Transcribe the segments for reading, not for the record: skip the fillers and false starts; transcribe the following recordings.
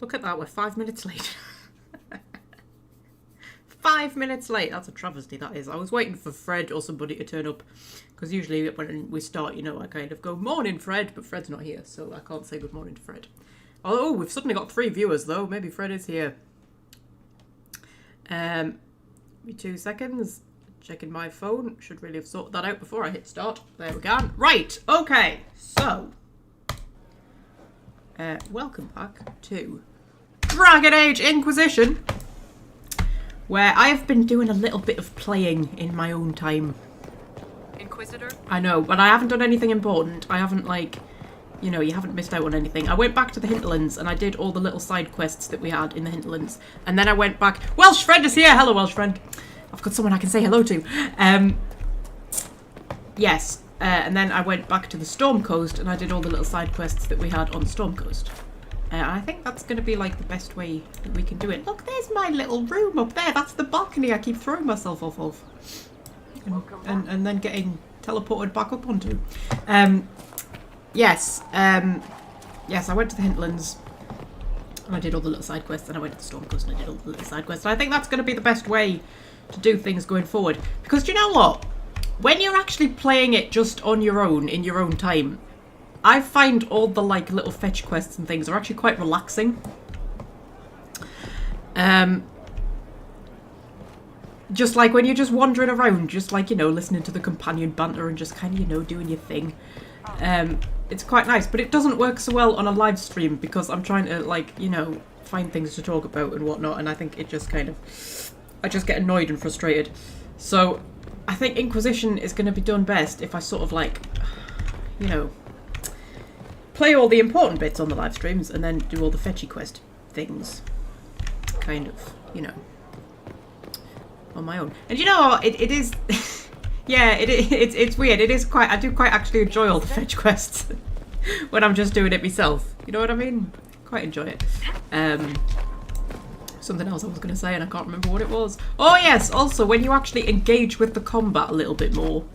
Look at that, we're 5 minutes late. 5 minutes late. That's a travesty, that is. I was waiting for Fred or somebody to turn up. Because usually when we start, you know, I kind of go, morning, Fred. But Fred's not here, so I can't say good morning to Fred. Oh, we've suddenly got 3 viewers, though. Maybe Fred is here. Give me 2 seconds. Checking my phone. Should really have sorted that out before I hit start. There we go. Right. Okay. So. Welcome back to Dragon Age Inquisition. Where I have been doing a little bit of playing in my own time. Inquisitor? I know, but I haven't done anything important. I haven't, like, you know, you haven't missed out on anything. I went back to the hinterlands and I did all the little side quests that we had in the hinterlands. And then I went back. Welsh friend is here! Hello, Welsh friend. I've got someone I can say hello to. Yes. And then I went back to the Storm Coast and I did all the little side quests that we had on the Storm Coast. I think that's going to be like the best way that we can do it. Look, there's my little room up there. That's the balcony I keep throwing myself off of. And then getting teleported back up onto. Yes, I went to the hinterlands and I did all the little side quests, and I went to the Storm Coast and I did all the little side quests. And I think that's going to be the best way to do things going forward. Because do you know what? When you're actually playing it just on your own, in your own time, I find all the like little fetch quests and things are actually quite relaxing. Just like when you're just wandering around, just like, you know, listening to the companion banter and just kind of, you know, doing your thing. It's quite nice, but it doesn't work so well on a live stream because I'm trying to, like, you know, find things to talk about and whatnot, and I think it just kind of, I just get annoyed and frustrated. So I think Inquisition is going to be done best if I sort of, like, you know, play all the important bits on the live streams and then do all the fetchy quest things, kind of, you know, on my own. And you know, it is, yeah, it's weird. It is quite, I do quite actually enjoy all the fetch quests when I'm just doing it myself. You know what I mean? Quite enjoy it. Something else I was going to say and I can't remember what it was. Oh yes, also when you actually engage with the combat a little bit more,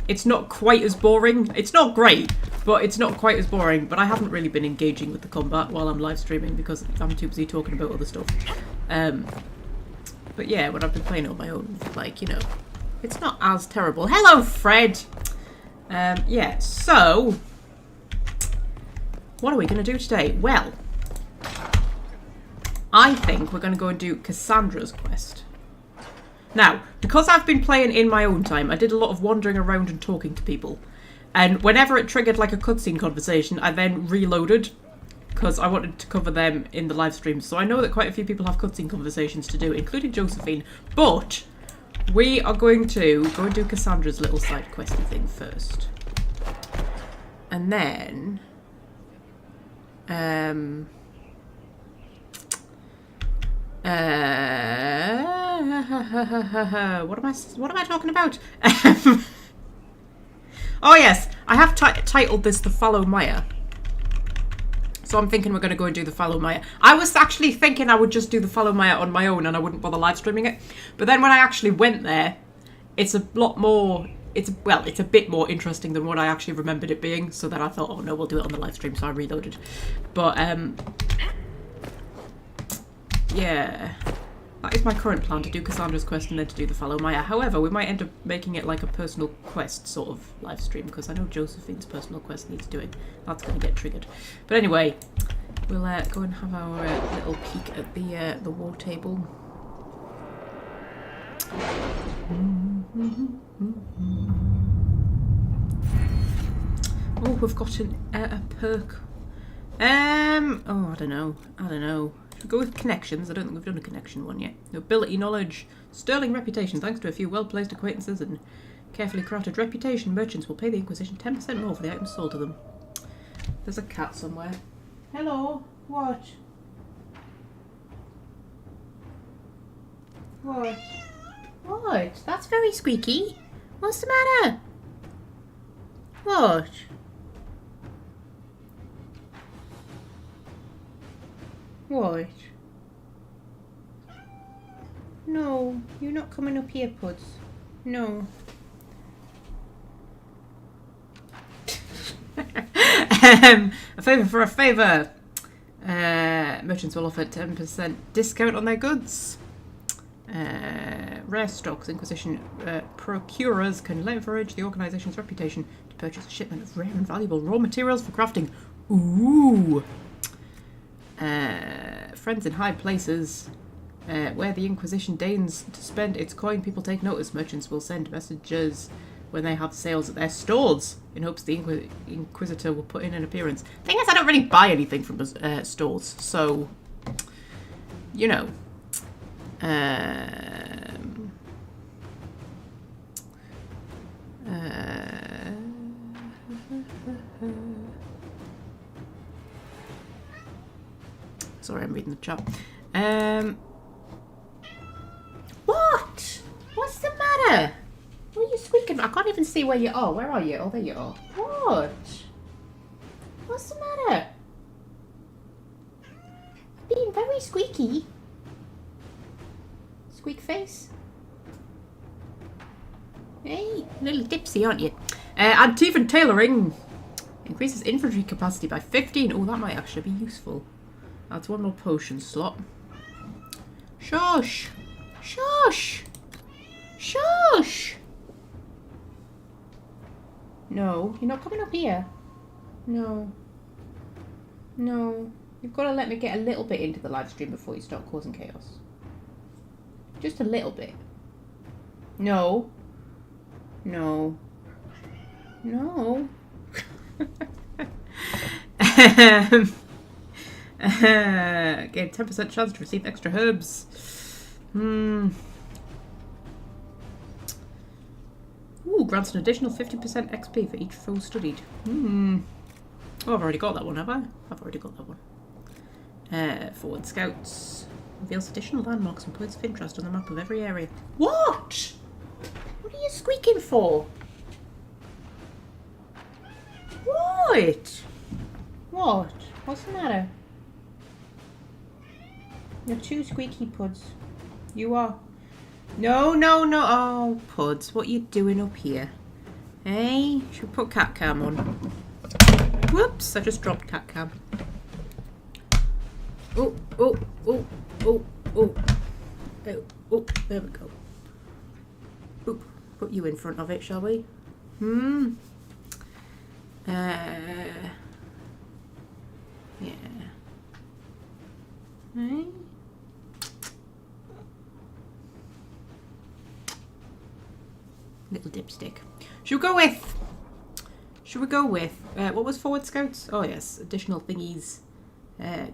it's not quite as boring. It's not great, but it's not quite as boring. But I haven't really been engaging with the combat while I'm live streaming because I'm too busy talking about other stuff. But yeah, when I've been playing on my own, like, you know, it's not as terrible. Hello, Fred! Yeah, so what are we going to do today? Well, I think we're going to go and do Cassandra's quest. Now, because I've been playing in my own time, I did a lot of wandering around and talking to people. And whenever it triggered like a cutscene conversation, I then reloaded because I wanted to cover them in the live stream. So I know that quite a few people have cutscene conversations to do, including Josephine. But we are going to go and do Cassandra's little side questy thing first. And then what am I talking about? Oh yes, I have titled this the Fallow Mire. So I'm thinking we're going to go and do the Fallow Mire. I was actually thinking I would just do the Fallow Mire on my own and I wouldn't bother live streaming it. But then when I actually went there, it's a lot more, it's a bit more interesting than what I actually remembered it being. So then I thought, oh no, we'll do it on the live stream. So I reloaded. But yeah, that is my current plan, to do Cassandra's quest and then to do the Fallow Mire. However, we might end up making it like a personal quest sort of live stream because I know Josephine's personal quest needs doing. That's going to get triggered. But anyway, we'll go and have our little peek at the war table. Oh, we've got a perk. Oh, I don't know. Should we go with connections? I don't think we've done a connection one yet. Ability, knowledge, sterling reputation. Thanks to a few well-placed acquaintances and carefully crafted reputation, merchants will pay the Inquisition 10% more for the items sold to them. There's a cat somewhere. Hello. What? What? What? That's very squeaky. What's the matter? What? What? No, you're not coming up here, Puds. No. A favour for a favour. Merchants will offer 10% discount on their goods. Rare stocks. Inquisition procurers can leverage the organization's reputation to purchase a shipment of rare and valuable raw materials for crafting. Ooh! Friends in high places. Where the Inquisition deigns to spend its coin, people take notice. Merchants will send messages when they have sales at their stores in hopes the Inquisitor will put in an appearance. Thing is, I don't really buy anything from the stores, so, you know. Sorry, I'm reading the chat. What? What's the matter? What are you squeaking? I can't even see where you are. Where are you? Oh, there you are. What? What's the matter? Being very squeaky. Squeak face. Hey, a little tipsy, aren't you? Antivan tailoring increases infantry capacity by 15. Oh, that might actually be useful. Adds one more potion slot. Shush! Shush! Shush! No, you're not coming up here. No. No. You've got to let me get a little bit into the live stream before you start causing chaos. Just a little bit. No. No. No. Gain 10% chance to receive extra herbs. Ooh, grants an additional 50% XP for each foe studied. Oh, I've already got that one, have I? I've already got that one. Forward scouts. Reveals additional landmarks and points of interest on the map of every area. What? What are you squeaking for? What? What? What's the matter? You're two squeaky puds. You are. No, no, no. Oh, puds. What are you doing up here? Hey? Should we put cat cam on? Whoops. I just dropped cat cam. Oh, oh, oh, oh, oh. Oh, oh. There we go. Oop. Put you in front of it, shall we? Yeah. Hey? Little dipstick. Should we go with? What was forward scouts? Oh yes, additional thingies.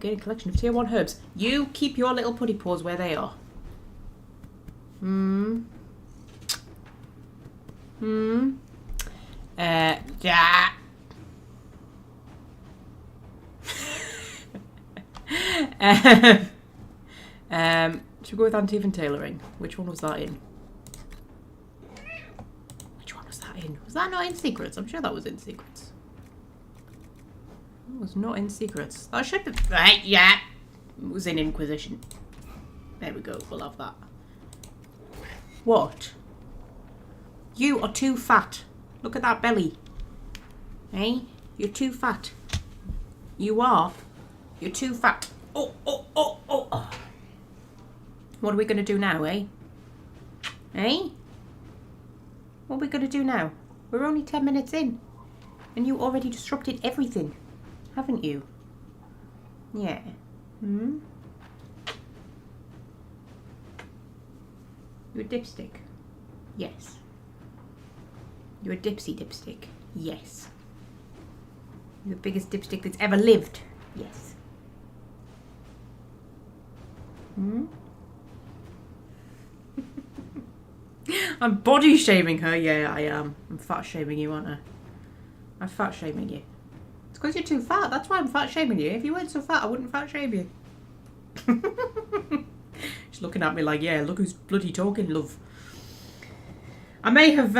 Gain a collection of tier 1 herbs. You keep your little putty paws where they are. Yeah. Should we go with Antivan tailoring? Which one was that in? Which one was that in? Was that not in secrets? I'm sure that was in secrets. It was not in secrets. That should be right. Yeah, it was in Inquisition. There we go. We'll have that. What? You are too fat. Look at that belly. Hey, you're too fat. You are. You're too fat. Oh, oh, oh, oh. What are we going to do now, eh? Eh? What are we going to do now? We're only 10 minutes in. And you already disrupted everything. Haven't you? Yeah. You're a dipstick. Yes. You're a dipsy dipstick. Yes. You're the biggest dipstick that's ever lived. Yes. I'm body shaming her. Yeah, I am. I'm fat shaming you, aren't I? I'm fat shaming you. It's because you're too fat. That's why I'm fat shaming you. If you weren't so fat, I wouldn't fat shame you. She's looking at me like, yeah, look who's bloody talking, love. I may have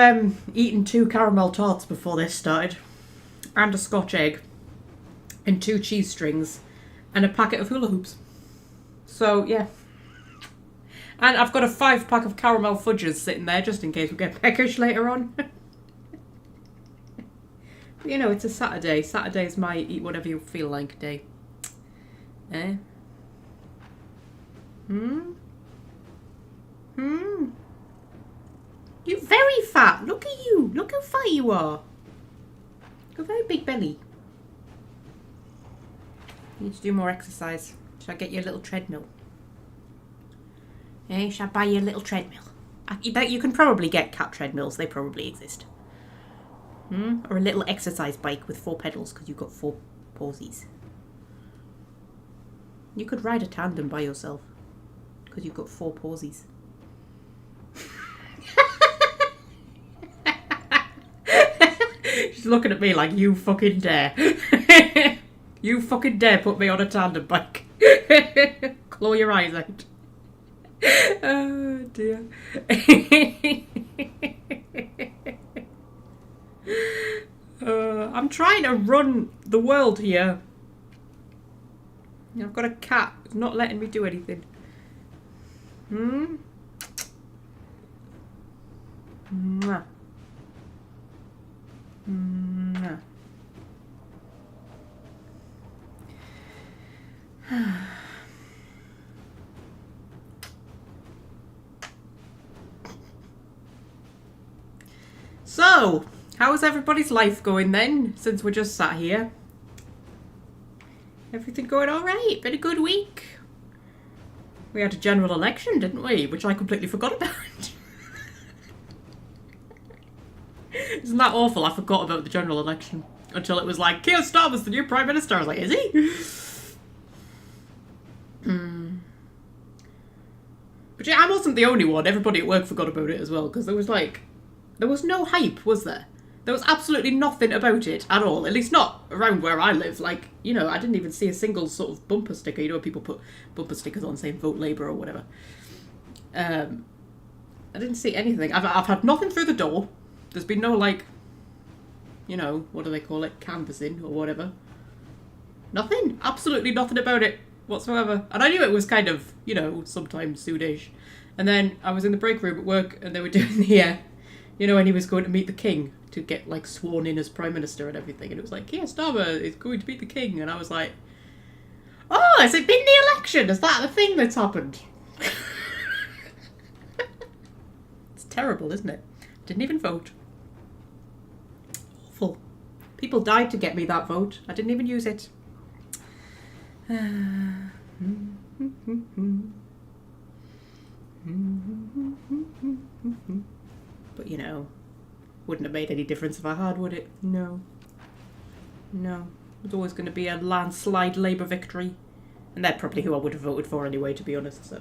eaten 2 caramel tarts before this started, and a Scotch egg, and 2 cheese strings, and a packet of hula hoops. So, yeah. And I've got a 5-pack of caramel fudges sitting there just in case we get peckish later on. But, you know, it's a Saturday. Saturday's my eat whatever you feel like day. Eh? Hmm? Hmm? You're very fat. Look at you. Look how fat you are. You've got a very big belly. You need to do more exercise. Should I get you a little treadmill? Eh? Should I buy you a little treadmill? You can probably get cat treadmills. They probably exist. Hmm? Or a little exercise bike with 4 pedals because you've got 4 pawsies. You could ride a tandem by yourself because you've got 4 pawsies. She's looking at me like, you fucking dare. You fucking dare put me on a tandem bike. Claw your eyes out. Oh dear. I'm trying to run the world here. I've got a cat who's not letting me do anything. Hmm? Mwah. Mwah. So, how is everybody's life going then, since we're just sat here? Everything going alright? Been a good week? We had a general election, didn't we? Which I completely forgot about. Isn't that awful? I forgot about the general election. Until it was like, Keir Starmer's the new Prime Minister. I was like, is he? But yeah, I wasn't the only one. Everybody at work forgot about it as well. Because there was no hype, was there? There was absolutely nothing about it at all. At least not around where I live. Like, you know, I didn't even see a single sort of bumper sticker. You know, people put bumper stickers on saying vote Labour or whatever. I didn't see anything. I've had nothing through the door. There's been no, like, you know, what do they call it? Canvassing or whatever. Nothing. Absolutely nothing about it whatsoever. And I knew it was kind of, you know, sometime soonish. And then I was in the break room at work and they were doing the, you know, when he was going to meet the king to get, like, sworn in as Prime Minister and everything. And it was like, Keir Starmer is going to meet the king. And I was like, oh, has it been the election? Is that the thing that's happened? It's terrible, isn't it? Didn't even vote. Awful. People died to get me that vote. I didn't even use it. But, you know, wouldn't have made any difference if I had, would it? No. No. It was always going to be a landslide Labour victory. And they're probably who I would have voted for anyway, to be honest, so.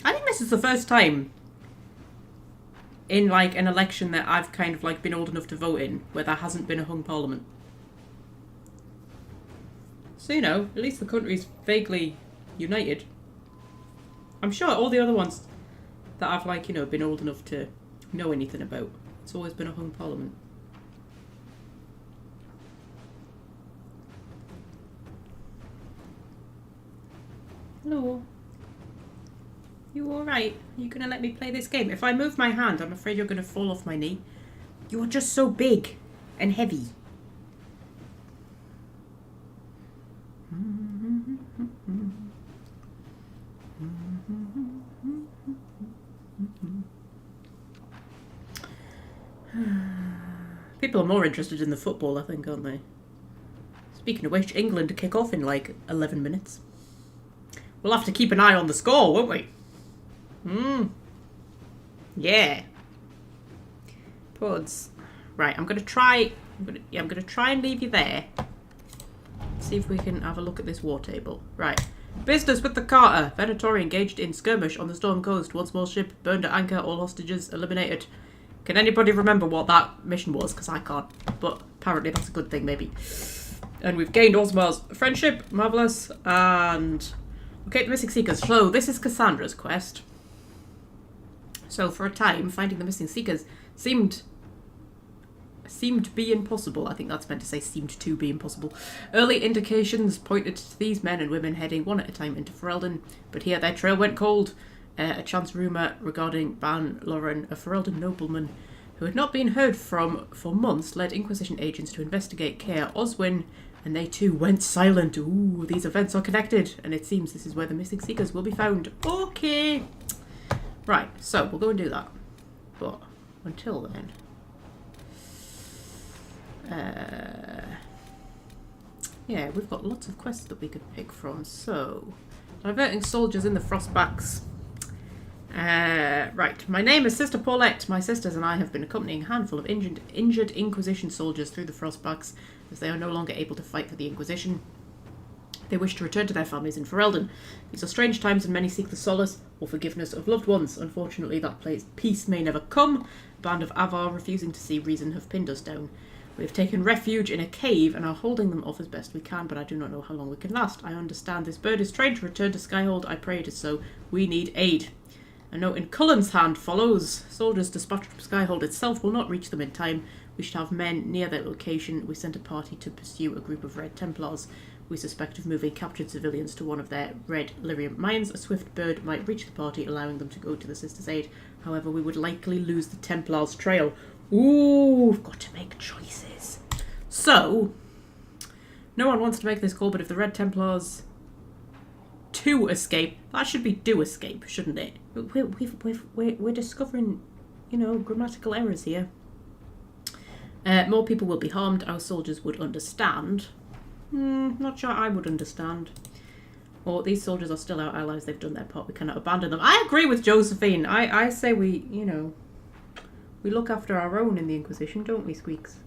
I think this is the first time in, like, an election that I've kind of, like, been old enough to vote in where there hasn't been a hung parliament. So, you know, at least the country's vaguely united. I'm sure all the other ones that I've, like, you know, been old enough to know anything about, it's always been a hung parliament. Hello. You alright? Are you going to let me play this game? If I move my hand, I'm afraid you're going to fall off my knee. You are just so big and heavy. People are more interested in the football, I think, aren't they? Speaking of which, England to kick off in like 11 minutes. We'll have to keep an eye on the score, won't we? Yeah. Pods. Right, I'm gonna try and leave you there. See if we can have a look at this war table. Right. Business with the Carter. Venatori engaged in skirmish on the Storm Coast. One small ship burned at anchor. All hostages eliminated. Can anybody remember what that mission was? Because I can't. But apparently that's a good thing, maybe. And we've gained Osmar's friendship. Marvellous. And okay, the missing seekers. So this is Cassandra's quest. So for a time, finding the missing seekers seemed to be impossible. I think that's meant to say seemed to be impossible. Early indications pointed to these men and women heading one at a time into Ferelden, but here their trail went cold. A chance rumour regarding Ban Loren, a Ferelden nobleman who had not been heard from for months, led Inquisition agents to investigate Kaer Oswin, and they too went silent. Ooh, these events are connected, and it seems this is where the missing Seekers will be found. Okay. Right, so we'll go and do that. But until then... yeah, we've got lots of quests that we could pick from. So, diverting soldiers in the Frostbacks. Right, my name is Sister Paulette. My sisters and I have been accompanying a handful of injured Inquisition soldiers through the Frostbacks as they are no longer able to fight for the Inquisition. They wish to return to their families in Ferelden. These are strange times and many seek the solace or forgiveness of loved ones. Unfortunately, that peace may never come. A band of Avar refusing to see reason have pinned us down. We have taken refuge in a cave and are holding them off as best we can, but I do not know how long we can last. I understand this bird is trained to return to Skyhold. I pray it is so. We need aid. A note in Cullen's hand follows. Soldiers dispatched from Skyhold itself will not reach them in time. We should have men near their location. We sent a party to pursue a group of Red Templars. We suspect of moving captured civilians to one of their Red Lyrium mines. A swift bird might reach the party, allowing them to go to the Sisters' aid. However, we would likely lose the Templars' trail. Ooh, we've got to make choices. So, no one wants to make this call, but if the Red Templars to escape, that should be do escape, shouldn't it? We're discovering, you know, grammatical errors here. More people will be harmed. Our soldiers would understand. Not sure I would understand. Or these soldiers are still our allies. They've done their part. We cannot abandon them. I agree with Josephine. I say we, you know, we look after our own in the Inquisition, don't we, Squeaks?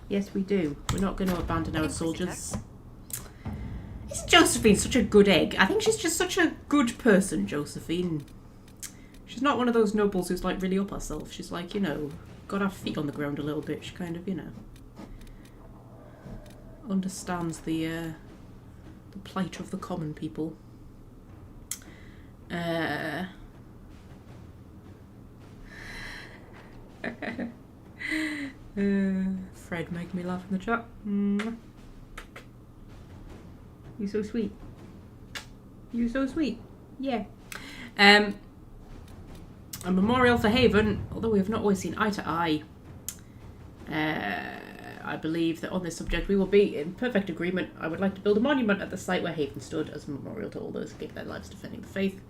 Yes, we do. We're not going to abandon our soldiers. Isn't Josephine such a good egg? I think she's just such a good person, Josephine. She's not one of those nobles who's like really up herself. She's like, you know, got her feet on the ground a little bit. She kind of, you know, understands the plight of the common people. Fred making me laugh in the chat. You're so sweet. You're so sweet. Yeah. A memorial for Haven, although we have not always seen eye to eye. I believe that on this subject we will be in perfect agreement. I would like to build a monument at the site where Haven stood as a memorial to all those who gave their lives defending the faith.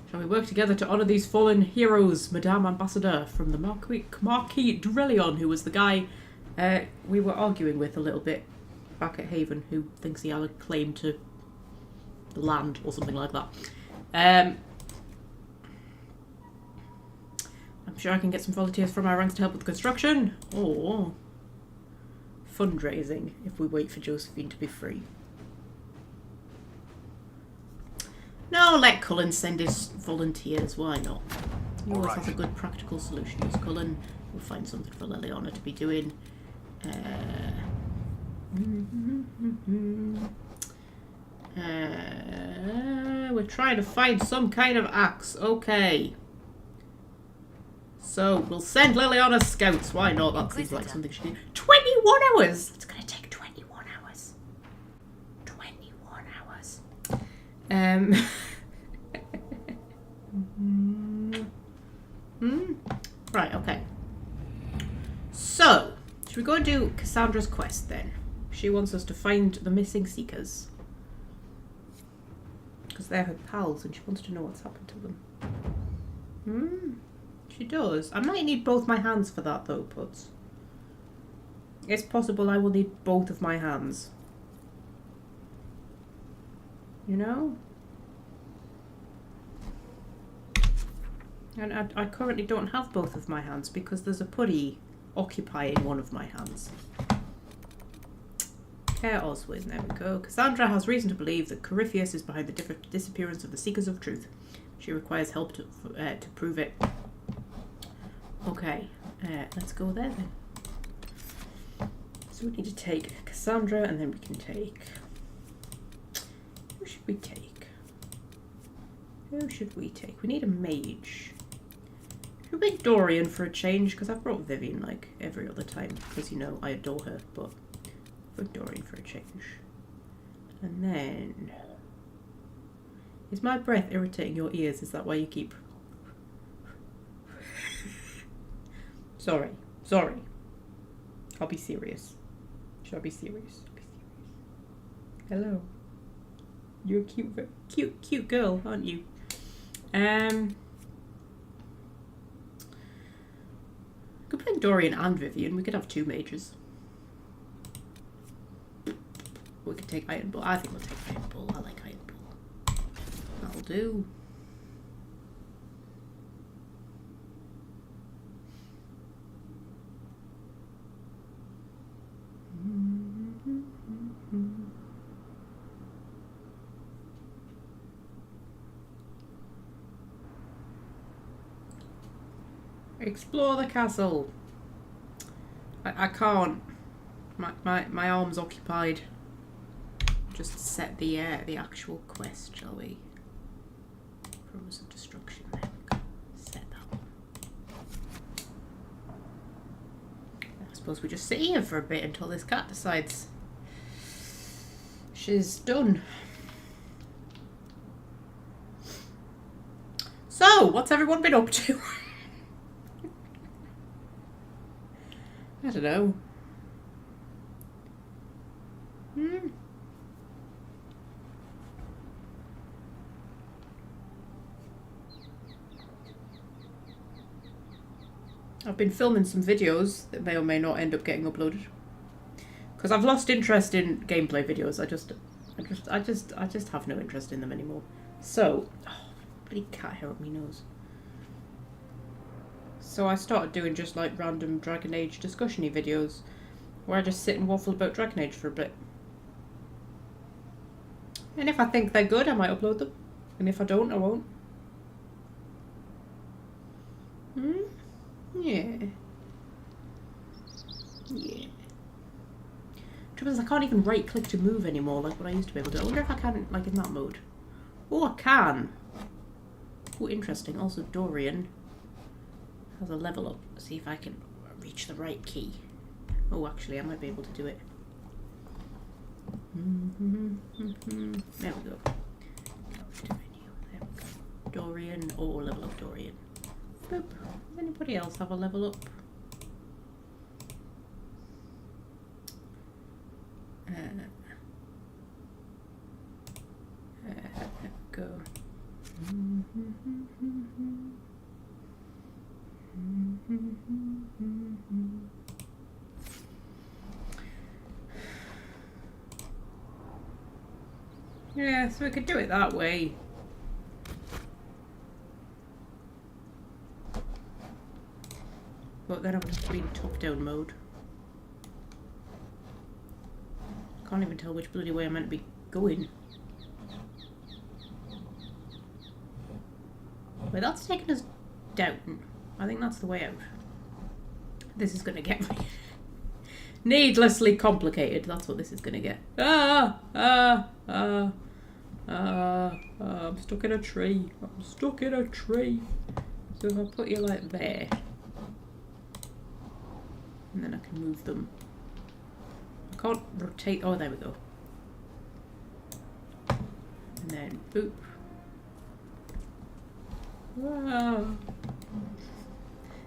Shall we work together to honour these fallen heroes, Madame Ambassador, from the Marquis Drellion, who was the guy we were arguing with a little bit back at Haven, who thinks he had a claim to the land or something like that. I'm sure I can get some volunteers from our ranks to help with the construction, or fundraising if we wait for Josephine to be free. No, let Cullen send his volunteers, why not? He always has a good practical solutions, Cullen. We'll find something for Liliana to be doing. We're trying to find some kind of axe. Okay. So, we'll send Liliana scouts. Why not? That seems like something she did. 21 hours! It's going to take 21 hours. 21 hours. Right, okay. So, should we go and do Cassandra's quest then? She wants us to find the missing Seekers. Because they're her pals and she wants to know what's happened to them. She does. I might need both my hands for that though, Puds. It's possible I will need both of my hands. You know? And I currently don't have both of my hands because there's a putty occupying one of my hands. Kaer Oswin, there we go. Cassandra has reason to believe that Corypheus is behind the disappearance of the Seekers of Truth. She requires help to prove it. Okay, let's go there then. So we need to take Cassandra and then we can take... Who should we take? Who should we take? We need a mage. Should we make Dorian for a change? Because I've brought Vivian like every other time. Because, you know, I adore her. But for Dorian for a change. And then... Is my breath irritating your ears? Is that why you keep... Sorry. Sorry. I'll be serious. Shall I be serious? Hello. You're a cute girl, aren't you? Could play Dorian and Vivian. We could have 2 mages. We could take Iron Bull. I think we'll take Iron Bull. I like Iron Bull. That'll do. Explore the castle. I can't. My arm's occupied. Just set the actual quest, shall we? Promise of destruction. There we go. Set that one. I suppose we just sit here for a bit until this cat decides she's done. So, what's everyone been up to? I don't know. I've been filming some videos that may or may not end up getting uploaded. Because I've lost interest in gameplay videos. I just have no interest in them anymore. So, bloody cat hair up my nose. So I started doing just like random Dragon Age discussion-y videos where I just sit and waffle about Dragon Age for a bit. And if I think they're good, I might upload them. And if I don't, I won't. Yeah. Yeah. Trouble is, I can't even right click to move anymore like what I used to be able to. I wonder if I can, like, in that mode. Oh, I can. Oh, interesting. Also, Dorian has a level up. Let's see if I can reach the right key. Oh, actually, I might be able to do it. There we go. There we go. Dorian. Oh, level up Dorian. Boop. Does anybody else have a level up? Go. Yeah, so we could do it that way. But then I would have to be in top-down mode. Can't even tell which bloody way I'm meant to be going. Wait, that's taking us down. I think that's the way out. This is going to get me needlessly complicated. That's what this is going to get. I'm stuck in a tree. I'm stuck in a tree. So if I put you like there, and then I can move them. I can't rotate. Oh, there we go. And then boop.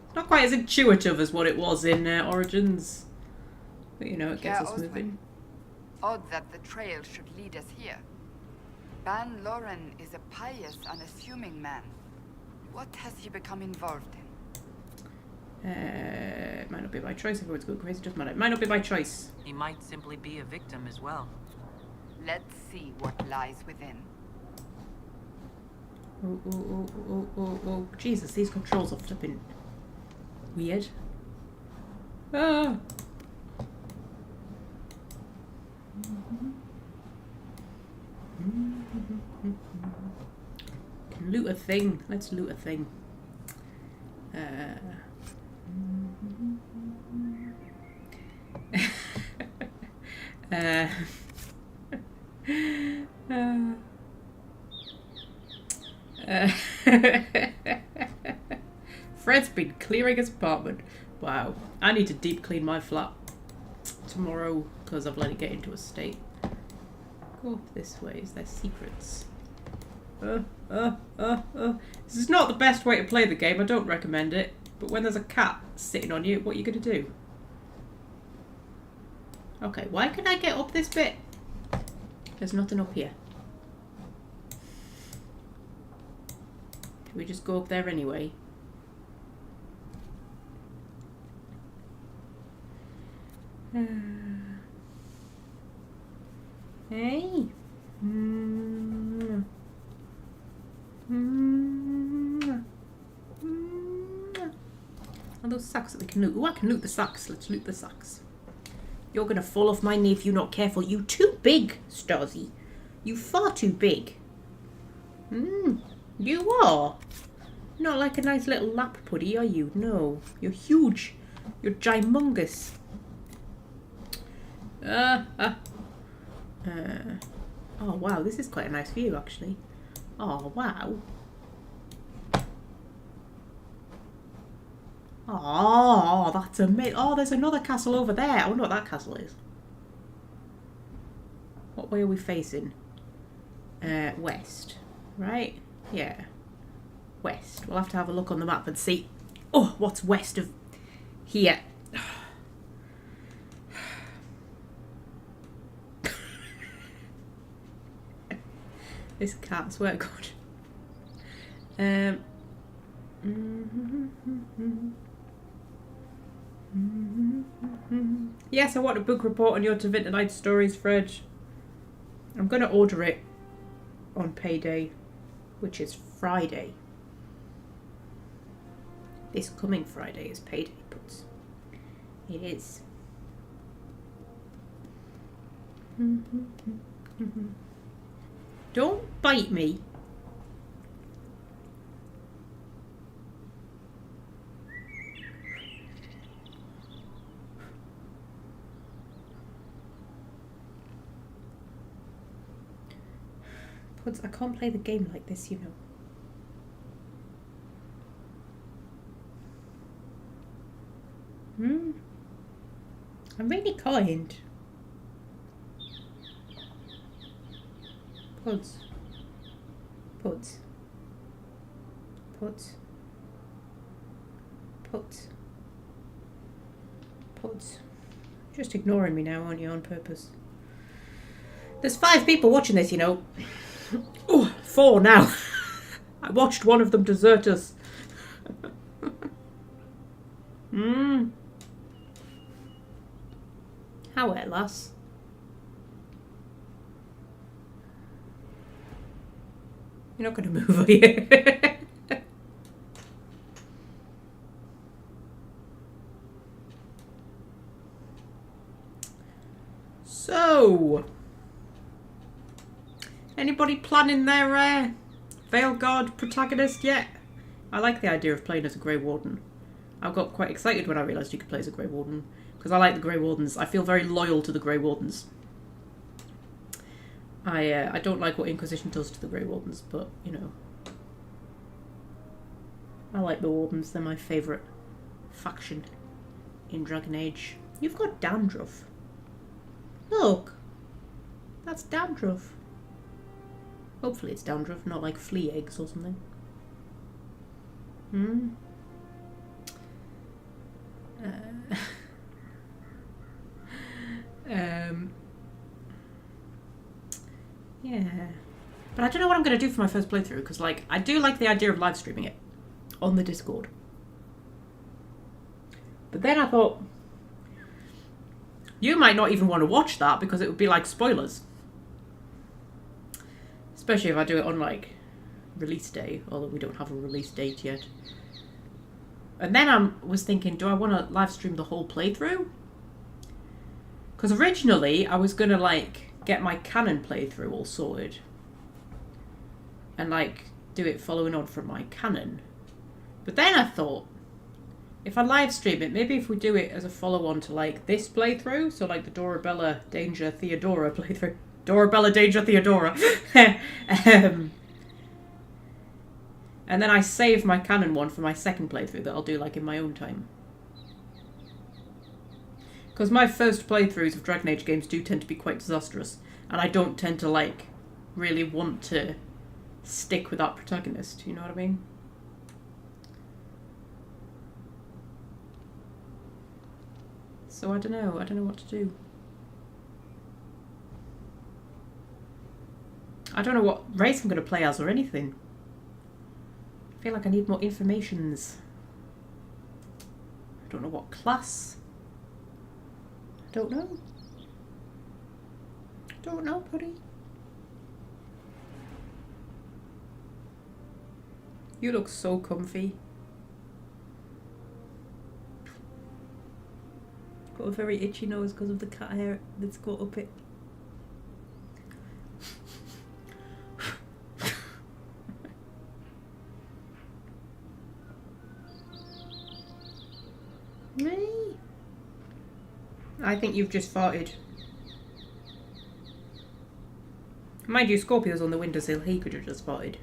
It's not quite as intuitive as what it was in Origins. But you know, it gets us moving. Odd that the trail should lead us here. Ban Loren is a pious, unassuming man. What has he become involved in? It might not be by choice. Everyone's going crazy. Just might not be by choice. He might simply be a victim as well. Let's see what lies within. Oh. Jesus, these controls are flipping weird. Ah! Can loot a thing. Let's loot a thing. Fred's been clearing his apartment. Wow. I need to deep clean my flat tomorrow because I've let it get into a state. Go up this way. Is there secrets? This is not the best way to play the game. I don't recommend it. But when there's a cat sitting on you, what are you going to do? Okay, why can I get up this bit? There's nothing up here. Can we just go up there anyway? Hey. Are those sacks that we can loot? Oh, I can loot the sacks. Let's loot the sacks. You're gonna fall off my knee if you're not careful. You too big, Stasi. You far too big. You are. Not like a nice little lap putty, are you? No. You're huge. You're gymongous. Oh wow, this is quite a nice view actually. Oh wow. Oh, that's amazing. Oh, there's another castle over there. I wonder what that castle is. What way are we facing? West. Right? Yeah. West. We'll have to have a look on the map and see. Oh, what's west of here? This cat, I swear to God. Yes, I want a book report on your To Winternight stories, Fred. I'm going to order it on payday, which is Friday. This coming Friday is payday, but it is. Don't bite me. Puds, I can't play the game like this, you know. I'm really kind. Puds. Puds. Puds. Puds. Puds. Just ignoring me now, aren't you, on purpose? There's 5 people watching this, you know. Oh, 4 now. I watched one of them desert us. How it, lass? You're not going to move, are you? So, anybody planning their Veilguard protagonist yet? I like the idea of playing as a Grey Warden. I got quite excited when I realised you could play as a Grey Warden, because I like the Grey Wardens. I feel very loyal to the Grey Wardens. I don't like what Inquisition does to the Grey Wardens, but, you know. I like the Wardens. They're my favourite faction in Dragon Age. You've got dandruff. Look! That's dandruff. Hopefully it's dandruff, not like flea eggs or something. Yeah. But I don't know what I'm going to do for my first playthrough, because, like, I do like the idea of live streaming it on the Discord. But then I thought, you might not even want to watch that, because it would be, like, spoilers. Especially if I do it on, like, release day, although we don't have a release date yet. And then I was thinking, do I want to live stream the whole playthrough? Because originally I was going to, like, get my canon playthrough all sorted. And, like, do it following on from my canon. But then I thought, if I live stream it, maybe if we do it as a follow-on to, like, this playthrough, so, like, the Dorabella Danger Theodora playthrough. Dorabella Danger Theodora. And then I save my canon one for my second playthrough that I'll do, like, in my own time. Because my first playthroughs of Dragon Age games do tend to be quite disastrous. And I don't tend to, like, really want to stick with that protagonist. You know what I mean? So I don't know what to do. I don't know what race I'm going to play as or anything. I feel like I need more informations. I don't know what class. I don't know. Don't know, buddy. You look so comfy. Got a very itchy nose because of the cat hair that's got up it. Me? I think you've just farted. Mind you, Scorpio's on the windowsill. He could have just farted.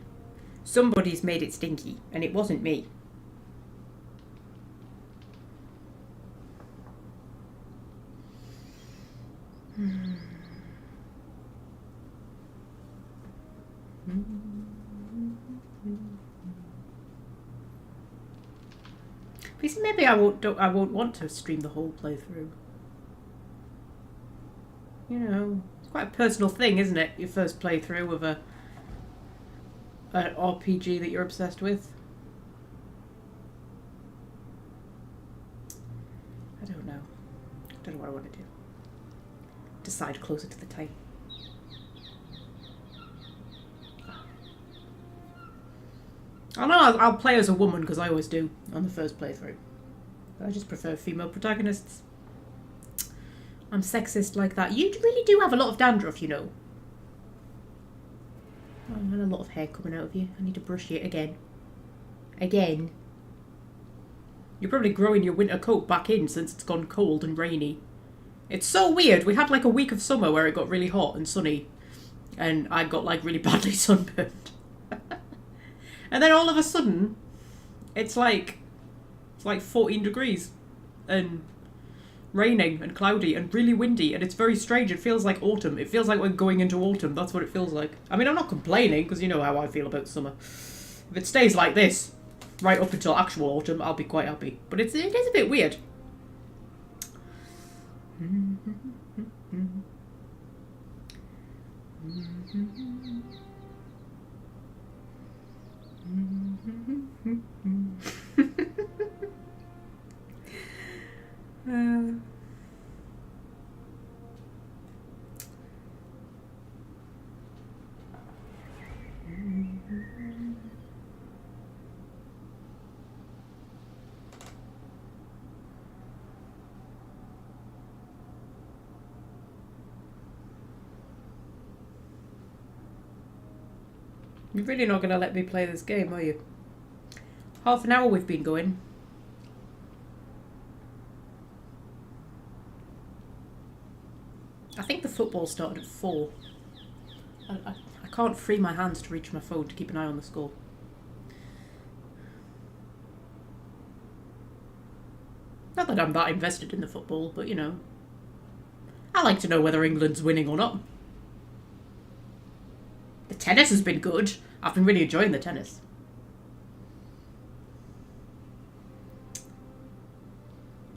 Somebody's made it stinky, and it wasn't me. Maybe I won't want to stream the whole playthrough. You know, it's quite a personal thing, isn't it? Your first playthrough of an RPG that you're obsessed with. I don't know. I don't know what I want to do. Decide closer to the time. I know I'll play as a woman because I always do on the first playthrough. I just prefer female protagonists. I'm sexist like that. You really do have a lot of dandruff, you know. Oh, and a lot of hair coming out of you. I need to brush it again. Again. You're probably growing your winter coat back in since it's gone cold and rainy. It's so weird. We had like a week of summer where it got really hot and sunny. And I got like really badly sunburned. And then all of a sudden, it's like 14 degrees and raining and cloudy and really windy, and it's very strange. It feels like autumn. It feels like we're going into autumn. That's what it feels like. I mean, I'm not complaining because you know how I feel about summer. If it stays like this right up until actual autumn, I'll be quite happy. But it is a bit weird. You're really not going to let me play this game, are you? Half an hour we've been going. I think the football started at 4. I can't free my hands to reach my phone to keep an eye on the score. Not that I'm that invested in the football, but you know. I like to know whether England's winning or not. The tennis has been good. I've been really enjoying the tennis.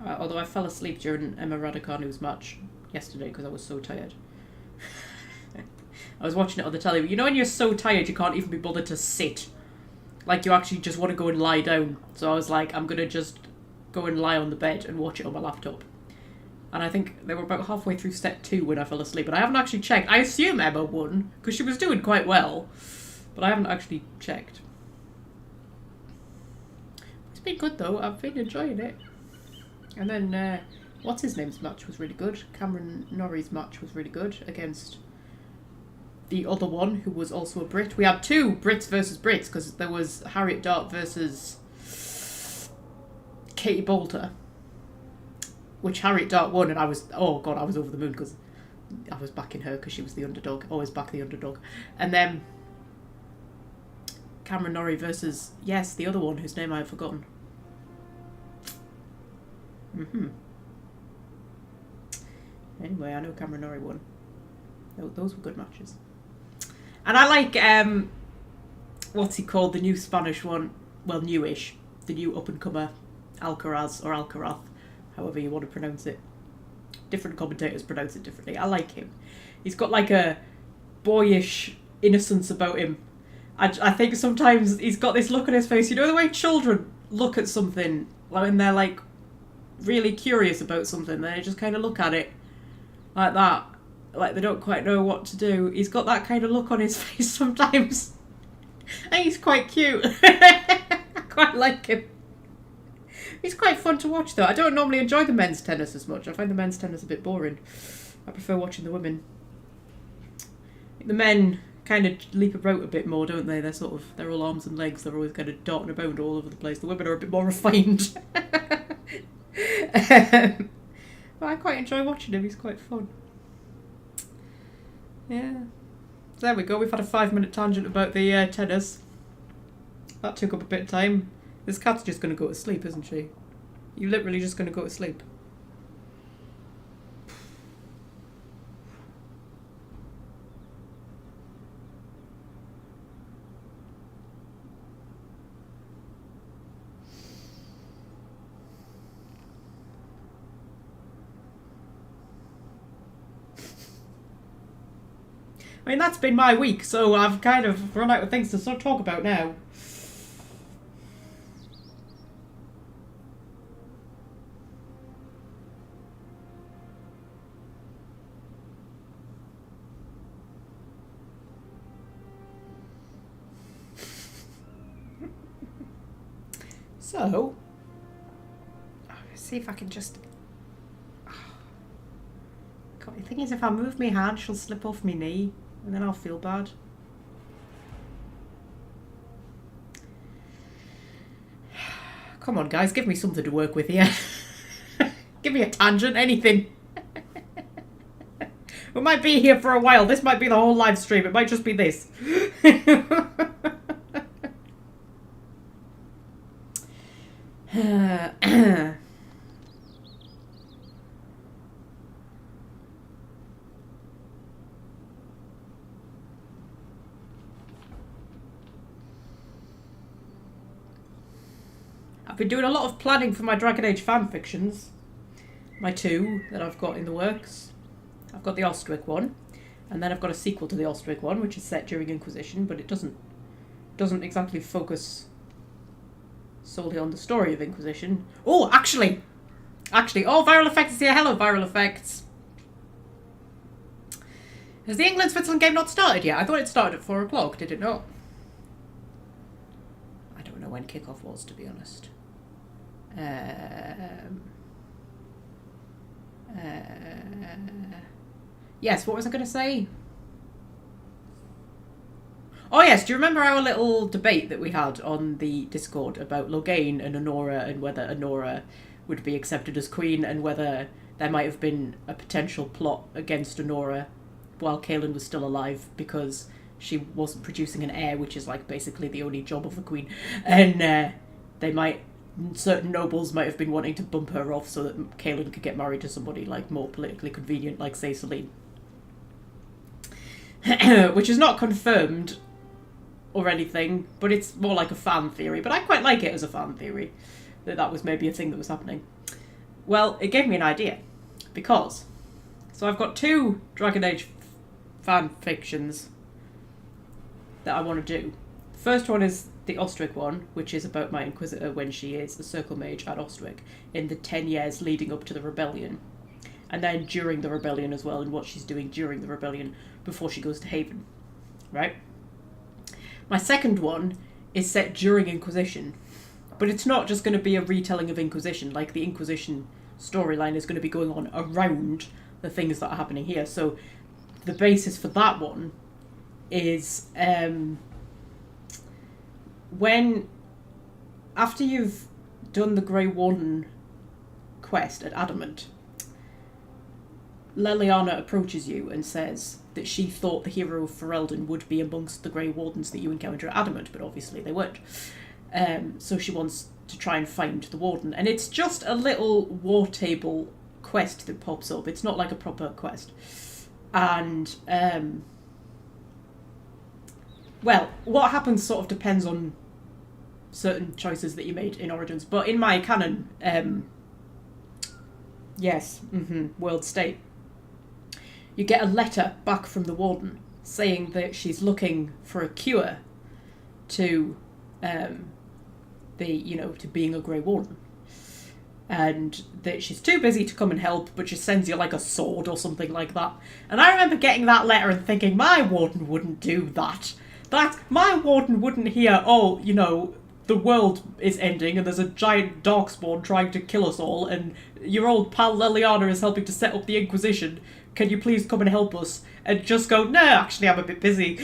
Although I fell asleep during Emma Raducanu's match yesterday because I was so tired. I was watching it on the telly. You know when you're so tired you can't even be bothered to sit? Like you actually just want to go and lie down. So I was like, I'm going to just go and lie on the bed and watch it on my laptop. And I think they were about halfway through set 2 when I fell asleep. And I haven't actually checked. I assume Emma won, because she was doing quite well. But I haven't actually checked. It's been good though. I've been enjoying it. And then, what's his name's match was really good. Cameron Norrie's match was really good against the other one, who was also a Brit. We had 2 Brits versus Brits, because there was Harriet Dart versus Katie Boulter. Which Harriet Dart won, and I was, oh god, I was over the moon because I was backing her because she was the underdog. Always back the underdog. And then Cameron Norrie versus, yes, the other one whose name I have forgotten. Anyway, I know Cameron Norrie won. Those were good matches. And I like, what's he called, the new Spanish one, well, newish, the new up-and-comer, Alcaraz or Alcaraz. However you want to pronounce it. different commentators pronounce it differently. I like him. He's got like a boyish innocence about him. I think sometimes he's got this look on his face. You know the way children look at something when they're like really curious about something. They just kind of look at it like that. Like they don't quite know what to do. He's got that kind of look on his face sometimes. And he's quite cute. I quite like him. He's quite fun to watch though. I don't normally enjoy the men's tennis as much. I find the men's tennis a bit boring. I prefer watching the women. The men kind of leap about a bit more, don't they? They're all arms and legs. They're always kind of darting about all over the place. The women are a bit more refined. But I quite enjoy watching him. He's quite fun. Yeah. There we go. We've had a 5-minute tangent about the tennis. That took up a bit of time. This cat's just going to go to sleep, isn't she? You're literally just going to go to sleep. I mean, that's been my week, so I've kind of run out of things to sort of talk about now. So, see if I can just... God, the thing is, if I move my hand, she'll slip off my knee, and then I'll feel bad. Come on, guys, give me something to work with here. Give me a tangent, anything. We might be here for a while. This might be the whole live stream. It might just be this. I've been doing a lot of planning for my Dragon Age fanfictions. My 2 that I've got in the works. I've got the Ostwick one, and then I've got a sequel to the Ostwick one, which is set during Inquisition, but it doesn't exactly focus solely on the story of Inquisition. Oh, actually, oh, Viral Effects is here. Hello, Viral Effects. Has the England-Switzerland game not started yet? I thought it started at 4 o'clock, did it not? I don't know when kickoff was, to be honest. Yes, what was I going to say? Oh yes, do you remember our little debate that we had on the Discord about Loghain and Honora, and whether Honora would be accepted as queen, and whether there might have been a potential plot against Honora while Kaelin was still alive because she wasn't producing an heir, which is like basically the only job of a queen, and certain nobles might have been wanting to bump her off so that Kaelin could get married to somebody like more politically convenient, like say Celine. Which is not confirmed or anything, but it's more like a fan theory. But I quite like it as a fan theory, that was maybe a thing that was happening. Well, it gave me an idea, because... So I've got 2 Dragon Age fan fictions that I want to do. The first one is the Ostwick one, which is about my Inquisitor when she is a Circle Mage at Ostwick in the 10 years leading up to the Rebellion. And then during the Rebellion as well, and what she's doing during the Rebellion before she goes to Haven. Right? My second one is set during Inquisition. But it's not just going to be a retelling of Inquisition. Like, the Inquisition storyline is going to be going on around the things that are happening here. So the basis for that one is after you've done the Grey Warden quest at Adamant, Leliana approaches you and says that she thought the hero of Ferelden would be amongst the Grey Wardens that you encounter at Adamant, but obviously they weren't. So she wants to try and find the Warden. And it's just a little war table quest that pops up. It's not like a proper quest. And, well, what happens sort of depends on certain choices that you made in Origins. But in my canon Yes. World state. You get a letter back from the warden saying that she's looking for a cure to to being a Grey Warden. And that she's too busy to come and help, but she sends you like a sword or something like that. And I remember getting that letter and thinking, my warden wouldn't do that. My warden wouldn't hear, oh, the world is ending and there's a giant darkspawn trying to kill us all and your old pal Liliana is helping to set up the Inquisition. Can you please come and help us? And just go, no, actually I'm a bit busy.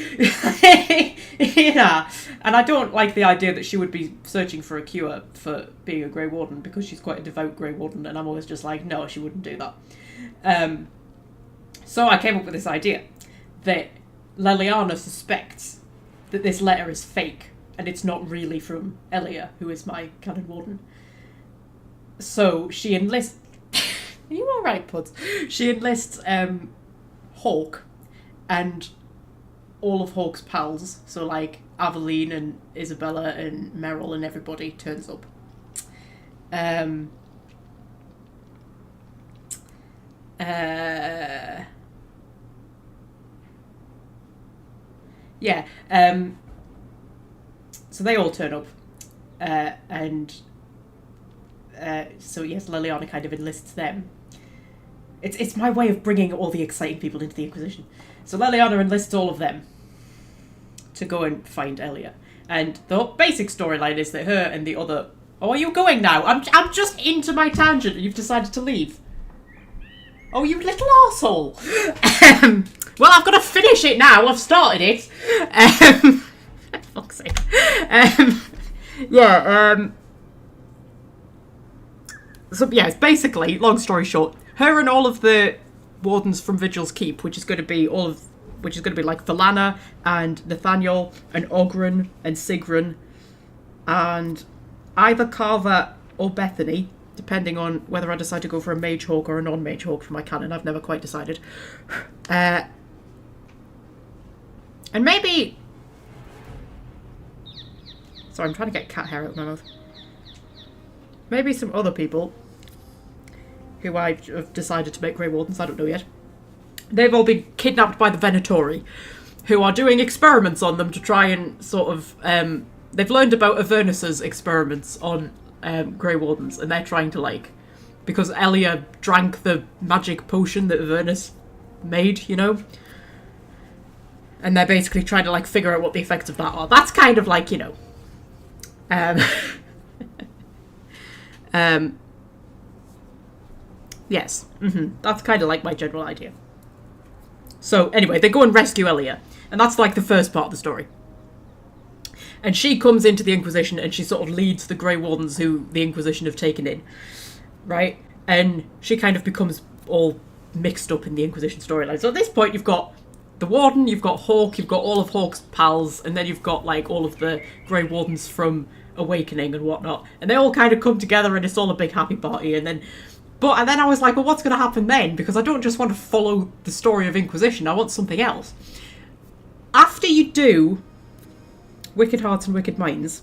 Yeah. And I don't like the idea that she would be searching for a cure for being a Grey Warden because she's quite a devout Grey Warden and I'm always just like, no, she wouldn't do that. So I came up with this idea that Liliana suspects that this letter is fake and it's not really from Elia, who is my canon warden. So she enlists... Are you alright, Puds? She enlists Hawk and all of Hawk's pals, so like Aveline and Isabella and Meryl and everybody turns up. So they all turn up, so yes, Liliana kind of enlists them. It's my way of bringing all the exciting people into the Inquisition. So Liliana enlists all of them to go and find Elia. And the basic storyline is that her and the other... Oh, are you going now? I'm just into my tangent and you've decided to leave. Oh, you little arsehole. Well, I've got to finish it now. I've started it. Fuck's sake. So, yes, basically, long story short, her and all of the wardens from Vigil's Keep, which is going to be like Valana and Nathaniel and Ogren and Sigrun and either Carver or Bethany, depending on whether I decide to go for a Mage Hawk or a non-Mage Hawk for my canon. I've never quite decided. And maybe... Sorry, I'm trying to get cat hair out of my mouth. Maybe some other people who I have decided to make Grey Wardens, I don't know yet. They've all been kidnapped by the Venatori, who are doing experiments on them to try and sort of... they've learned about Avernus's experiments on Grey Wardens, and they're trying to, like... Because Elia drank the magic potion that Avernus made, And they're basically trying to, like, figure out what the effects of that are. That's kind of like, yes. That's kind of like my general idea. So, anyway, they go and rescue Elia. And that's like the first part of the story. And she comes into the Inquisition and she sort of leads the Grey Wardens who the Inquisition have taken in. Right? And she kind of becomes all mixed up in the Inquisition storyline. So at this point you've got the Warden, you've got Hawk, you've got all of Hawk's pals, and then you've got like all of the Grey Wardens from Awakening and whatnot. And they all kind of come together and it's all a big happy party. And then I was like, well, what's going to happen then? Because I don't just want to follow the story of Inquisition. I want something else. After you do Wicked Hearts and Wicked Minds,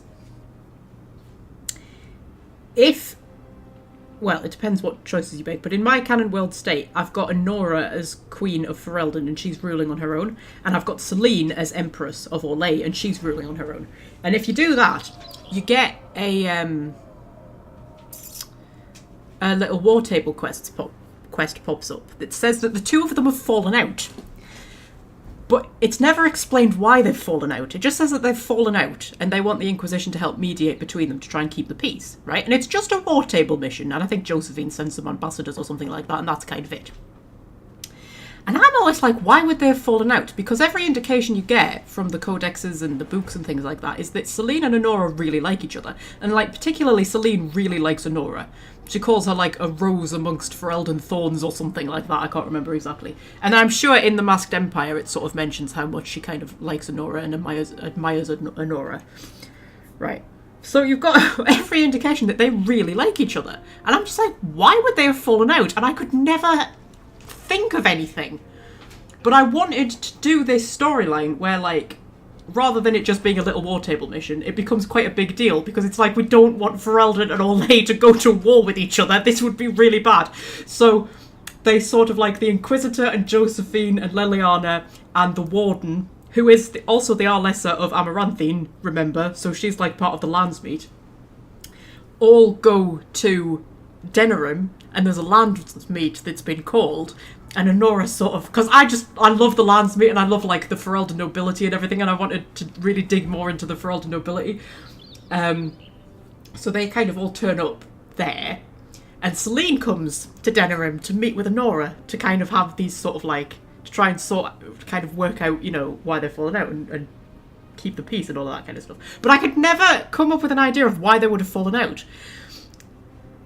well, it depends what choices you make, but in my canon world state, I've got Anora as Queen of Ferelden, and she's ruling on her own, and I've got Selene as Empress of Orlais, and she's ruling on her own. And if you do that, you get a little war table quest pops up that says that the two of them have fallen out. But it's never explained why they've fallen out. It just says that they've fallen out and they want the Inquisition to help mediate between them to try and keep the peace, right? And it's just a war table mission, and I think Josephine sends some ambassadors or something like that, and that's kind of it. And I'm always like, why would they have fallen out? Because every indication you get from the codexes and the books and things like that is that Selene and Anora really like each other. And, like, particularly Selene really likes Anora. She calls her, like, a rose amongst Ferelden thorns or something like that. I can't remember exactly. And I'm sure in The Masked Empire it sort of mentions how much she kind of likes Anora and admires Anora. Right. So you've got every indication that they really like each other. And I'm just like, why would they have fallen out? And I could never think of anything. But I wanted to do this storyline where, like, rather than it just being a little war table mission, it becomes quite a big deal, because it's like, we don't want Ferelden and Orlais to go to war with each other. This would be really bad. So they sort of like the Inquisitor and Josephine and Leliana and the Warden, who is also the Arlessa of Amaranthine, remember? So she's like part of the Landsmeet. All go to Denerim, and there's a Landsmeet that's been called, and Honora sort of, because I love the Landsmeet, and I love like the Ferelden nobility and everything, and I wanted to really dig more into the Ferelden nobility. So they kind of all turn up there, and Selene comes to Denerim to meet with Honora to kind of have these sort of like, to try and kind of work out, you know, why they're falling out and keep the peace and all that kind of stuff. But I could never come up with an idea of why they would have fallen out.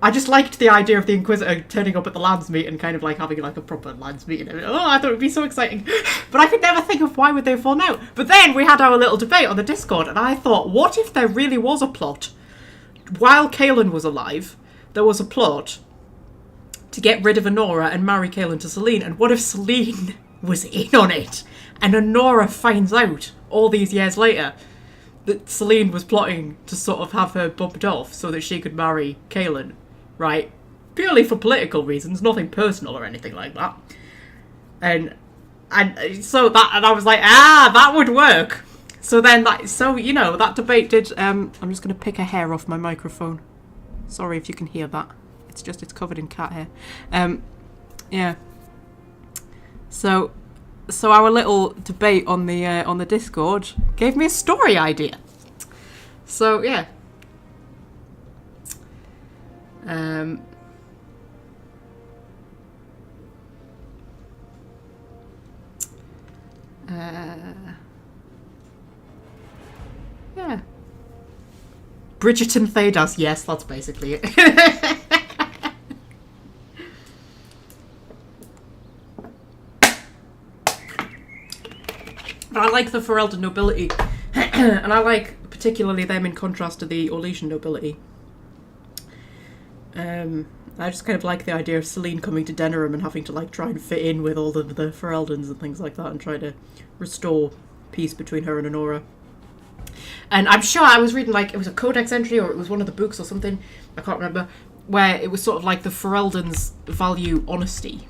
I just liked the idea of the Inquisitor turning up at the Landsmeet and kind of like having like a proper Landsmeet and everything. Oh, I thought it would be so exciting. But I could never think of why would they have fallen out. But then we had our little debate on the Discord, and I thought, what if there really was a plot? While Kaelin was alive, there was a plot to get rid of Honora and marry Kaelin to Selene. And what if Selene was in on it? And Honora finds out all these years later that Selene was plotting to sort of have her bumped off so that she could marry Kaelin. Right, purely for political reasons, nothing personal or anything like that. And so that, and I was like, that would work. So then you know, that debate did. I'm just gonna pick a hair off my microphone. Sorry if you can hear that. It's covered in cat hair. Yeah. So our little debate on the Discord gave me a story idea. So yeah. Yeah. Bridgerton Thedas, yes, that's basically it. But I like the Ferelden nobility, and I like particularly them in contrast to the Orlesian nobility. I just kind of like the idea of Selene coming to Denerim and having to like try and fit in with all of the Fereldens and things like that, and try to restore peace between her and Honora. And I'm sure I was reading, like, it was a codex entry or it was one of the books or something, I can't remember, where it was sort of like the Fereldens value honesty,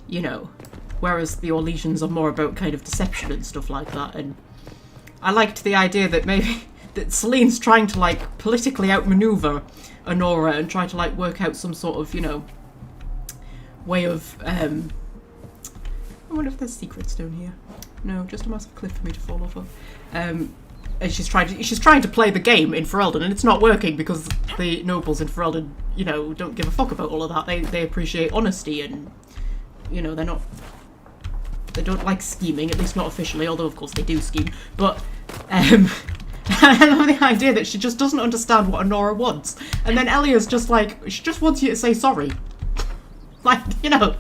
you know, whereas the Orlesians are more about kind of deception and stuff like that. And I liked the idea that maybe that Selene's trying to like politically outmaneuver Honora and try to like work out some sort of, you know, way of I wonder if there's secrets down here. No, just a massive cliff for me to fall off of. And she's trying to play the game in Ferelden, and it's not working because the nobles in Ferelden, you know, don't give a fuck about all of that. They appreciate honesty, and you know, they don't like scheming, at least not officially, although of course they do scheme. But I love the idea that she just doesn't understand what Honora wants. And then Elia's just like, she just wants you to say sorry. Like, you know,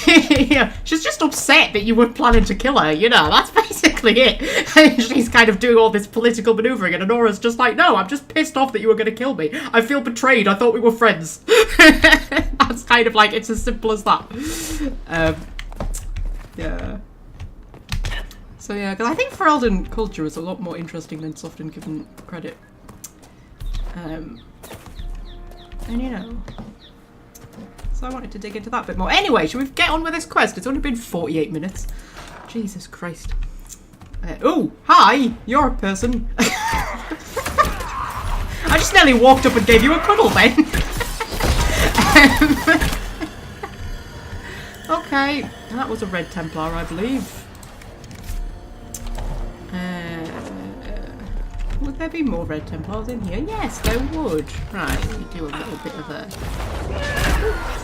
yeah, she's just upset that you were planning to kill her, you know, that's basically it. And she's kind of doing all this political maneuvering, and Honora's just like, no, I'm just pissed off that you were going to kill me. I feel betrayed, I thought we were friends. That's kind of like, it's as simple as that. Yeah. So yeah, because I think Ferelden culture is a lot more interesting than it's often given credit. And you know, so I wanted to dig into that a bit more. Anyway, should we get on with this quest? It's only been 48 minutes. Jesus Christ. Oh, hi, you're a person. I just nearly walked up and gave you a cuddle then. Okay, that was a Red Templar, I believe. Would there be more Red Templars in here? Yes, there would. Right, we do a little bit of a...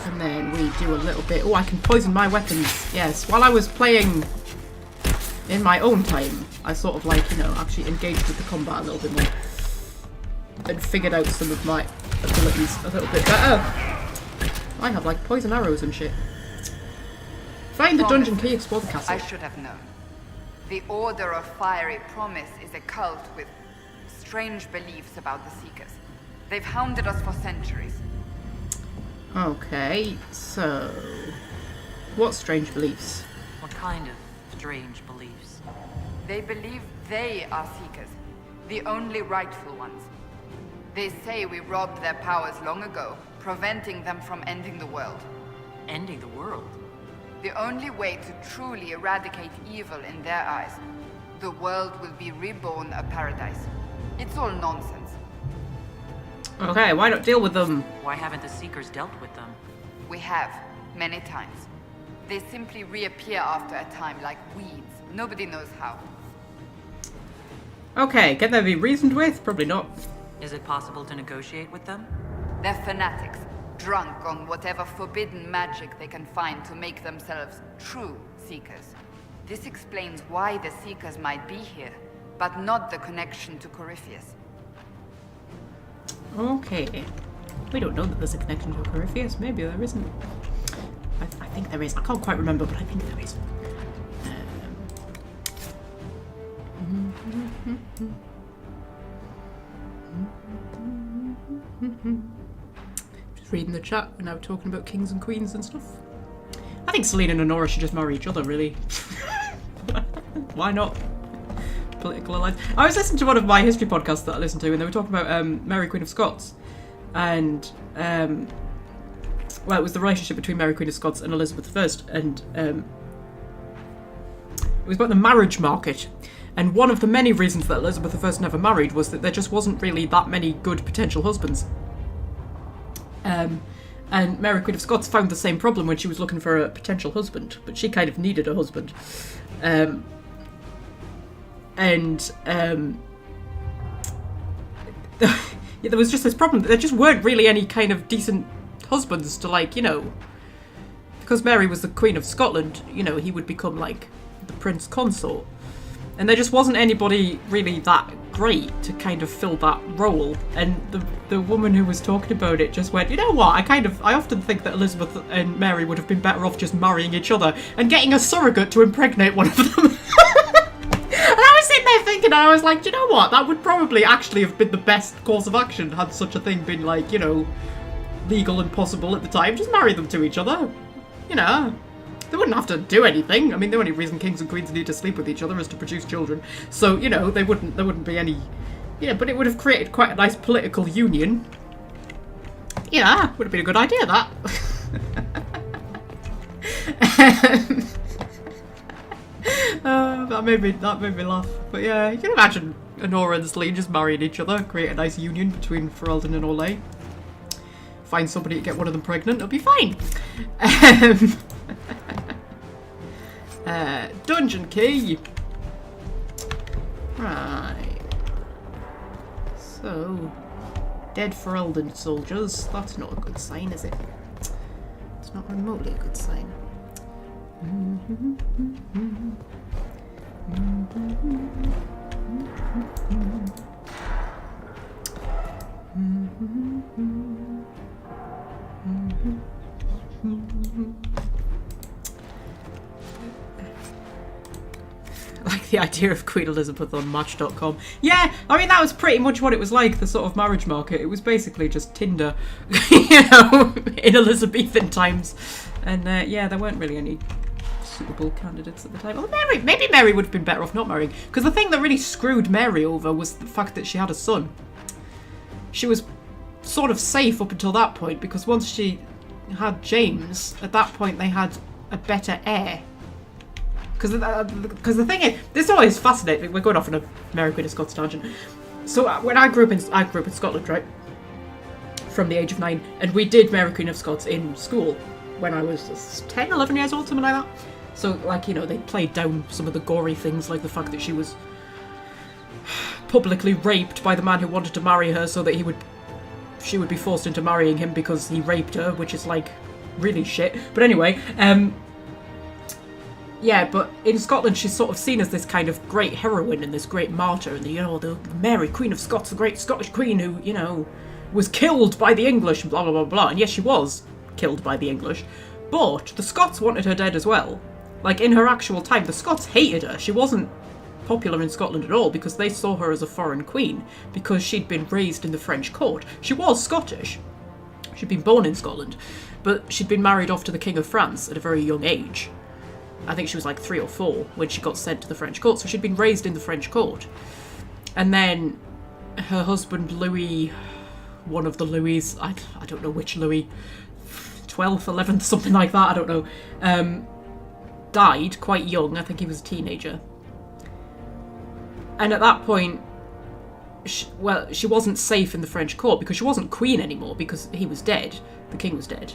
And then we do a little bit... Oh, I can poison my weapons. Yes, while I was playing in my own time, I sort of like, you know, actually engaged with the combat a little bit more. And figured out some of my abilities a little bit better. I have like poison arrows and shit. Find the dungeon key, explore the castle. I should have known. The Order of Fiery Promise is a cult with strange beliefs about the Seekers. They've hounded us for centuries. Okay, so... What strange beliefs? What kind of Strange beliefs. They believe they are Seekers, the only rightful ones. They say we robbed their powers long ago, preventing them from ending the world. Ending the world? The only way to truly eradicate evil in their eyes, the world will be reborn a paradise. It's all nonsense. Okay, why not deal with them? Why haven't the Seekers dealt with them? We have, many times. They simply reappear after a time like weeds. Nobody knows how. Okay, can they be reasoned with? Probably not. Is it possible to negotiate with them? They're fanatics, drunk on whatever forbidden magic they can find to make themselves true Seekers. This explains why the Seekers might be here, but not the connection to Corypheus. Okay. We don't know that there's a connection to Corypheus. Maybe there isn't. I think there is. I can't quite remember, but I think there is. Just reading the chat. We're now talking about kings and queens and stuff. I think Selene and Honora should just marry each other, really. Why not? Political alliance. I was listening to one of my history podcasts that I listened to, and they were talking about Mary Queen of Scots, and well, it was the relationship between Mary Queen of Scots and Elizabeth I, and it was about the marriage market. And one of the many reasons that Elizabeth I never married was that there just wasn't really that many good potential husbands. And Mary Queen of Scots found the same problem when she was looking for a potential husband, but she kind of needed a husband. Yeah, there was just this problem that there just weren't really any kind of decent husbands to, like, you know, because Mary was the Queen of Scotland, you know, he would become like the Prince Consort, and there just wasn't anybody really that great to kind of fill that role. And the woman who was talking about it just went, you know what, I often think that Elizabeth and Mary would have been better off just marrying each other and getting a surrogate to impregnate one of them. And I was sitting there thinking, I was like, do you know what, that would probably actually have been the best course of action had such a thing been, like, you know, legal and possible at the time. Just marry them to each other, you know. They wouldn't have to do anything. I mean, the only reason kings and queens need to sleep with each other is to produce children. So, you know, there wouldn't be any... Yeah, but it would have created quite a nice political union. Yeah, would have been a good idea, that. That made me laugh. But yeah, you can imagine Honora and Selene just marrying each other, create a nice union between Ferelden and Orlais. Find somebody to get one of them pregnant, it'll be fine. Dungeon key. Right. So, dead Ferelden soldiers. That's not a good sign, is it? It's not remotely a good sign. I like the idea of Queen Elizabeth on Match.com. Yeah, I mean, that was pretty much what it was like, the sort of marriage market. It was basically just Tinder, you know, in Elizabethan times. And yeah, there weren't really any suitable candidates at the time. Well, maybe Mary would have been better off not marrying, because the thing that really screwed Mary over was the fact that she had a son. She was sort of safe up until that point, because once she had James, at that point they had a better heir. Because the thing is, this is always fascinating. We're going off on a Mary Queen of Scots tangent. So when I grew up in Scotland, right, from the age of 9, and we did Mary Queen of Scots in school when I was 10, 11 years old, something like that. So, like, you know, they played down some of the gory things, like the fact that she was publicly raped by the man who wanted to marry her, so that she would be forced into marrying him because he raped her, which is, like, really shit. But anyway, yeah, but in Scotland she's sort of seen as this kind of great heroine and this great martyr, and the Mary Queen of Scots, the great Scottish queen who, you know, was killed by the English, and blah blah blah blah. And yes, she was killed by the English, but the Scots wanted her dead as well. Like, in her actual time, the Scots hated her. She wasn't popular in Scotland at all because they saw her as a foreign queen because she'd been raised in the French court. She was Scottish. She'd been born in Scotland, but she'd been married off to the King of France at a very young age. I think she was like 3 or 4 when she got sent to the French court. So she'd been raised in the French court. And then her husband, Louis, one of the Louis, I don't know which Louis, 12th, 11th, something like that, I don't know, died quite young. I think he was a teenager. And at that point, she wasn't safe in the French court because she wasn't queen anymore because he was dead. The king was dead.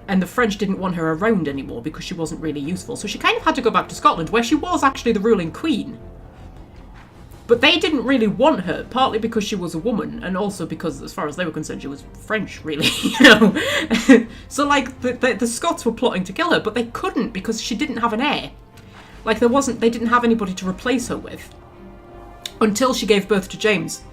And the French didn't want her around anymore because she wasn't really useful. So she kind of had to go back to Scotland, where she was actually the ruling queen. But they didn't really want her, partly because she was a woman, and also because, as far as they were concerned, she was French, really, you know. So, like, the Scots were plotting to kill her, but they couldn't because she didn't have an heir. Like, they didn't have anybody to replace her with. Until she gave birth to James.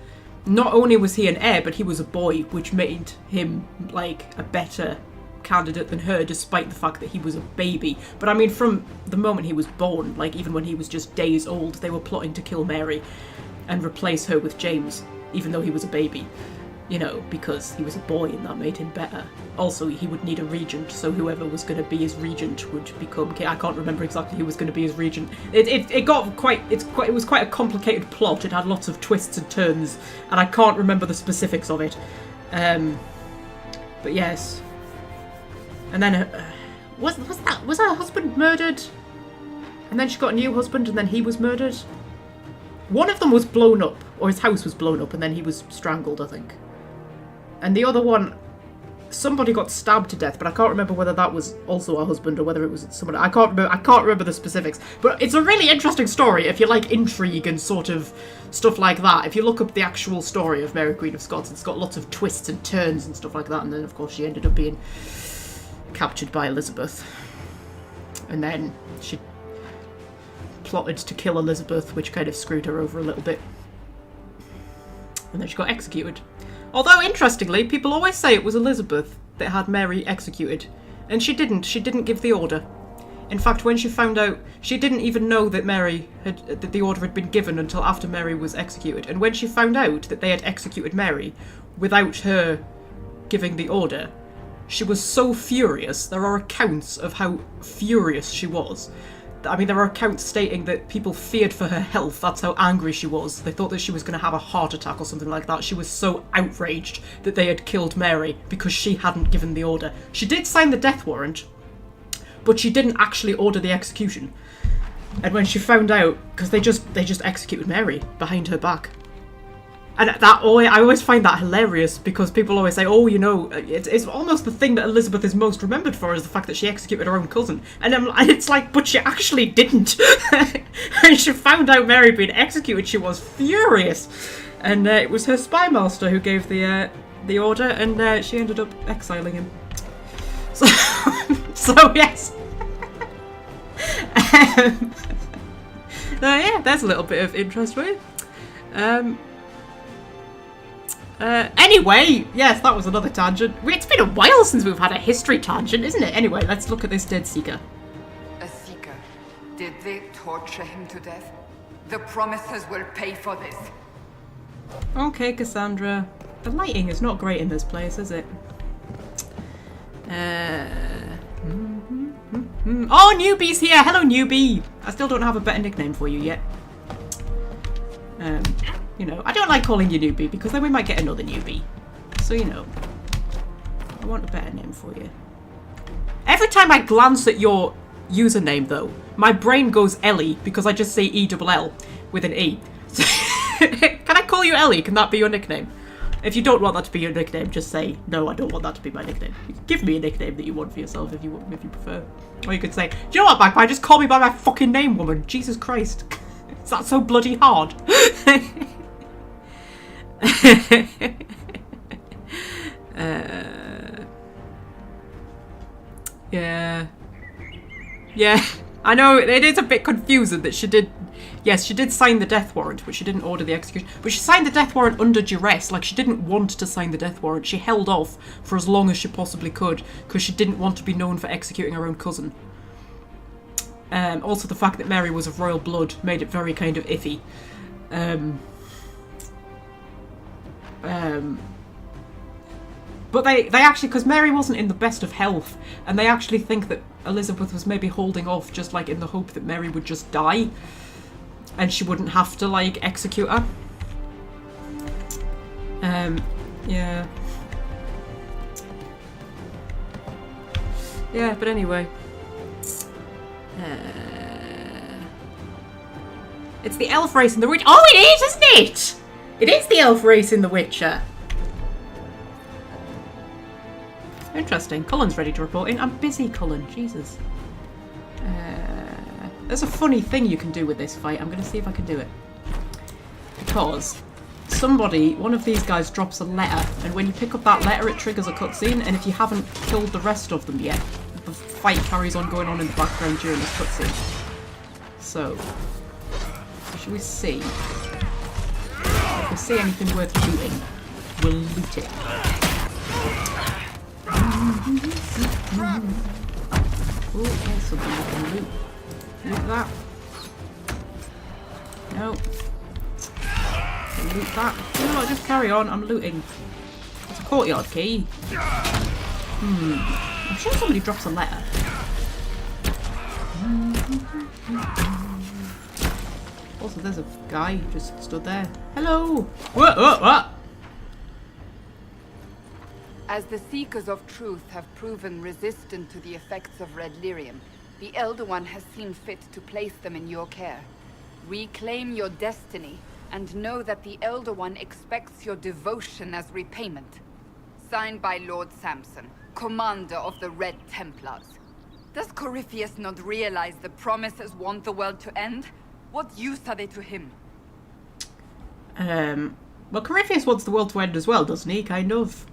Not only was he an heir, but he was a boy, which made him, like, a better candidate than her, despite the fact that he was a baby. But I mean, from the moment he was born, like even when he was just days old, they were plotting to kill Mary and replace her with James, even though he was a baby, you know, because he was a boy and that made him better. Also, he would need a regent, so whoever was going to be his regent would become king. I can't remember exactly who was going to be his regent. It was quite a complicated plot. It had lots of twists and turns, and I can't remember the specifics of it. But yes. And then, was her husband murdered? And then she got a new husband, and then he was murdered? One of them was blown up, or his house was blown up, and then he was strangled, I think. And the other one, somebody got stabbed to death, but I can't remember whether that was also her husband or whether it was someone. I can't remember the specifics. But it's a really interesting story if you like intrigue and sort of stuff like that. If you look up the actual story of Mary Queen of Scots, it's got lots of twists and turns and stuff like that. And then, of course, she ended up being captured by Elizabeth, and then she plotted to kill Elizabeth, which kind of screwed her over a little bit, and then she got executed. Although interestingly, people always say it was Elizabeth that had Mary executed, and she didn't give the order. In fact, when she found out, she didn't even know that that the order had been given until after Mary was executed. And when she found out that they had executed Mary without her giving the order, she was so furious. There are accounts of how furious she was. I mean, there are accounts stating that people feared for her health. That's how angry she was. They thought that she was going to have a heart attack or something like that. She was so outraged that they had killed Mary because she hadn't given the order. She did sign the death warrant, but she didn't actually order the execution. And when she found out, because they just executed Mary behind her back. And I always find that hilarious because people always say, oh, you know, it's almost the thing that Elizabeth is most remembered for is the fact that she executed her own cousin. And it's like, but she actually didn't. When she found out Mary had been executed, she was furious. And it was her spy master who gave the order, and she ended up exiling him. So yes. Yeah, there's a little bit of interest for you. Anyway, yes, that was another tangent. It's been a while since we've had a history tangent, isn't it? Anyway, let's look at this dead Seeker. A Seeker. Did they torture him to death? The Promisers will pay for this. Okay, Cassandra. The lighting is not great in this place, is it? Oh, Newbie's here! Hello, Newbie! I still don't have a better nickname for you yet. You know, I don't like calling you Newbie because then we might get another Newbie. So, you know, I want a better name for you. Every time I glance at your username, though, my brain goes Ellie because I just say E-double-L with an E. Can I call you Ellie? Can that be your nickname? If you don't want that to be your nickname, just say, no, I don't want that to be my nickname. You can give me a nickname that you want for yourself if you prefer. Or you could say, do you know what, Magpie? Just call me by my fucking name, woman. Jesus Christ. Is that so bloody hard? Yeah, I know it is a bit confusing that she did. Yes, she did sign the death warrant, but she didn't order the execution. But she signed the death warrant under duress. Like, she didn't want to sign the death warrant. She held off for as long as she possibly could because she didn't want to be known for executing her own cousin. Also, the fact that Mary was of royal blood made it very kind of iffy. But they actually, because Mary wasn't in the best of health, and they actually think that Elizabeth was maybe holding off just like in the hope that Mary would just die and she wouldn't have to like execute her. Yeah. Yeah, but anyway. It's the elf race in The Witcher. Oh, it is, isn't it? It is the elf race in The Witcher. Interesting. Cullen's ready to report in. I'm busy, Cullen. Jesus. There's a funny thing you can do with this fight. I'm going to see if I can do it. Because one of these guys drops a letter, and when you pick up that letter, it triggers a cutscene, and if you haven't killed the rest of them yet, the fight carries on going on in the background during this cutscene. So, shall we see? If we see anything worth looting, we'll loot it. Oh, there's something we can loot. Loot that. No. Loot that. No, just carry on. I'm looting. It's a courtyard key. I'm sure somebody drops a letter. Also, there's a guy who just stood there. Hello! What? As the Seekers of Truth have proven resistant to the effects of red lyrium, the Elder One has seen fit to place them in your care. Reclaim your destiny, and know that the Elder One expects your devotion as repayment. Signed by Lord Samson, Commander of the Red Templars. Does Corypheus not realize the promises want the world to end? What use are they to him? Well, Corypheus wants the world to end as well, doesn't he? Kind of.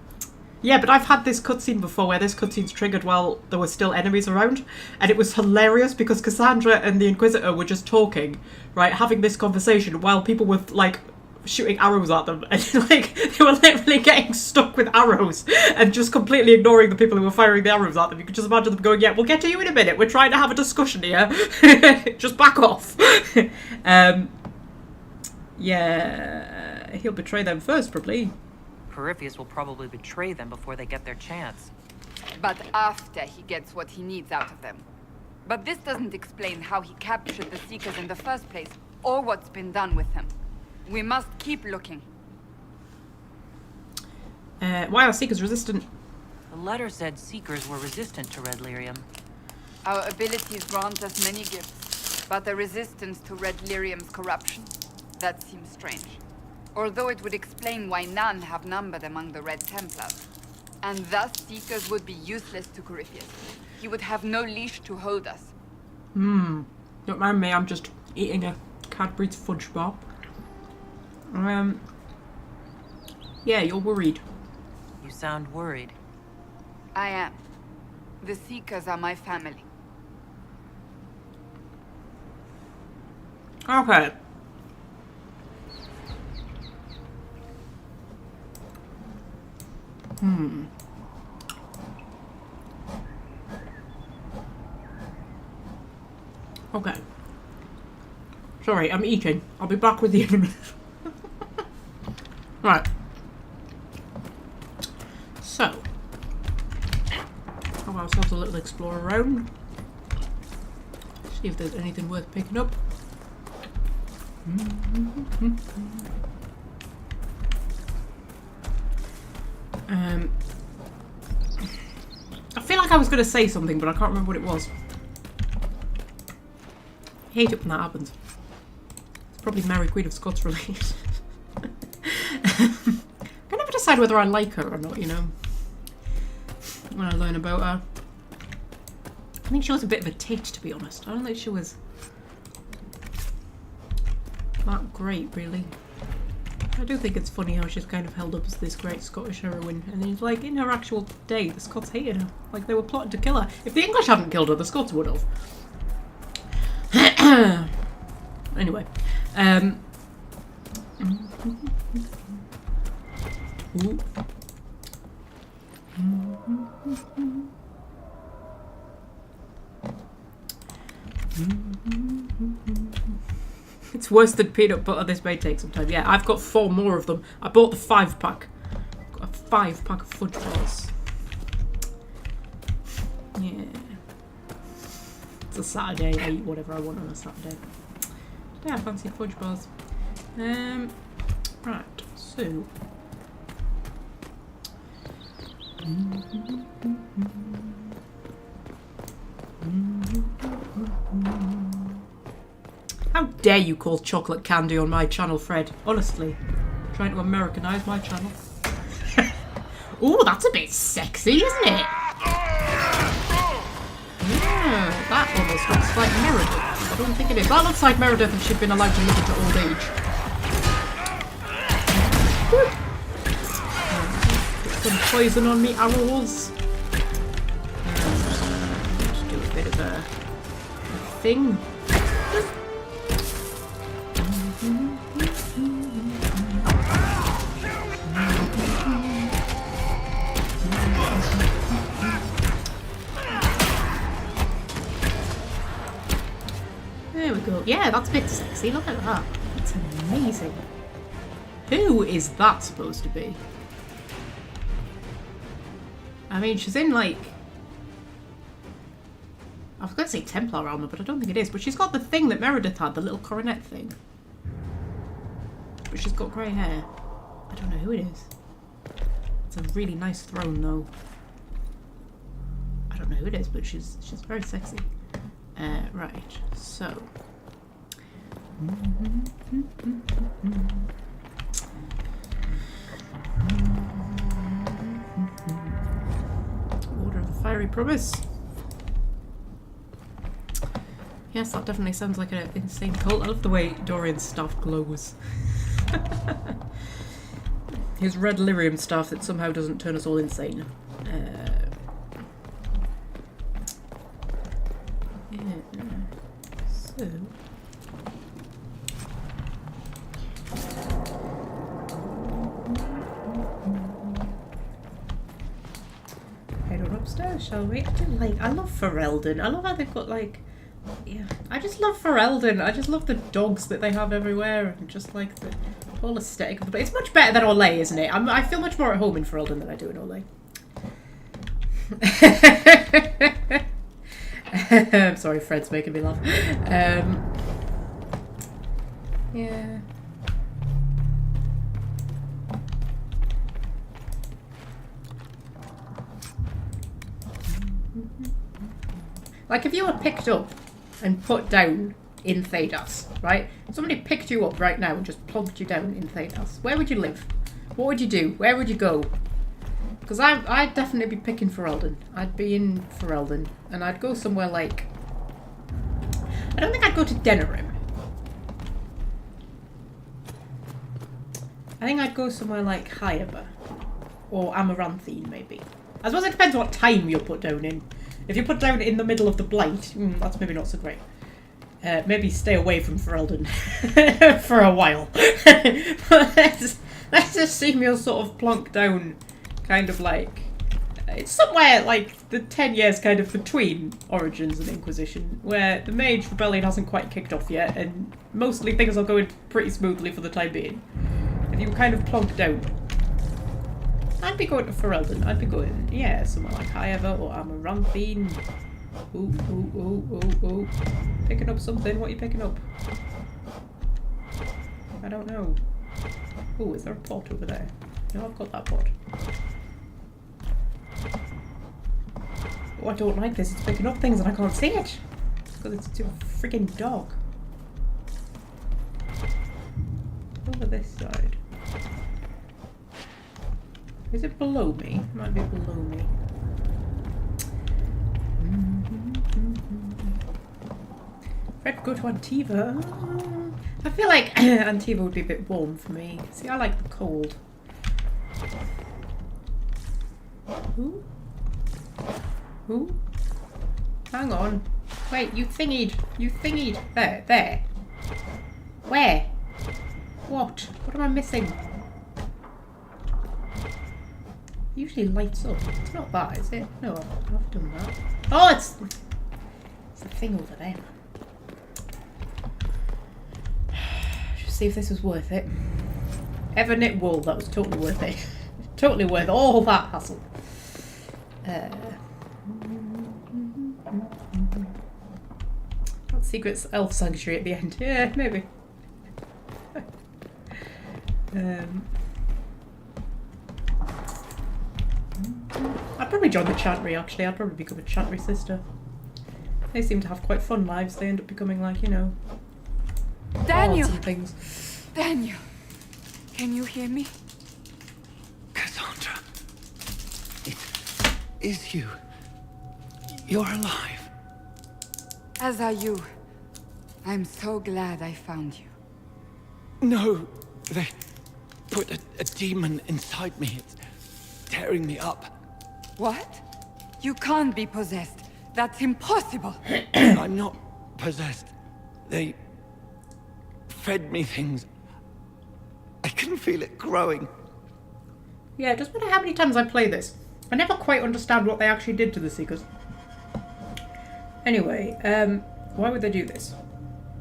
Yeah, but I've had this cutscene before where this cutscene's triggered while there were still enemies around, and it was hilarious because Cassandra and the Inquisitor were just talking, right, having this conversation while people were, like, shooting arrows at them, and, like, they were literally getting stuck with arrows and just completely ignoring the people who were firing the arrows at them. You could just imagine them going, yeah, we'll get to you in a minute, we're trying to have a discussion here. Just back off. Yeah, he'll betray them first, probably. Corypheus will probably betray them before they get their chance. But after he gets what he needs out of them. But this doesn't explain how he captured the Seekers in the first place, or what's been done with them. We must keep looking. Why are Seekers resistant? The letter said Seekers were resistant to red lyrium. Our abilities grant us many gifts, but the resistance to red lyrium's corruption, that seems strange. Although it would explain why none have numbered among the Red Templars. And thus Seekers would be useless to Corypheus. He would have no leash to hold us. Don't mind me, I'm just eating a Cadbury's fudge bar. Yeah, you're worried. You sound worried. I am. The Seekers are my family. Okay. Okay. Sorry, I'm eating. I'll be back with you in a minute. Right. So. Have ourselves a little explore around. See if there's anything worth picking up. I feel like I was going to say something, but I can't remember what it was. I hate it when that happens. It's probably Mary Queen of Scots related. I can never decide whether I like her or not, you know, when I learn about her. I think she was a bit of a tit, to be honest. I don't think she was that great, really. I do think it's funny how she's kind of held up as this great Scottish heroine, and then, like, in her actual day, the Scots hated her. Like, they were plotting to kill her. If the English hadn't killed her, the Scots would have. Anyway. Ooh. It's worse than peanut butter. This may take some time. Yeah, I've got 4 more of them. I bought the 5-pack. a 5-pack of fudge bars. Yeah. It's a Saturday, I eat whatever I want on a Saturday. Today I fancy fudge bars. Right, so... How dare you call chocolate candy on my channel, Fred? Honestly. Trying to Americanise my channel. Ooh, that's a bit sexy, isn't it? Yeah, that almost looks like Meredith. I don't think it is. That looks like Meredith if she'd been allowed to live into old age. Put some poison on me arrows. Just do a bit of a thing. There we go. Yeah, that's a bit sexy. Look at that. That's amazing. Who is that supposed to be? I mean, she's in, like... I was going to say Templar armor, but I don't think it is. But she's got the thing that Meredith had, the little coronet thing. But she's got grey hair. I don't know who it is. It's a really nice throne, though. I don't know who it is, but she's very sexy. Right, so... Order of the Fiery Promise. Yes, that definitely sounds like an insane cult. I love the way Dorian's staff glows. His red lyrium staff that somehow doesn't turn us all insane. So... Head on upstairs, shall we? I love Ferelden. I love how they've got, like... Yeah, I just love Ferelden. I just love the dogs that they have everywhere, and just like the whole aesthetic of the place. It's much better than Olay, isn't it? I feel much more at home in Ferelden than I do in Olay. I'm sorry, Fred's making me laugh. Yeah. Like, if you were picked up and put down in Thedas, right? Somebody picked you up right now and just plonked you down in Thedas. Where would you live? What would you do? Where would you go? Because I'd definitely be picking Ferelden. I'd be in Ferelden. And I'd go somewhere like... I don't think I'd go to Denerim. I think I'd go somewhere like Hyaba. Or Amaranthine, maybe. I suppose it depends what time you're put down in. If you're put down in the middle of the Blight, that's maybe not so great. Maybe stay away from Ferelden for a while. But let's assume you're sort of plonked down, kind of like... It's somewhere like the 10 years kind of between Origins and Inquisition, where the Mage Rebellion hasn't quite kicked off yet, and mostly things are going pretty smoothly for the time being. If you were kind of plonked down, I'd be going to Ferelden. I'd be going, yeah, somewhere like Hyaba or Amaranthine. Ooh, ooh, ooh, ooh, ooh. Picking up something. What are you picking up? I don't know. Ooh, is there a pot over there? No, I've got that pot. Oh, I don't like this. It's picking up things and I can't see it. Because it's too freaking dog. Over this side. Is it below me? It might be below me. Fred, go to Antiva. I feel like Antiva would be a bit warm for me. See, I like the cold. Who? Who? Hang on. Wait, you thingied. You thingied. There, there. Where? What? What am I missing? Usually lights up. It's not that, is it? No, I've done that. Oh, it's the thing over there. Just see if this was worth it. Ever knit wool, that was totally worth it. Totally worth all that hassle. That secret elf sanctuary at the end. Yeah, maybe. I'd probably join the chantry, actually. I'd probably become a chantry sister. They seem to have quite fun lives. They end up becoming, like, you know, Daniel! bards and things. Daniel! Can you hear me? Cassandra. It is you. You're alive. As are you. I'm so glad I found you. No, they put a demon inside me. It's tearing me up. What? You can't be possessed. That's impossible. I'm not possessed. They fed me things. I can feel it growing. Yeah, it doesn't matter how many times I play this. I never quite understand what they actually did to the Seekers. Anyway, why would they do this?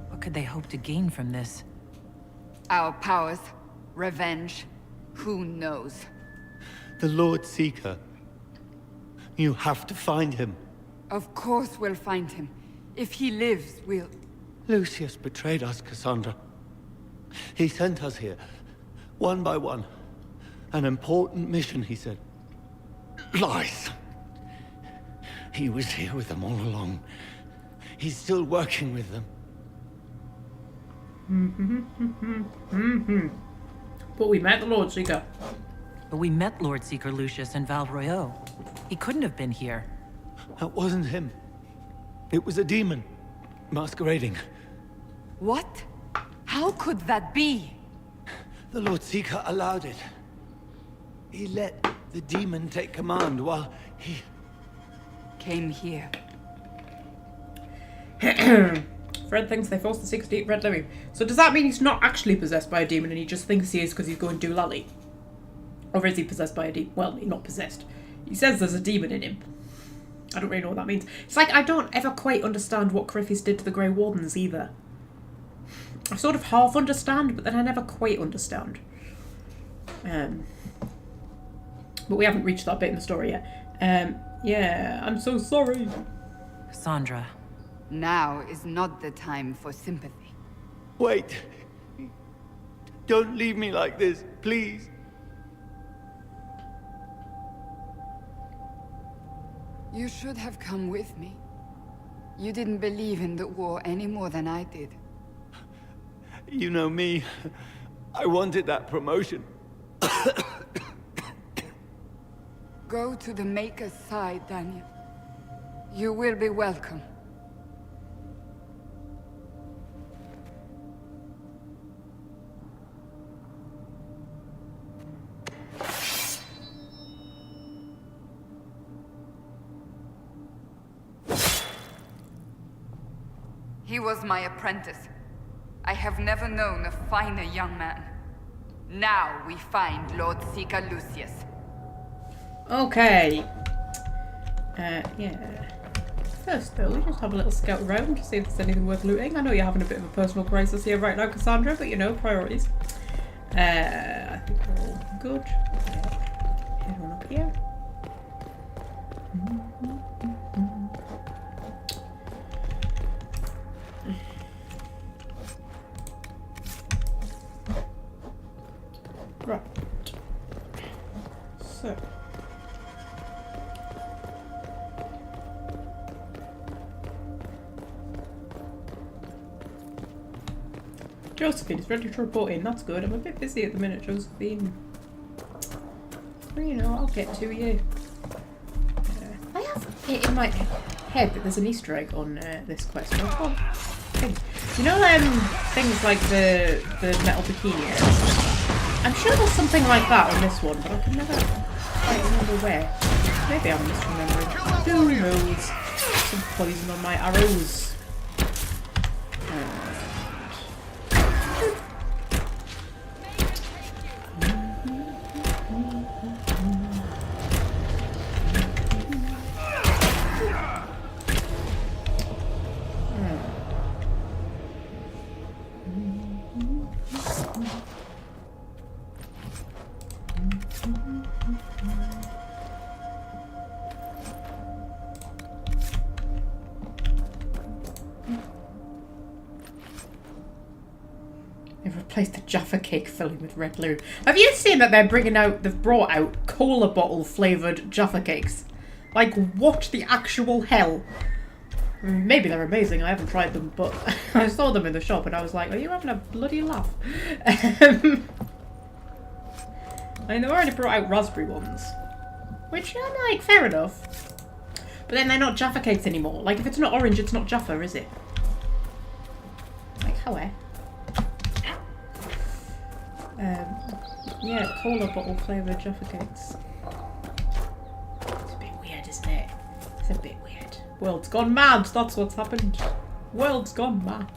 What could they hope to gain from this? Our powers, revenge, who knows? The Lord Seeker. You have to find him. Of course we'll find him. If he lives, we'll... Lucius betrayed us, Cassandra. He sent us here, one by one. An important mission, he said. Lies. He was here with them all along. He's still working with them. But we met the Lord Seeker. But we met Lord Seeker Lucius in Val Royeaux. He couldn't have been here. That wasn't him. It was a demon, masquerading. What? How could that be? The Lord Seeker allowed it. He let the demon take command while he... Came here. Fred thinks they forced the Seekers to eat red living. So does that mean he's not actually possessed by a demon and he just thinks he is because he's going doolally? Or is he possessed by a demon? Well, he's not possessed. He says there's a demon in him. I don't really know what that means. It's like I don't ever quite understand what Griffiths did to the Grey Wardens either. I sort of half understand, but then I never quite understand. But we haven't reached that bit in the story yet. Yeah, I'm so sorry. Cassandra. Now is not the time for sympathy. Wait. Don't leave me like this, please. You should have come with me. You didn't believe in the war any more than I did. You know me. I wanted that promotion. Go to the Maker's side, Daniel. You will be welcome. He was my apprentice. I have never known a finer young man. Now we find Lord Seeker Lucius. Okay. Yeah. First though, we just have a little scout around to see if there's anything worth looting. I know you're having a bit of a personal crisis here right now, Cassandra, but you know, priorities. I think we're all good. Head on up here. Right. So. Josephine is ready to report in. That's good. I'm a bit busy at the minute, Josephine. Well, you know, I'll get to you. I have it in my head that there's an Easter egg on this quest. You know, things like the metal bikini areas? I'm sure there's something like that on this one, but I can never quite remember where. Maybe I'm misremembering. Who knows? Some poison on my arrows. They've replaced the Jaffa cake filling with red glue. Have you seen that they've brought out cola bottle flavoured Jaffa cakes? Like, what the actual hell? I mean, maybe they're amazing, I haven't tried them, but I saw them in the shop and I was like, are you having a bloody laugh? I mean, they've already brought out raspberry ones. Which, I'm like, fair enough. But then they're not Jaffa cakes anymore. Like, if it's not orange, it's not Jaffa, is it? Like, how? Yeah, cola bottle flavoured Jaffa cakes. It's a bit weird, isn't it? It's a bit weird. World's gone mad, that's what's happened. World's gone mad.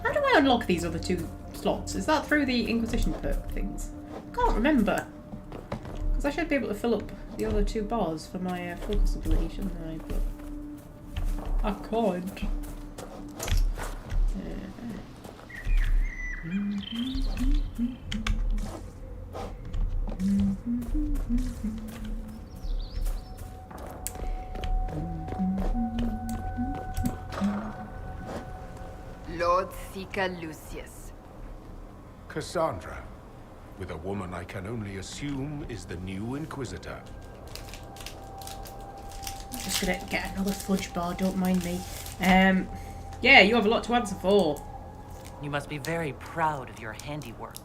How do I unlock these other 2 slots? Is that through the Inquisition perk things? I can't remember. Because I should be able to fill up the other 2 bars for my focus ability, shouldn't I? But I can't. Lord Seeker Lucius. Cassandra, with a woman I can only assume is the new Inquisitor. I'm just gonna get another fudge bar, don't mind me. Yeah, you have a lot to answer for. You must be very proud of your handiwork.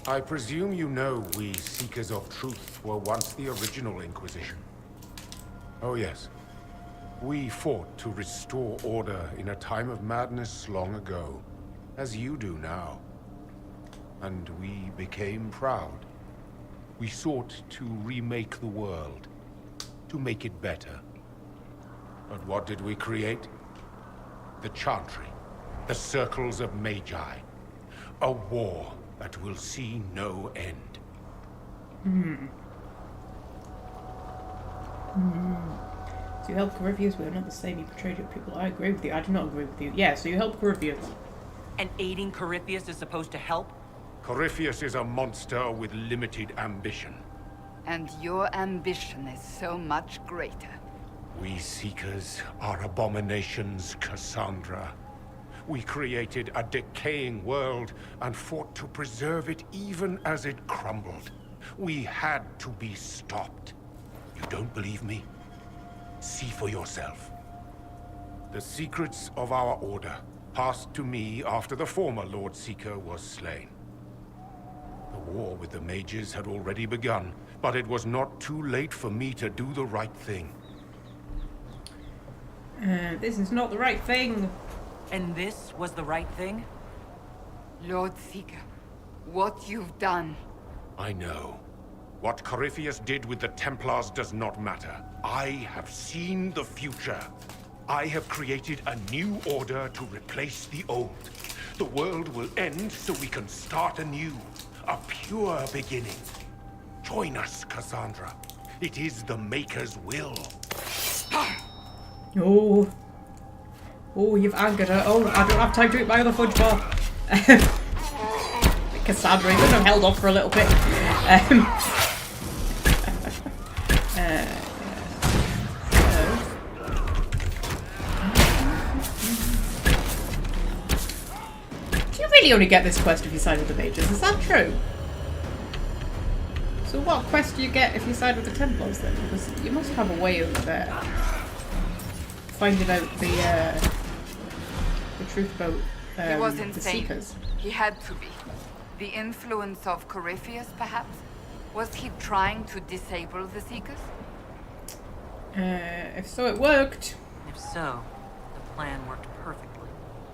I presume you know we Seekers of Truth were once the original Inquisition. Oh yes. We fought to restore order in a time of madness long ago, as you do now. And we became proud. We sought to remake the world, to make it better. But what did we create? The Chantry, the Circles of Magi. A war that will see no end. So you help Corypheus? We are not the same. You betrayed your people. I agree with you. I do not agree with you. Yeah, so you help Corypheus. And aiding Corypheus is supposed to help? Corypheus is a monster with limited ambition. And your ambition is so much greater. We Seekers are abominations, Cassandra. We created a decaying world and fought to preserve it even as it crumbled. We had to be stopped. You don't believe me? See for yourself. The secrets of our order passed to me after the former Lord Seeker was slain. The war with the mages had already begun, but it was not too late for me to do the right thing. This is not the right thing. And this was the right thing? Lord Seeker, what you've done. I know. What Corypheus did with the Templars does not matter. I have seen the future. I have created a new order to replace the old. The world will end so we can start anew. A pure beginning. Join us, Cassandra. It is the Maker's will. Oh. Oh, you've angered her. Oh, I don't have time to eat my other fudge bar. Cassandra, you could have held off for a little bit. Do you really only get this quest if you side with the mages? Is that true? So what quest do you get if you side with the Templars then? Because you must have a way of finding out the truth about He was the insane. Seekers. He had to be. The influence of Corypheus, perhaps? Was he trying to disable the Seekers? If so, it worked. If so, the plan worked perfectly.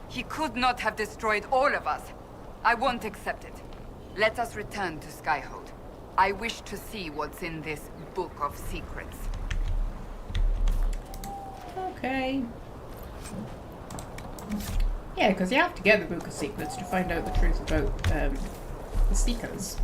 He could not have destroyed all of us. I won't accept it. Let us return to Skyhold. I wish to see what's in this Book of Secrets. Okay. Yeah, because you have to get the Book of Secrets to find out the truth about the Seekers.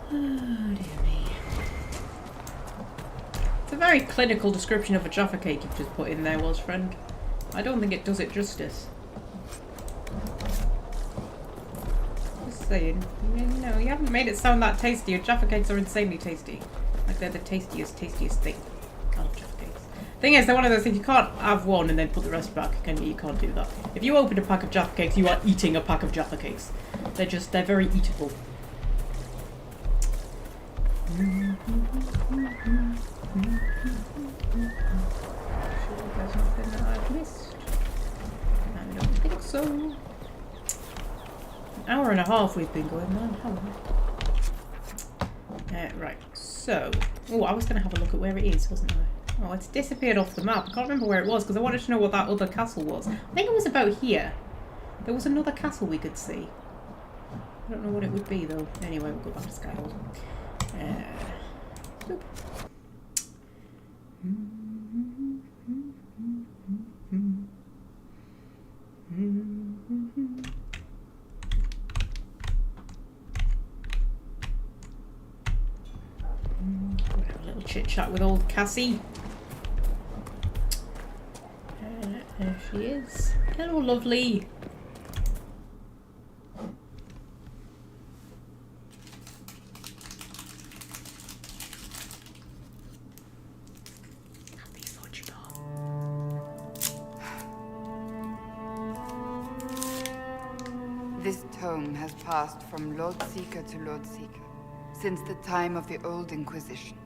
Oh, dear me. a very clinical description of a Jaffa cake you've just put in there, Welsh friend. I don't think it does it justice. Just saying. No, you haven't made it sound that tasty. Your Jaffa cakes are insanely tasty. Like they're the tastiest thing. I love Jaffa cakes. Thing is, they're one of those things you can't have one and then put the rest back, can you? You can't do that. If you open a pack of Jaffa cakes, you are eating a pack of Jaffa cakes. They're very eatable. There's nothing that I've missed. I don't think so. An hour and a half we've been going on, haven't we? Right, so... Oh, I was going to have a look at where it is, wasn't I? Oh, it's disappeared off the map. I can't remember where it was because I wanted to know what that other castle was. I think it was about here. There was another castle we could see. I don't know what it would be though. Anyway, we'll go back to Skyhold. Boop. We'll have a little chit chat with old Cassie. There she is. Hello, lovely. Happy fudge bar. This tome has passed from Lord Seeker to Lord Seeker since the time of the Old Inquisition.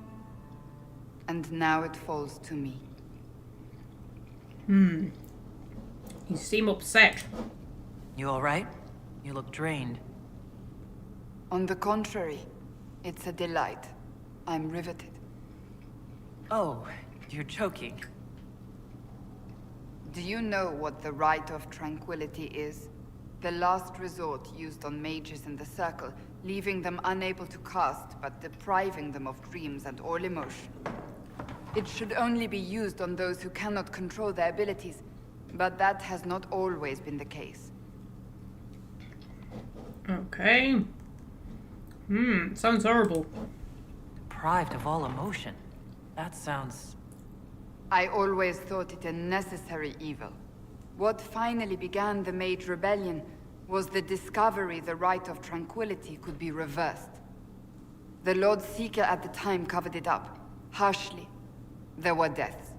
And now it falls to me. You seem upset. You alright? You look drained. On the contrary, it's a delight. I'm riveted. Oh, you're joking. Do you know what the Rite of Tranquility is? The last resort used on mages in the Circle, leaving them unable to cast, but depriving them of dreams and all emotion. It should only be used on those who cannot control their abilities, but that has not always been the case. Okay. Sounds horrible. Deprived of all emotion. That sounds... I always thought it a necessary evil. What finally began the Mage Rebellion was the discovery the Rite of Tranquility could be reversed. The Lord Seeker at the time covered it up, harshly. There were deaths.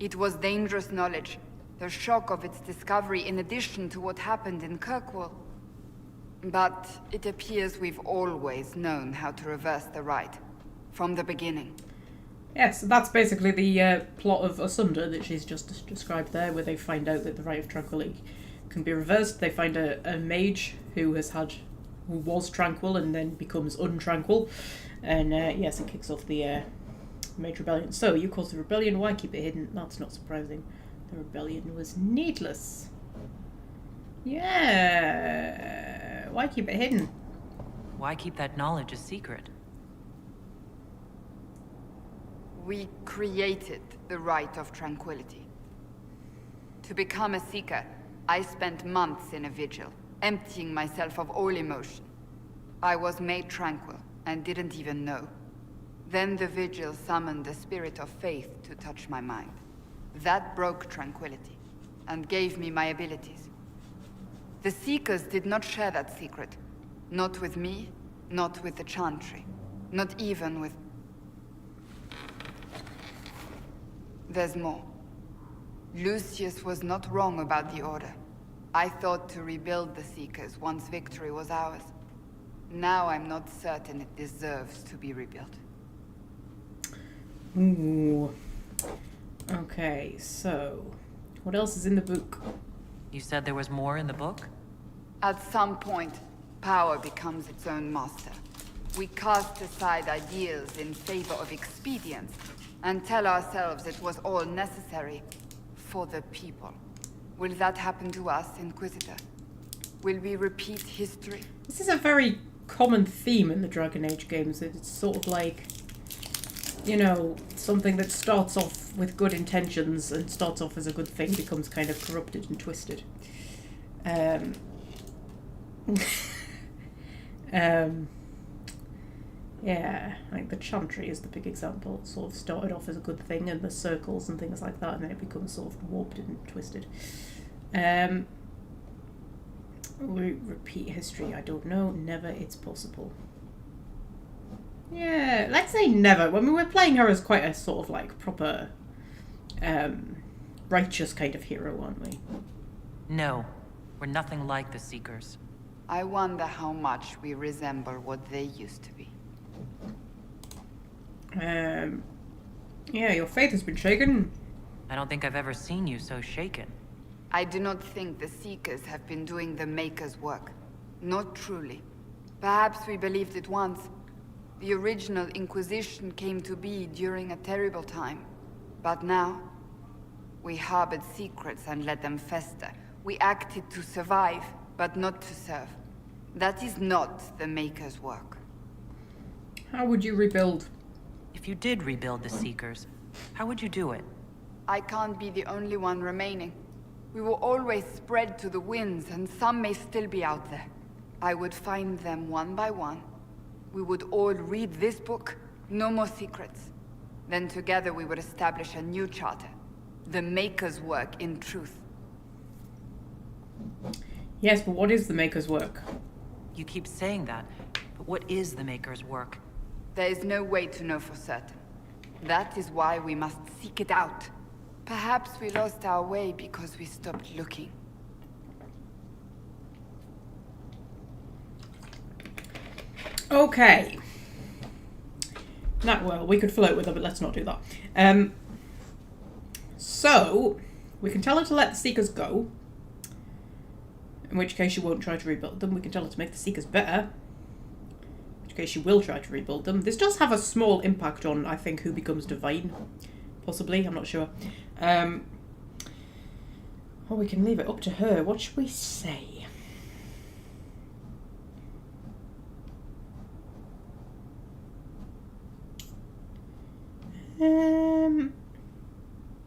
It was dangerous knowledge, the shock of its discovery in addition to what happened in Kirkwall. But it appears we've always known how to reverse the Rite, from the beginning. Yes, that's basically the plot of Asunder that she's just described there, where they find out that the Rite of Tranquility can be reversed. They find a mage who was tranquil and then becomes untranquil. And yes, it kicks off the Mage Rebellion. So, you caused the rebellion, why keep it hidden? That's not surprising. The rebellion was needless. Yeah, why keep it hidden? Why keep that knowledge a secret? We created the Rite of Tranquility. To become a Seeker, I spent months in a vigil, emptying myself of all emotion. I was made tranquil and didn't even know. Then the vigil summoned the spirit of faith to touch my mind. That broke tranquility and gave me my abilities. The Seekers did not share that secret. Not with me, not with the Chantry, not even with... There's more. Lucius was not wrong about the Order. I thought to rebuild the Seekers once victory was ours. Now I'm not certain it deserves to be rebuilt. Ooh. Okay, so... what else is in the book? You said there was more in the book? At some point, power becomes its own master. We cast aside ideals in favor of expedience, and tell ourselves it was all necessary for the people. Will that happen to us, Inquisitor? Will we repeat history? This is a very common theme in the Dragon Age games. It's sort of like, you know, something that starts off with good intentions and starts off as a good thing becomes kind of corrupted and twisted. Yeah, like the Chantry is the big example. It sort of started off as a good thing, and the circles and things like that, and then it becomes sort of warped and twisted. We repeat history, I don't know. Never, it's possible. Yeah, let's say never. I mean, we're playing her as quite a sort of like proper righteous kind of hero, aren't we? No, we're nothing like the Seekers. I wonder how much we resemble what they used to be. Yeah, your faith has been shaken. I don't think I've ever seen you so shaken. I do not think the Seekers have been doing the Maker's work. Not truly. Perhaps we believed it once. The original Inquisition came to be during a terrible time. But now, we harbored secrets and let them fester. We acted to survive, but not to serve. That is not the Maker's work. How would you rebuild? If you did rebuild the Seekers, how would you do it? I can't be the only one remaining. We will always spread to the winds, and some may still be out there. I would find them one by one. We would all read this book, no more secrets. Then together we would establish a new charter. The Maker's work in truth. Yes, but what is the Maker's work? You keep saying that, but what is the Maker's work? There is no way to know for certain. That is why we must seek it out. Perhaps we lost our way because we stopped looking. Okay. Not well, we could flirt with her, but let's not do that. So, we can tell her to let the Seekers go. In which case she won't try to rebuild them. We can tell her to make the Seekers better. In which case she will try to rebuild them. This does have a small impact on, I think, who becomes divine. Possibly, I'm not sure. Or we can leave it up to her. What should we say?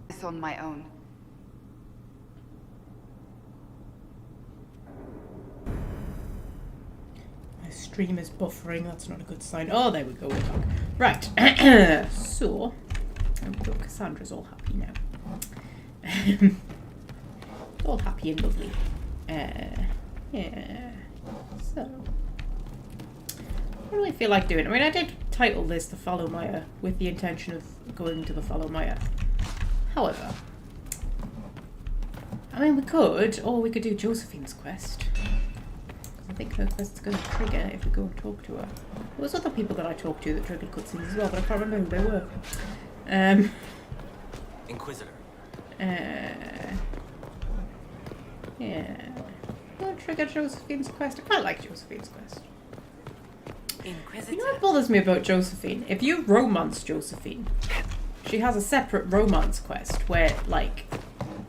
It's on my own. My stream is buffering. That's not a good sign. Oh, there we go. We're back. Right. So, oh, Cassandra's all happy now. All happy and lovely. Yeah. So, what do I feel like doing? I mean, I did title this the Fallow Mire with the intention of going to the Fallow Mire. However, I mean, we could do Josephine's quest. I think her quest's going to trigger if we go and talk to her. There was other people that I talked to that triggered cutscenes as well, but I can't remember who they were. Inquisitor. Yeah. Don't trigger Josephine's quest. I quite like Josephine's quest. Inquisitor. You know what bothers me about Josephine? If you romance Josephine, she has a separate romance quest where, like,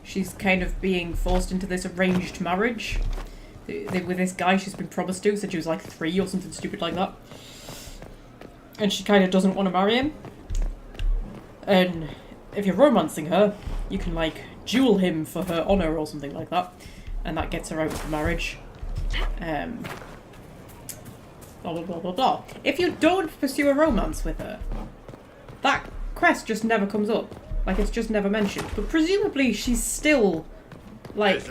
she's kind of being forced into this arranged marriage with this guy she's been promised to since she was like 3 or something stupid like that. And she kind of doesn't want to marry him. And if you're romancing her, you can, like, duel him for her honour or something like that. And that gets her out of the marriage. Blah, blah, blah, blah, blah. If you don't pursue a romance with her, that quest just never comes up. Like, it's just never mentioned. But presumably she's still, like,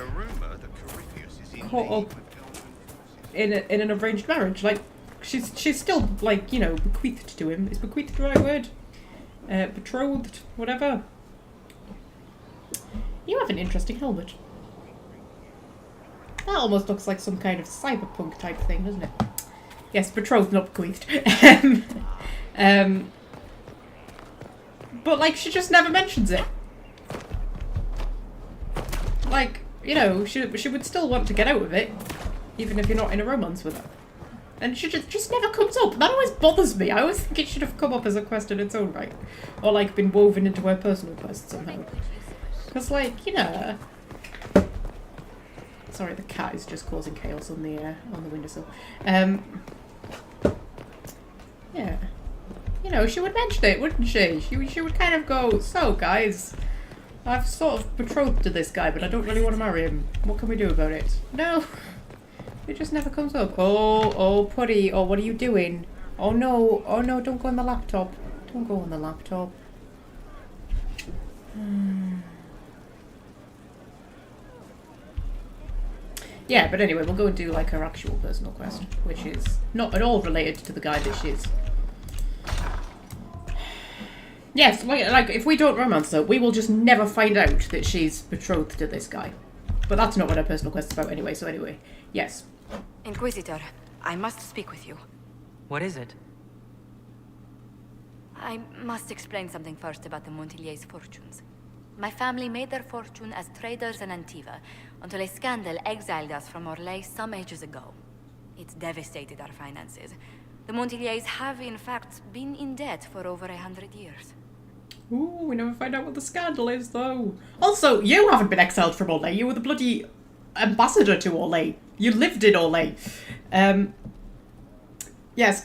caught up in an arranged marriage. Like, she's still, like, you know, bequeathed to him. Is bequeathed the right word? Betrothed, whatever. You have an interesting helmet. That almost looks like some kind of cyberpunk type thing, doesn't it? Yes, betrothed, not bequeathed. But, like, she just never mentions it. Like, you know, she would still want to get out of it, even if you're not in a romance with her. And she just never comes up. That always bothers me. I always think it should have come up as a quest in its own right. Or, like, been woven into her personal quest somehow. Because, like, you know... Sorry, the cat is just causing chaos on the windowsill. Yeah. You know, she would mention it, wouldn't she? She would kind of go, so, guys, I've sort of betrothed to this guy, but I don't really want to marry him. What can we do about it? No. It just never comes up. Oh, Putty, oh, what are you doing? Oh no, don't go on the laptop. Don't go on the laptop. Yeah, but anyway, we'll go and do like her actual personal quest, which is not at all related to the guy that she's... Yes, like if we don't romance her, we will just never find out that she's betrothed to this guy. But that's not what her personal quest is about anyway, so anyway, yes. Inquisitor, I must speak with you. What is it? I must explain something first about the Montiliers' fortunes. My family made their fortune as traders in Antiva, until a scandal exiled us from Orlais some ages ago. It devastated our finances. The Montiliers have, in fact, been in debt for over 100 years. Ooh, we never find out what the scandal is, though. Also, you haven't been exiled from Orlais. You were the bloody ambassador to Orlais. You lived in Orlais. Yes.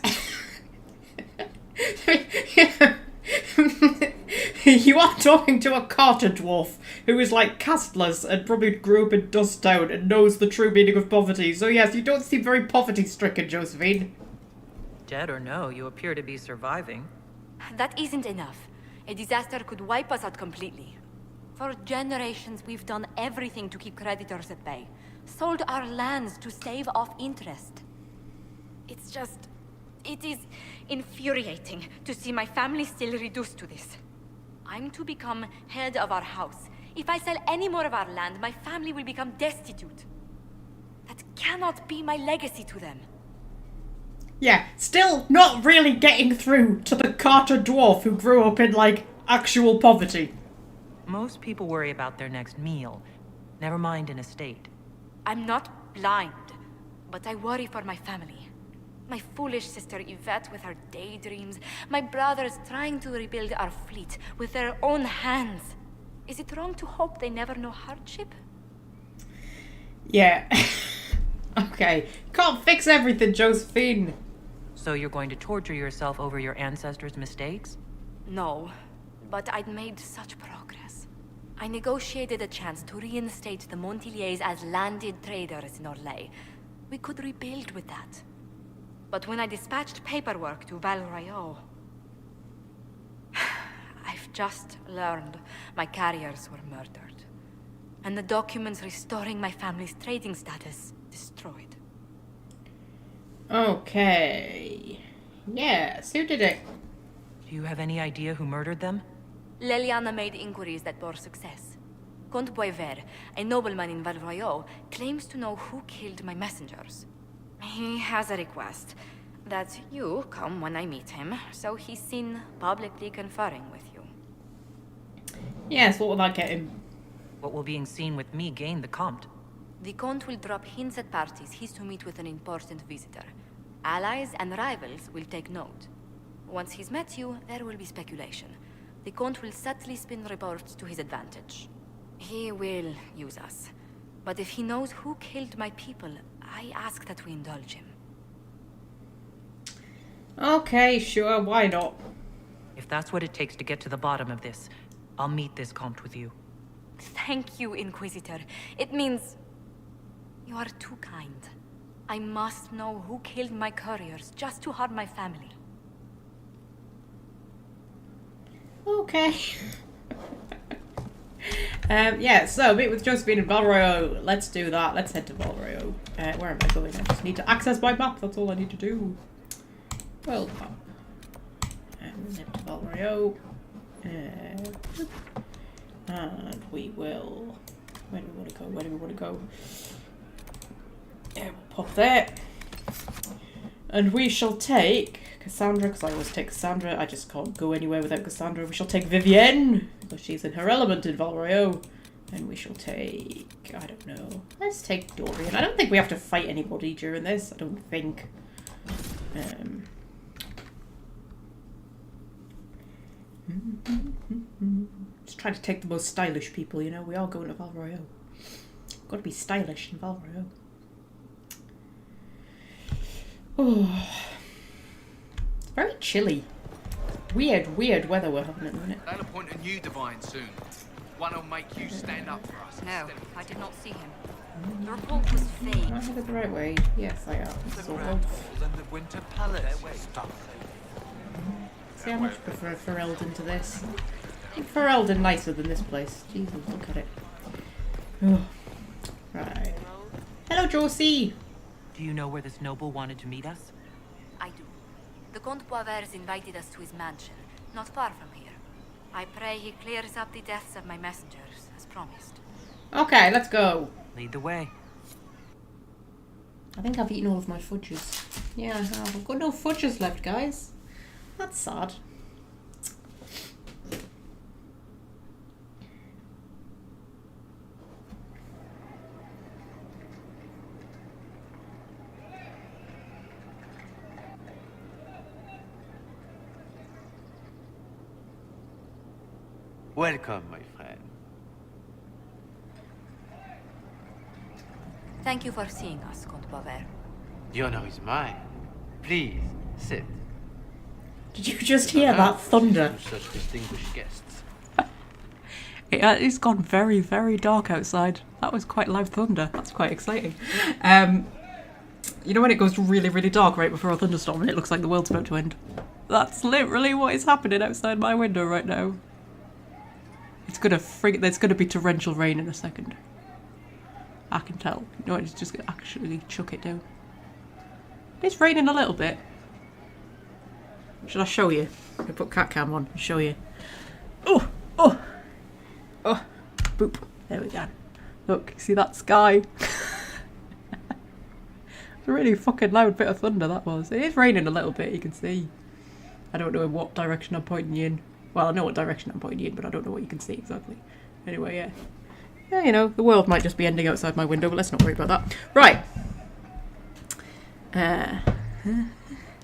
You are talking to a Carter dwarf who is like castless and probably grew up in Dusttown and knows the true meaning of poverty. So yes, you don't seem very poverty-stricken, Josephine. Dead or no, you appear to be surviving. That isn't enough. A disaster could wipe us out completely. For generations, we've done everything to keep creditors at bay. Sold our lands to stave off interest. It's just... it is infuriating to see my family still reduced to this. I'm to become head of our house. If I sell any more of our land, my family will become destitute. That cannot be my legacy to them. Yeah, still not really getting through to the Carter dwarf who grew up in, like, actual poverty. Most people worry about their next meal. Never mind an estate. I'm not blind, but I worry for my family. My foolish sister Yvette with her daydreams. My brothers trying to rebuild our fleet with their own hands. Is it wrong to hope they never know hardship? Yeah. Okay. Can't fix everything, Josephine. So you're going to torture yourself over your ancestors' mistakes? No, but I'd made such progress. I negotiated a chance to reinstate the Montiliers as landed traders in Orlais. We could rebuild with that. But when I dispatched paperwork to Val Royeaux, I've just learned my carriers were murdered. And the documents restoring my family's trading status destroyed. Okay. Yes, who did it? Do you have any idea who murdered them? Leliana made inquiries that bore success. Comte Boisvert, a nobleman in Val Royeaux, claims to know who killed my messengers. He has a request that you come when I meet him, so he's seen publicly conferring with you. Yes, what will that get him? What will being seen with me gain the Comte? The Comte will drop hints at parties he's to meet with an important visitor. Allies and rivals will take note. Once he's met you, there will be speculation. The Comte will subtly spin reports to his advantage. He will use us. But if he knows who killed my people, I ask that we indulge him. Okay, sure, why not? If that's what it takes to get to the bottom of this, I'll meet this Comte with you. Thank you, Inquisitor. It means... you are too kind. I must know who killed my couriers just to harm my family. Okay. Yeah, so meet with Josephine in Val Royeaux. Let's do that. Let's head to Val Royeaux. Where am I going? I just need to access my map. That's all I need to do. World map. And head to Val Royeaux. And we will... where do we want to go? Where do we want to go? Yeah, we'll pop there. And we shall take Cassandra, because I always take Cassandra. I just can't go anywhere without Cassandra. We shall take Vivienne, because she's in her element in Val Royeaux. And we shall take... I don't know. Let's take Dorian. I don't think we have to fight anybody during this. I don't think. Just trying to take the most stylish people, you know. We are going to Val Royeaux. Got to be stylish in Val Royeaux. Oh, it's very chilly. Weird weather we're having at the minute. They'll appoint a new divine soon. One will make you stand up for us. No, I did not see him. The report was fake. Am I headed the right way? Yes, I am. Sort of. And the Winter Palace stuff. See, I much prefer Ferelden to this. I think Ferelden nicer than this place. Jesus, look at it. Oh. Right. Hello, Josie! Do you know where this noble wanted to meet us? I do. The Comte Poiver's invited us to his mansion, not far from here. I pray he clears up the deaths of my messengers, as promised. Okay, let's go. Lead the way. I think I've eaten all of my fudges. Yeah, I have. I've got no fudges left, guys. That's sad. Welcome, my friend. Thank you for seeing us, Comte Poiver. The honor is mine. Please, sit. Did you just hear that thunder? Such distinguished guests. It's gone very, very dark outside. That was quite loud thunder. That's quite exciting. You know when it goes really, really dark right before a thunderstorm and it looks like the world's about to end? That's literally what is happening outside my window right now. There's gonna be torrential rain in a second. I can tell. No, it's just gonna actually chuck it down. It's raining a little bit. Should I show you? I put cat cam on and show you. Oh! Oh! Oh! Boop. There we go. Look, see that sky? It's a really fucking loud bit of thunder that was. It is raining a little bit, you can see. I don't know in what direction I'm pointing you in. Well, I know what direction I'm pointing you in, but I don't know what you can see exactly. Anyway, yeah. Yeah, you know, the world might just be ending outside my window, but let's not worry about that. Right. I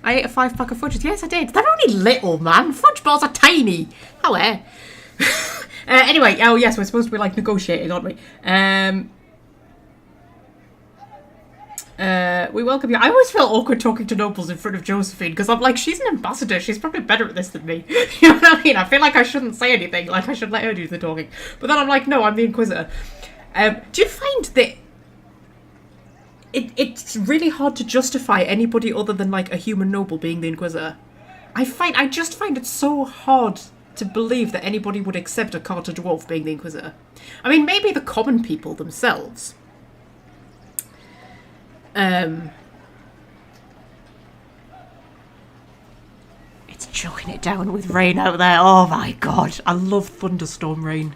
ate a 5-pack of fudges. Yes, I did. They're only little, man. Fudge balls are tiny. How anyway, oh yes, we're supposed to be like negotiating, aren't we? We welcome you. I always feel awkward talking to nobles in front of Josephine because I'm like, she's an ambassador. She's probably better at this than me. You know what I mean? I feel like I shouldn't say anything. Like I should let her do the talking. But then I'm like, no, I'm the Inquisitor. Do you find that it's really hard to justify anybody other than like a human noble being the Inquisitor? I just find it so hard to believe that anybody would accept a Carter dwarf being the Inquisitor. I mean, maybe the common people themselves. It's chucking it down with rain out there. Oh my god, I love thunderstorm rain.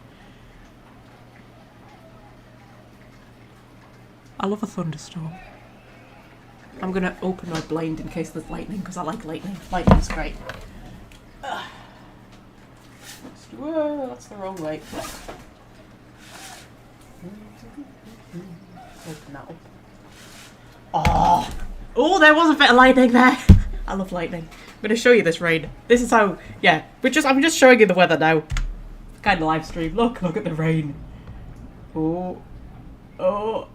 I love a thunderstorm. I'm gonna open my blind in case there's lightning because I like lightning. Lightning's great. Whoa, that's the wrong way. Open that up. Oh, there was a bit of lightning there. I love lightning. I'm going to show you this rain. This is how, yeah, I'm just showing you the weather now. It's kind of live stream. Look at the rain. Oh. I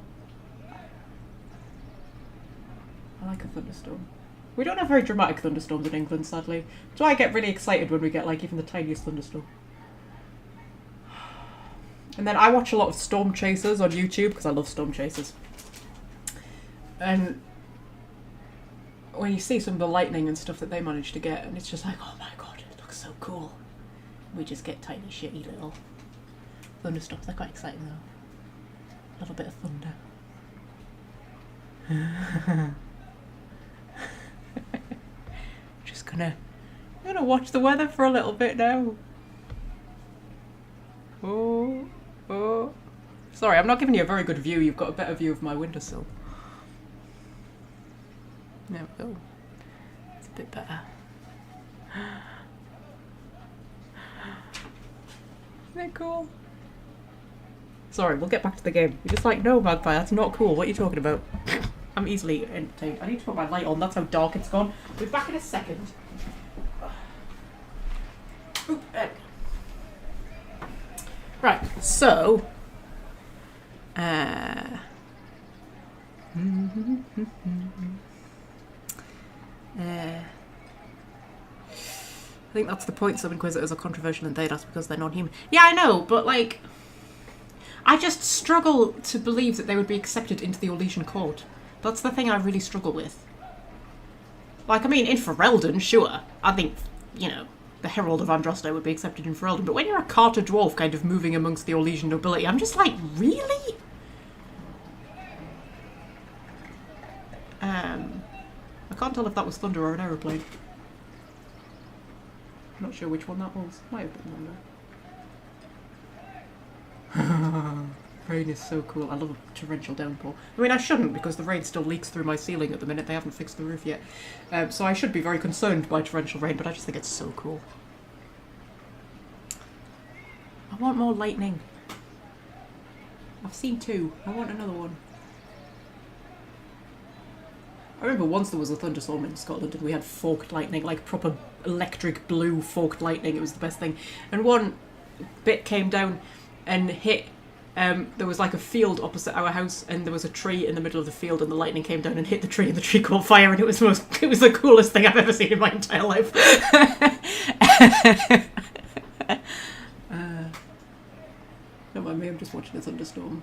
like a thunderstorm. We don't have very dramatic thunderstorms in England, sadly. So I get really excited when we get like even the tiniest thunderstorm. And then I watch a lot of storm chasers on YouTube because I love storm chasers. And when you see some of the lightning and stuff that they manage to get, and it's just like, oh my god, it looks so cool. We just get tiny, shitty little thunderstorms. They're quite exciting though. A little bit of thunder. Just I'm gonna watch the weather for a little bit now. Oh. Sorry, I'm not giving you a very good view. You've got a better view of my windowsill. There we go. It's a bit better. Isn't it cool? Sorry, we'll get back to the game. You're just like, no, Magpie, that's not cool. What are you talking about? I'm easily entertained. I need to put my light on. That's how dark it's gone. We'll be back in a second. Oop, there we go. Right, so... I think that's the point. Some Inquisitors are controversial and that's because they're non-human. Yeah, I know, but like... I just struggle to believe that they would be accepted into the Orlesian court. That's the thing I really struggle with. Like, I mean, in Ferelden, sure. I think, you know, the Herald of Andraste would be accepted in Ferelden. But when you're a Carter dwarf kind of moving amongst the Orlesian nobility, I'm just like, really? I can't tell if that was thunder or an aeroplane. I'm not sure which one that was. Might have been thunder. Rain is so cool. I love a torrential downpour. I mean, I shouldn't, because the rain still leaks through my ceiling at the minute. They haven't fixed the roof yet. So I should be very concerned by torrential rain, but I just think it's so cool. I want more lightning. I've seen 2. I want another one. I remember once there was a thunderstorm in Scotland and we had forked lightning, like proper electric blue forked lightning. It was the best thing. And one bit came down and hit, there was like a field opposite our house and there was a tree in the middle of the field and the lightning came down and hit the tree and the tree caught fire and it was the coolest thing I've ever seen in my entire life. Don't mind me, I'm just watching a thunderstorm.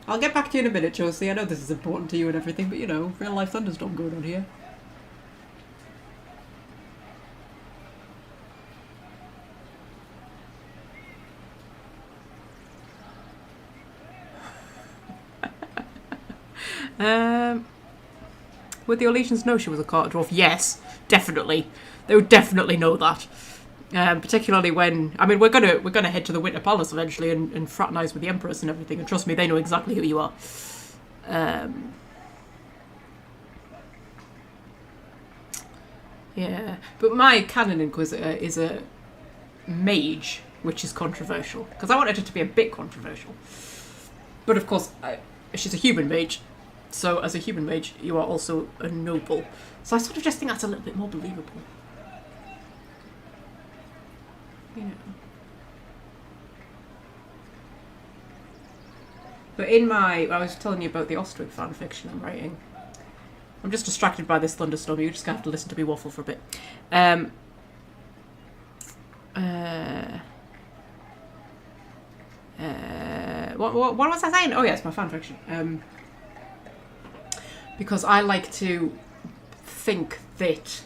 I'll get back to you in a minute, Josie. I know this is important to you and everything, but you know, real life thunderstorm going on here. Would the Orlesians know she was a Carter dwarf? Yes, definitely. They would definitely know that. Particularly when, I mean, we're gonna head to the Winter Palace eventually and fraternise with the Empress and everything. And trust me, they know exactly who you are. Yeah, but my canon Inquisitor is a mage, which is controversial because I wanted it to be a bit controversial. But of course, she's a human mage, so as a human mage, you are also a noble. So I sort of just think that's a little bit more believable. You know. But in I was telling you about the Ostwick fanfiction I'm writing. I'm just distracted by this thunderstorm. You're just gonna have to listen to me waffle for a bit. What was I saying? Oh yes, my fanfiction. Because I like to think that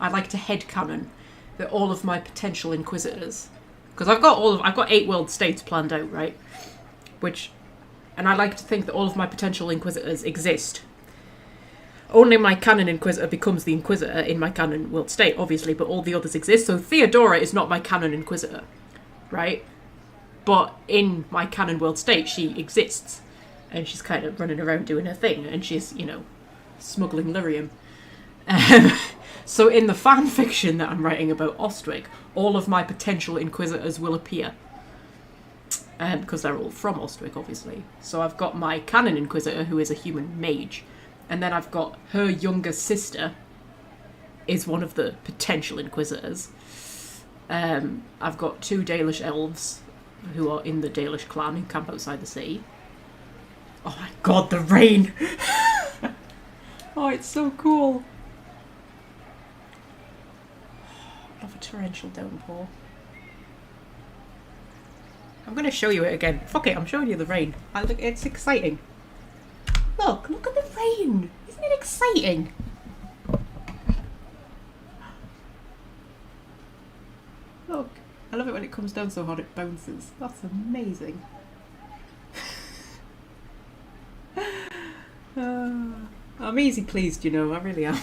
I like to headcanon that all of my potential Inquisitors, because I've got 8 world states planned out, right? And I like to think that all of my potential Inquisitors exist. Only my canon Inquisitor becomes the Inquisitor in my canon world state, obviously, but all the others exist. So Theodora is not my canon Inquisitor, right? But in my canon world state, she exists. And she's kind of running around doing her thing. And she's, you know, smuggling lyrium. So in the fan fiction that I'm writing about Ostwick, all of my potential Inquisitors will appear. Because they're all from Ostwick, obviously. So I've got my canon Inquisitor, who is a human mage. And then I've got her younger sister, is one of the potential Inquisitors. I've got 2 Dalish elves, who are in the Dalish clan who camp outside the city. Oh my god, the rain! Oh, it's so cool. I love a torrential downpour. I'm going to show you it again. Fuck it, I'm showing you the rain. It's exciting. Look at the rain! Isn't it exciting? Look, I love it when it comes down so hard it bounces. That's amazing. I'm easy pleased, you know, I really am.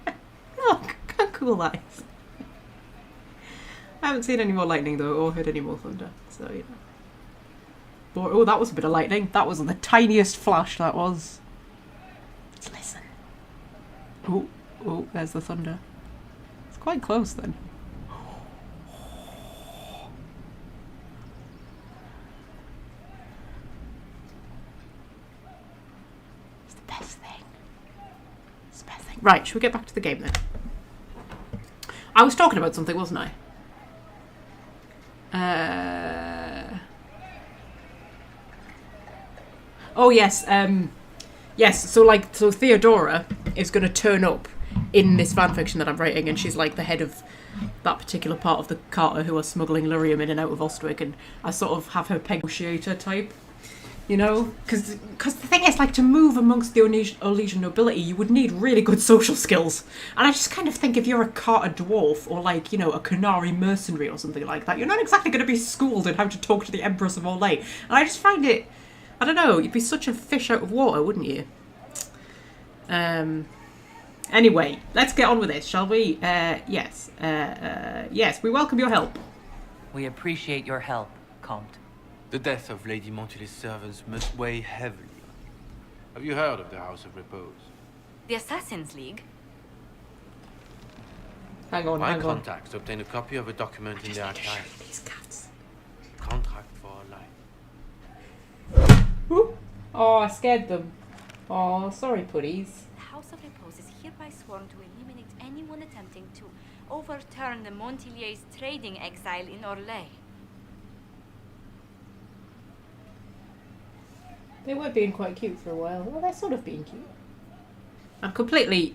Look, how cool that is. I haven't seen any more lightning though, or heard any more thunder, so you know. But, oh, that was a bit of lightning. That was the tiniest flash, that was. Let's listen. Oh, there's the thunder. It's quite close then. Right, should we get back to the game then? I was talking about something, wasn't I? Oh yes, yes. So Theodora is going to turn up in this fanfiction that I'm writing, and she's like the head of that particular part of the Carter who are smuggling lyrium in and out of Ostwick, and I sort of have her negotiator type, you know? Because the thing is, like, to move amongst the Orlesian nobility, you would need really good social skills. And I just kind of think if you're a Carter dwarf, or, like, you know, a Canary mercenary or something like that, you're not exactly going to be schooled in how to talk to the Empress of Orlais. And I just find it, I don't know, you'd be such a fish out of water, wouldn't you? Anyway, let's get on with this, shall we? Yes, we welcome your help. We appreciate your help, Comte. The death of Lady Montily's servants must weigh heavily on you. Have you heard of the House of Repose? The Assassin's League? Hang on, My contacts obtained a copy of a document in the archive. These cats. Contract for life. Ooh. Oh, I scared them. Oh, sorry, putties. The House of Repose is hereby sworn to eliminate anyone attempting to overturn the Montiliers' trading exile in Orlais. They were being quite cute for a while. Well, they're sort of being cute. I'm completely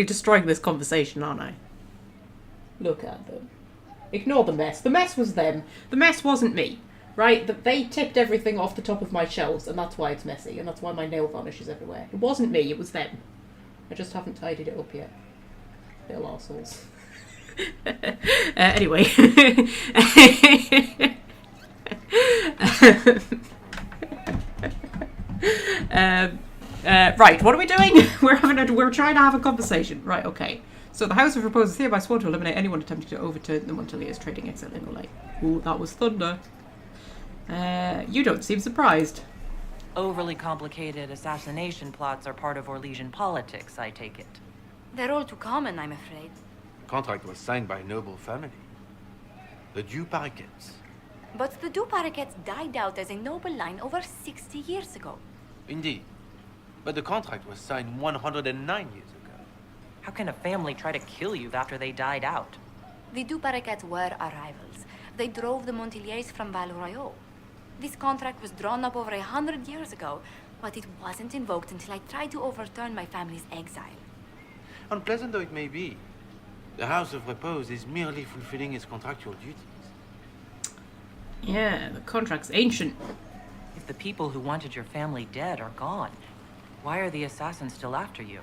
destroying this conversation, aren't I? Look at them. Ignore the mess. The mess was them. The mess wasn't me. Right? They tipped everything off the top of my shelves, and that's why it's messy, and that's why my nail varnish is everywhere. It wasn't me, it was them. I just haven't tidied it up yet. Little arseholes. Anyway. Right, what are we doing? We're trying to have a conversation. Right, okay. So the House of Repose is hereby sworn to eliminate anyone attempting to overturn the Montiliers' trading exile in Orlais. Ooh, that was thunder. You don't seem surprised. Overly complicated assassination plots are part of Orlesian politics, I take it. They're all too common, I'm afraid. The contract was signed by a noble family. The Du Paraquets. But the Du Paraquets died out as a noble line over 60 years ago. Indeed. But the contract was signed 109 years ago. How can a family try to kill you after they died out? The Du Paraquets were our rivals. They drove the Montiliers from Valroyo. This contract was drawn up over 100 years ago, but it wasn't invoked until I tried to overturn my family's exile. Unpleasant though it may be, the House of Repose is merely fulfilling its contractual duties. Yeah, the contract's ancient. If the people who wanted your family dead are gone, why are the assassins still after you?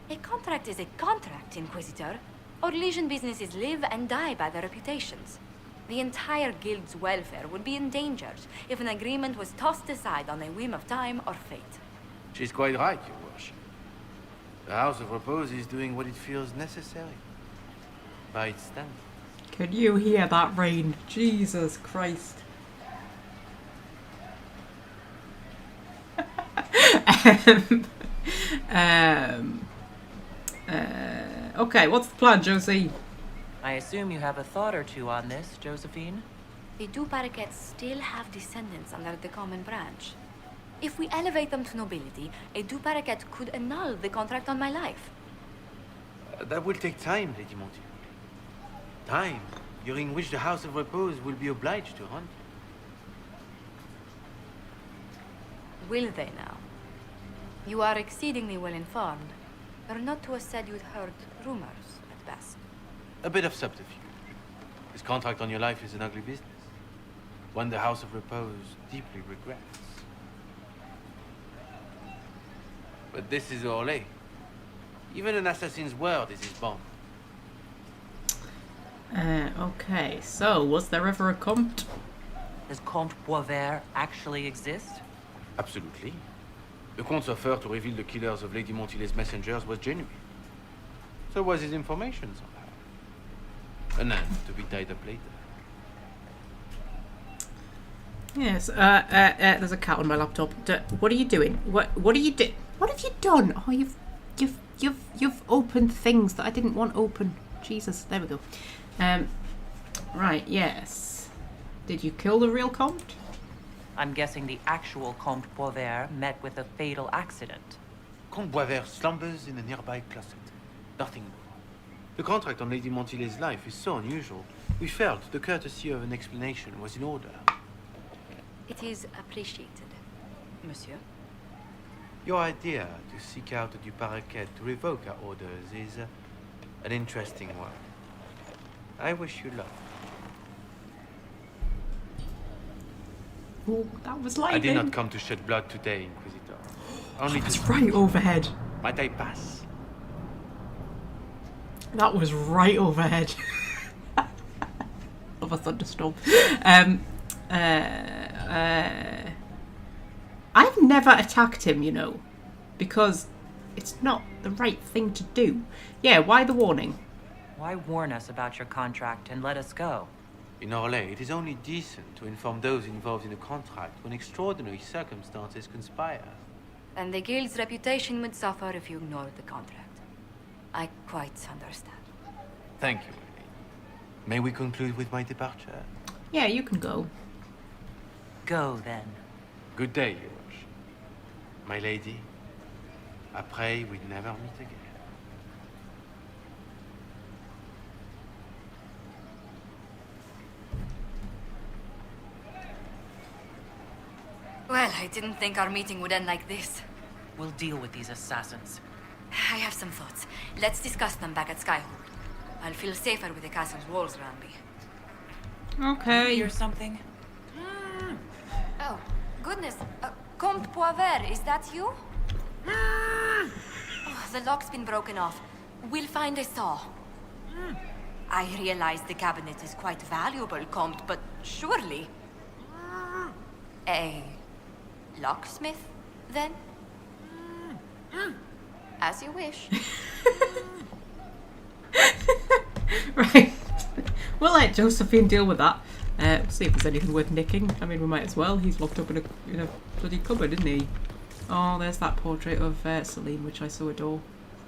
A contract is a contract, Inquisitor. Orlesian businesses live and die by their reputations. The entire guild's welfare would be endangered if an agreement was tossed aside on a whim of time or fate. She's quite right, Your Worship. The House of Repose is doing what it feels necessary. By its standards. Can you hear that rain? Jesus Christ. Okay, what's the plan, Josie? I assume you have a thought or two on this, Josephine? The Du Paraquets still have descendants under the common branch. If we elevate them to nobility, a Du Paraquet could annul the contract on my life. That will take time, Lady Montiel. Time during which the House of Repose will be obliged to hunt you. Will they now? You are exceedingly well informed. You're not to have said you'd heard rumors, at best. A bit of subterfuge. This contract on your life is an ugly business. One the House of Repose deeply regrets. But this is Orlais. Even an assassin's word is his bond. Okay, so was there ever a Comte? Does Comte Boisvert actually exist? Absolutely. The Comte's offer to reveal the killers of Lady Montily's messengers was genuine. So was his information somehow. An end to be tied up later. Yes, there's a cat on my laptop. What are you doing? What are you doing? What have you done? Oh, you've opened things that I didn't want open. Jesus, there we go. Right, yes. Did you kill the real Comte? I'm guessing the actual Comte Boisvert met with a fatal accident. Comte Boisvert slumbers in a nearby closet. Nothing more. The contract on Lady Montily's life is so unusual, we felt the courtesy of an explanation was in order. It is appreciated, monsieur. Your idea to seek out the Du Paraquet to revoke our orders is an interesting one. I wish you luck. Oh, that was lightning. I did not come to shed blood today, Inquisitor. Only That's to... right overhead. Might I pass? That was right overhead. Of a thunderstorm. I've never attacked him, you know, because it's not the right thing to do. Yeah, why the warning? Why warn us about your contract and let us go? In Orlais, it is only decent to inform those involved in a contract when extraordinary circumstances conspire. And the guild's reputation would suffer if you ignored the contract. I quite understand. Thank you, Lady. May we conclude with my departure? Yeah, you can go. Go, then. Good day, Yosh. My lady, I pray we never meet again. Well, I didn't think our meeting would end like this. We'll deal with these assassins. I have some thoughts. Let's discuss them back at Skyhold. I'll feel safer with the castle's walls around me. Okay. Hear something? Oh, goodness. Comte Poivert, is that you? Oh, the lock's been broken off. We'll find a saw. I realize the cabinet is quite valuable, Comte, but surely... A locksmith, then? As you wish. Right. We'll let Josephine deal with that. See if there's anything worth nicking. I mean, we might as well. He's locked up in a bloody cupboard, isn't he? Oh, there's that portrait of Celine, which I so adore.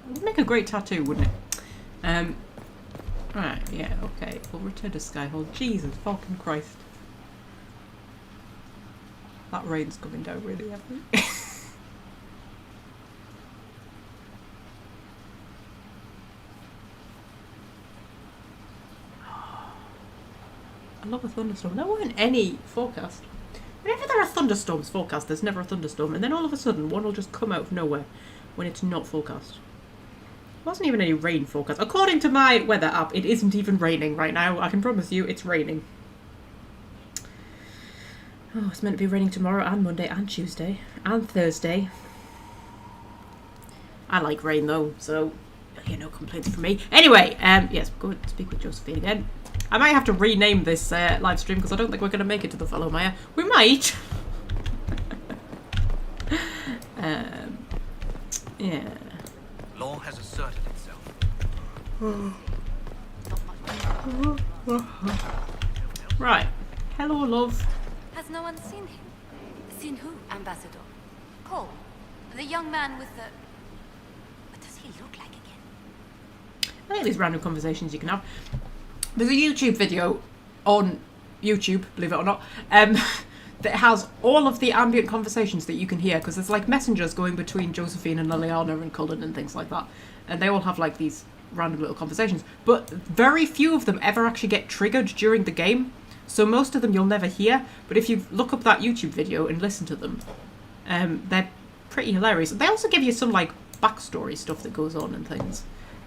It would make a great tattoo, wouldn't it? Right, yeah, okay. We'll return to Skyhold. Jesus fucking Christ. That rain's coming down really heavily. I love a thunderstorm. There weren't any forecast. Whenever there are thunderstorms forecast, there's never a thunderstorm, and then all of a sudden one will just come out of nowhere when it's not forecast. There wasn't even any rain forecast. According to my weather app, it isn't even raining right now. I can promise you it's raining. Oh, it's meant to be raining tomorrow and Monday and Tuesday and Thursday. I like rain though, so yeah, no complaints from me. Anyway, yes, go and speak with Josephine again. I might have to rename this live stream because I don't think we're going to make it to the Fallow, Mire. We might. Yeah. Law has asserted itself. Right. Hello, love. Has no one seen him? Seen who, Ambassador? Cole, the young man with the... What does he look like again? I think these random conversations you can have. There's a YouTube video on YouTube, believe it or not, that has all of the ambient conversations that you can hear, because there's like messengers going between Josephine and Liliana and Cullen and things like that, and they all have like these random little conversations, but very few of them ever actually get triggered during the game, so most of them you'll never hear, but if you look up that YouTube video and listen to them, they're pretty hilarious. They also give you some like backstory stuff that goes on and things.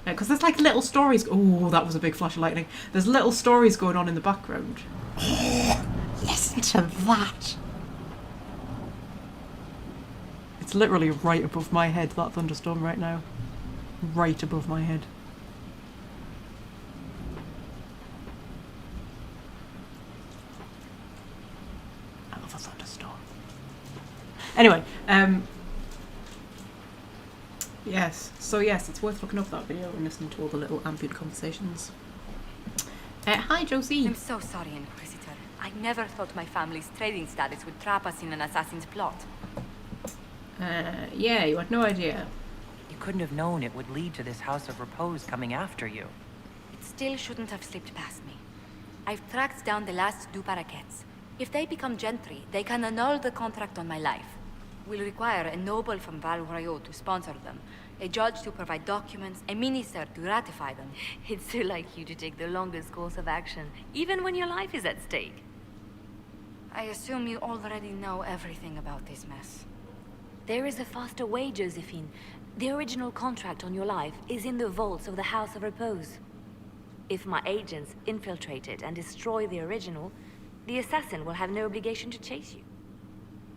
Because there's like little stories. Oh, that was a big flash of lightning. There's little stories going on in the background. Oh, listen to that. It's literally right above my head, that thunderstorm right now. Right above my head. I love a thunderstorm. Anyway, yes, so yes, it's worth looking up that video and listening to all the little ambient conversations. Hi, Josie. I'm so sorry, Inquisitor. I never thought my family's trading status would trap us in an assassin's plot. Yeah, you had no idea. You couldn't have known it would lead to this House of Repose coming after you. It still shouldn't have slipped past me. I've tracked down the last two parakeets. If they become gentry, they can annul the contract on my life. We'll require a noble from Val Royaux to sponsor them, a judge to provide documents, a minister to ratify them. It's so like you to take the longest course of action, even when your life is at stake. I assume you already know everything about this mess. There is a faster way, Josephine. The original contract on your life is in the vaults of the House of Repose. If my agents infiltrate it and destroy the original, the assassin will have no obligation to chase you.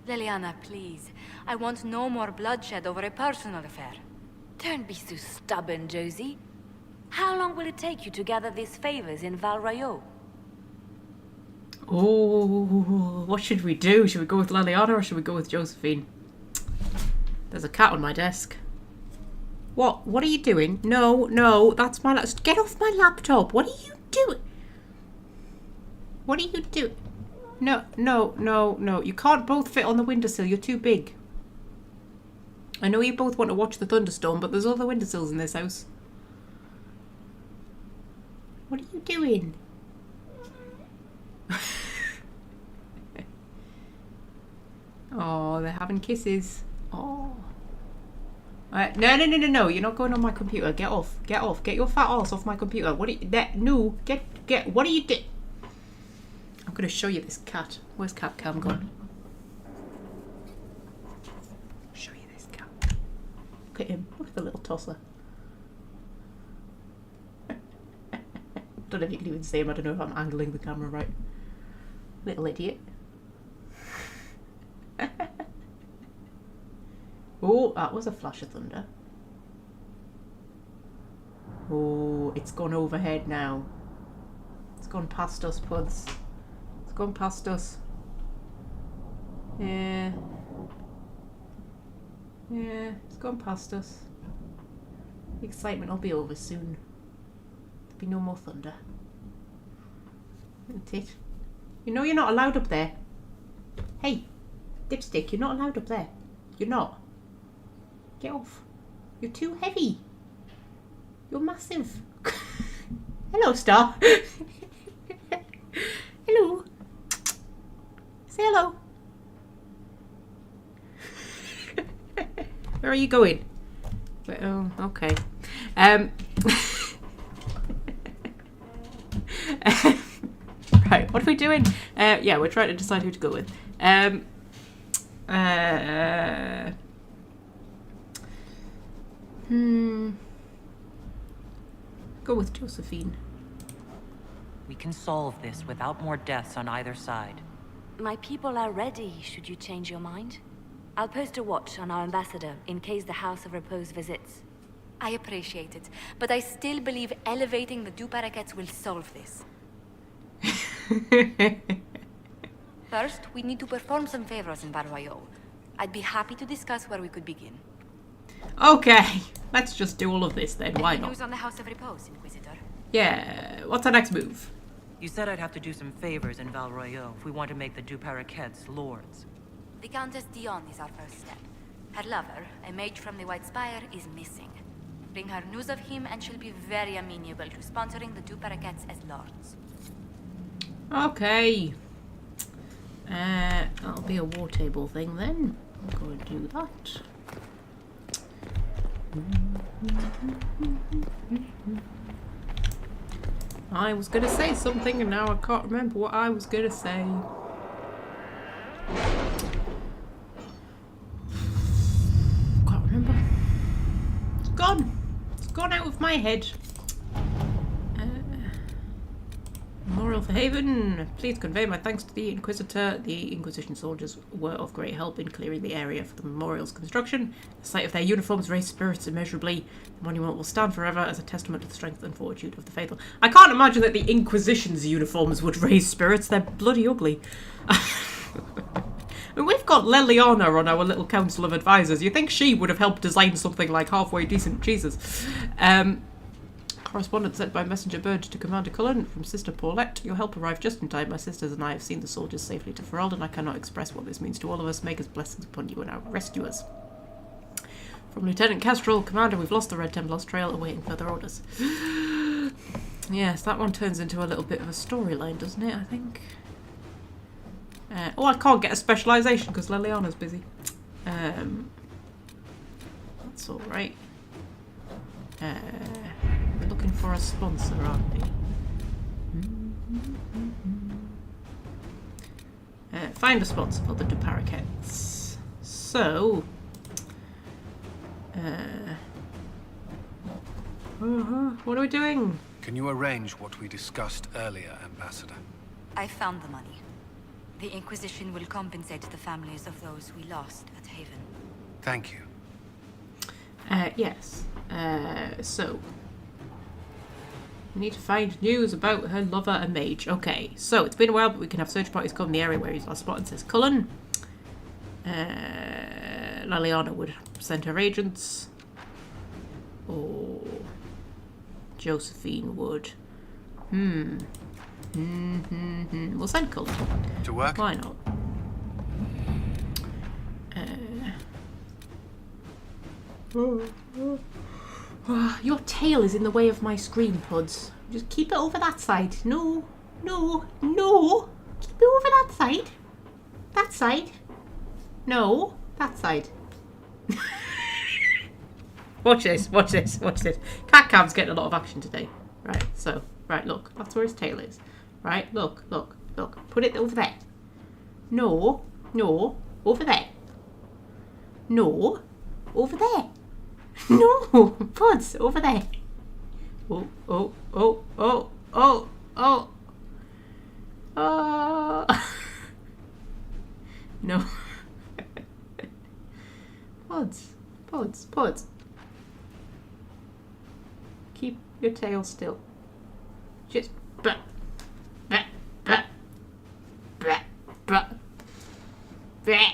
Leliana, please. I want no more bloodshed over a personal affair. Don't be so stubborn, Josie. How long will it take you to gather these favors in Val Royeaux? Oh, what should we do? Should we go with Leliana or should we go with Josephine? There's a cat on my desk. What? What are you doing? No, no, that's my laptop. Get off my laptop. What are you doing? What are you doing? No, no, no, no. You can't both fit on the windowsill. You're too big. I know you both want to watch the thunderstorm, but there's other windowsills in this house. What are you doing? Oh, they're having kisses. Oh. No, no, no, no, no. You're not going on my computer. Get off. Get off. Get your fat ass off my computer. What are you... No. Get... What are you doing? I'm going to show you this cat. Where's cat cam gone? Show you this cat. Look at him. Look at the little tosser. Don't know if you can even see him. I don't know if I'm angling the camera right. Little idiot. Oh, that was a flash of thunder. Oh, it's gone overhead now. It's gone past us, Puds. It's gone past us. Yeah. Yeah, it's gone past us. The excitement will be over soon. There'll be no more thunder. Isn't it? You know you're not allowed up there. Hey, Dipstick, you're not allowed up there. You're not. Get off. You're too heavy. You're massive. Hello, Star. Hello. Say hello. Where are you going? Oh, okay. Right, what are we doing? Yeah, we're trying to decide who to go with. Go with Josephine. We can solve this without more deaths on either side. My people are ready, should you change your mind. I'll post a watch on our ambassador in case the House of Repose visits. I appreciate it, but I still believe elevating the Duparaquets will solve this. First, we need to perform some favors in Val Royeaux. I'd be happy to discuss where we could begin. Okay, let's just do all of this then. Why Any not? news on the House of Repose, Inquisitor? Yeah, what's our next move? You said I'd have to do some favors in Val Royeaux if we want to make the Duparaquets lords. The Countess Dion is our first step. Her lover, a mage from the White Spire, is missing. Bring her news of him and she'll be very amenable to sponsoring the Duparaquets as lords. Okay. That'll be a war table thing then. I'm going to do that. I was going to say something and now I can't remember what I was going to say. Can't remember. It's gone. It's gone out of my head. Memorial for Haven. Please convey my thanks to the Inquisitor. The Inquisition soldiers were of great help in clearing the area for the memorial's construction. The sight of their uniforms raised spirits immeasurably. The monument will stand forever as a testament to the strength and fortitude of the faithful. I can't imagine that the Inquisition's uniforms would raise spirits. They're bloody ugly. I mean, we've got Leliana on our little council of advisors. You think she would have helped design something like halfway decent? Jesus. Correspondence sent by messenger bird to Commander Cullen from Sister Paulette. Your help arrived just in time. My sisters and I have seen the soldiers safely to Ferelden. I cannot express what this means to all of us. Make his blessings upon you and our rescuers. From Lieutenant Kestrel, Commander, we've lost the Red Templar's trail, awaiting further orders. Yes, that one turns into a little bit of a storyline, doesn't it, I think? Oh, I can't get a specialisation because Leliana's busy. That's alright. We're looking for a sponsor, aren't we? Find a sponsor for the Duparaquets. So, what are we doing? Can you arrange what we discussed earlier, Ambassador? I found the money. The Inquisition will compensate the families of those we lost at Haven. Thank you. Yes. So. We need to find news about her lover and mage. Okay, so it's been a while, but we can have search parties come the area where he's last spotted, says Cullen. Liliana would send her agents. Or Josephine would. We'll send Cullen. To work? Why not? Your tail is in the way of my screen, Puds. Just keep it over that side. No, no, no. Keep it over that side. That side. No, that side. Watch this, watch this, watch this. Cat Cam's getting a lot of action today. Right, so, right, look. That's where his tail is. Right, look, look, look. Put it over there. No, no, over there. No, over there. No, Puds, over there. Oh, oh, oh, oh, oh, oh. No. Puds, Puds, Puds. Keep your tail still. Just bah, bah, bah, bah, bah, bah.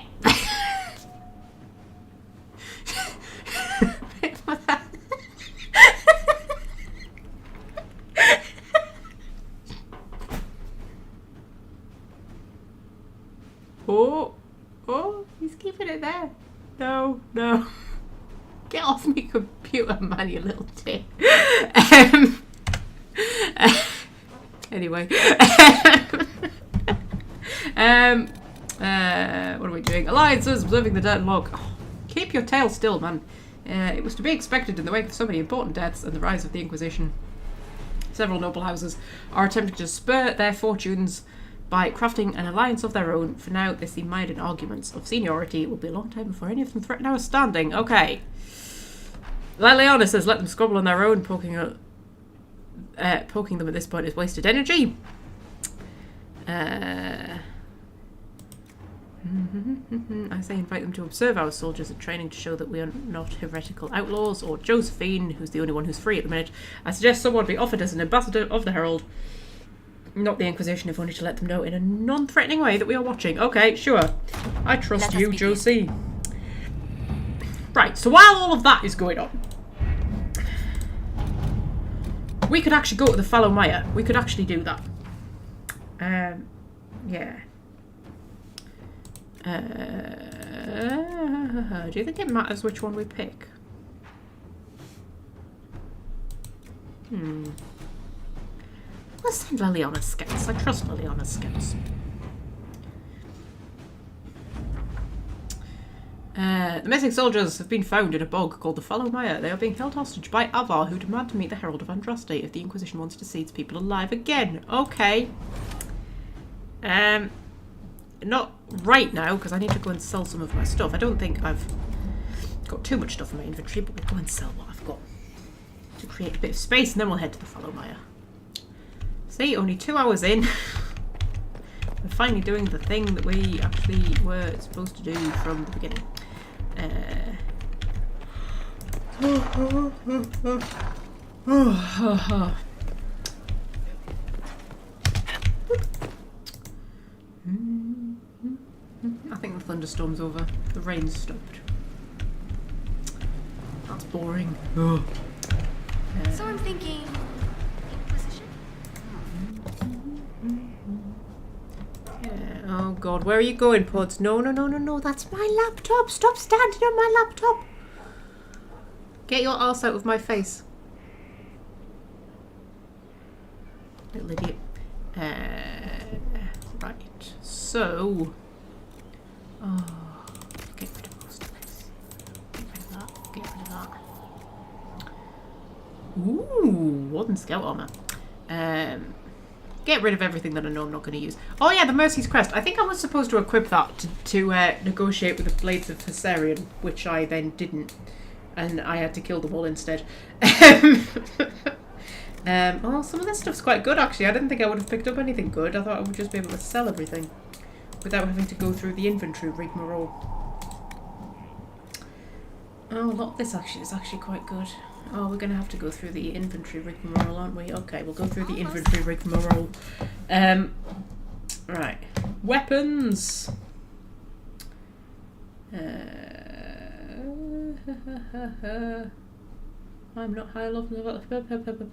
Oh, oh, he's keeping it there. No, no. Get off me computer, man, you little tit. Anyway. What are we doing? Alliances, observing the dead log. Oh, keep your tail still, man. It was to be expected in the wake of so many important deaths and the rise of the Inquisition. Several noble houses are attempting to spur their fortunes by crafting an alliance of their own. For now, they seem mired in arguments of seniority. It will be a long time before any of them threaten our standing. Okay. Liliana says let them squabble on their own. Poking them at this point is wasted energy. I say invite them to observe our soldiers in training to show that we are not heretical outlaws. Or Josephine, who's the only one who's free at the minute. I suggest someone be offered as an ambassador of the Herald. Not the Inquisition, if only to let them know in a non-threatening way that we are watching. Okay, sure. I trust you, Josie. Right, so while all of that is going on, we could actually go to the Fallow Mire. We could actually do that. Yeah. Do you think it matters which one we pick? Let's send Liliana's scouts. I trust Liliana's scouts. The missing soldiers have been found in a bog called the Fallow Mire. They are being held hostage by Avar, who demand to meet the Herald of Andraste if the Inquisition wants to see its people alive again. Okay. Not right now, because I need to go and sell some of my stuff. I don't think I've got too much stuff in my inventory, but we'll go and sell what I've got to create a bit of space, and then we'll head to the Fallow Mire. See, only 2 hours in. We're finally doing the thing that we actually were supposed to do from the beginning. I think the thunderstorm's over. The rain's stopped. That's boring. So I'm thinking... Inquisition? Oh god, where are you going, Puds? No, no, no, no, no, that's my laptop. Stop standing on my laptop. Get your arse out of my face. Little idiot. Right, so... Oh, get rid of most of this. Get rid of that, get rid of that. Ooh, Warden Scout Armor. Get rid of everything that I know I'm not going to use. Oh yeah, the Mercy's Crest. I think I was supposed to equip that to negotiate with the Blades of Hessarian, which I then didn't. And I had to kill them all instead. Oh, some of this stuff's quite good actually. I didn't think I would have picked up anything good. I thought I would just be able to sell everything without having to go through the inventory rigmarole. Oh, a lot of this actually is actually quite good. Oh, we're going to have to go through the inventory rigmarole, aren't we? Okay, we'll go through the inventory rigmarole. Right. Weapons! I'm not high enough level.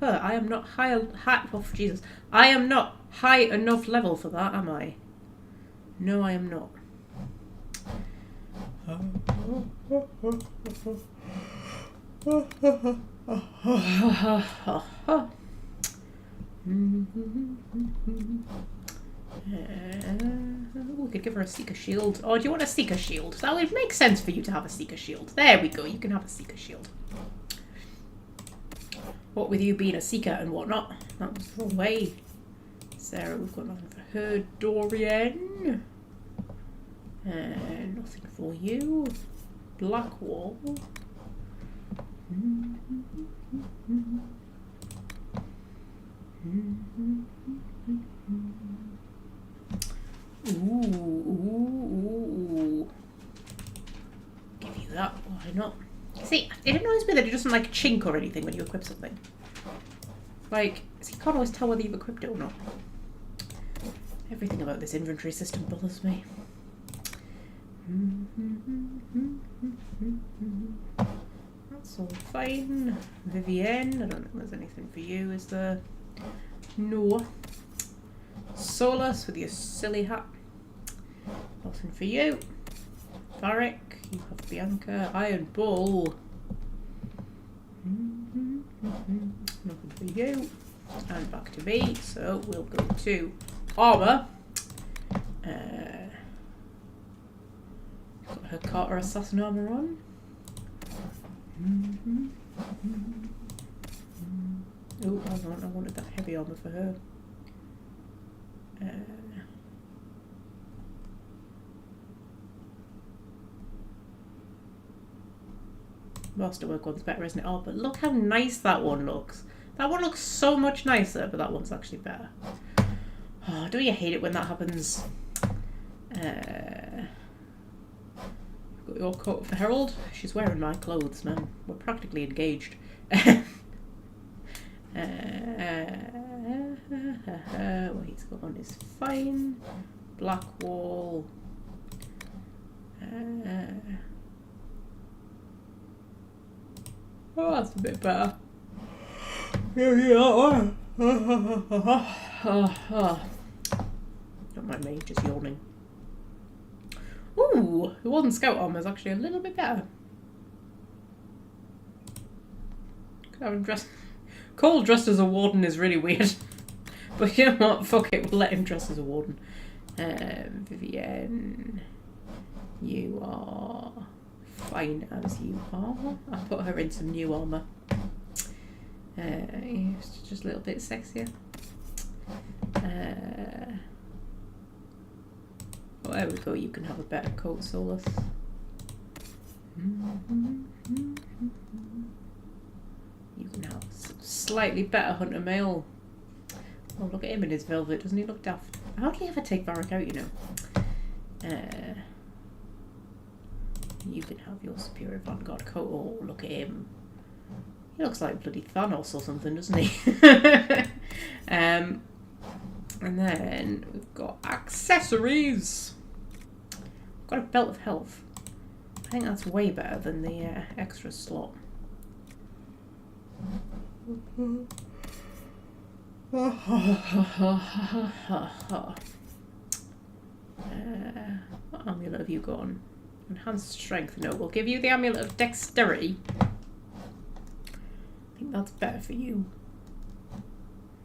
I am not high. Oh, Jesus! I am not high enough level for that, am I? No, I am not. We could give her a seeker shield. Oh, do you want a seeker shield? That would make sense for you to have a seeker shield. There we go. You can have a seeker shield. What with you being a seeker and whatnot. That was the way. Sarah, we've got nothing for her. Dorian. Nothing for you. Blackwall. Ooh. Give you that. Why not? See, it annoys me that it doesn't like chink or anything when you equip something. Like, you can't always tell whether you've equipped it or not. Everything about this inventory system bothers me. That's all fine. Vivienne, I don't think there's anything for you, is there? No. Solus with your silly hat. Nothing for you. Varric, you have Bianca. Iron Bull. Nothing for you. And back to me, so we'll go to armour. Got her Carter Assassin armour on. Oh, I wanted that heavy armour for her. Masterwork one's better, isn't it? Oh, but look how nice that one looks. That one looks so much nicer, but that one's actually better. Oh, don't you hate it when that happens? Got your coat for Herald. She's wearing my clothes, man. We're practically engaged. What he's got on is fine. Blackwall. Oh, that's a bit better. Don't mind me, just yawning. Ooh, the Warden Scout armor is actually a little bit better. Could have him dressed. Cole dressed as a warden is really weird. But you know what? Fuck it, we'll let him dress as a warden. Vivienne, you are fine as you are. I'll put her in some new armour. It's just a little bit sexier. Oh, there we go, you can have a better coat, Solus. You can have slightly better hunter mail. Oh, look at him in his velvet. Doesn't he look daft? How do you ever take Varric out, you know? You can have your Superior Vanguard coat. Oh, look at him. He looks like bloody Thanos or something, doesn't he? And then we've got accessories. We've got a Belt of Health. I think that's way better than the extra slot. What amulet have you got on? Enhanced strength. No, we'll give you the amulet of dexterity. I think that's better for you.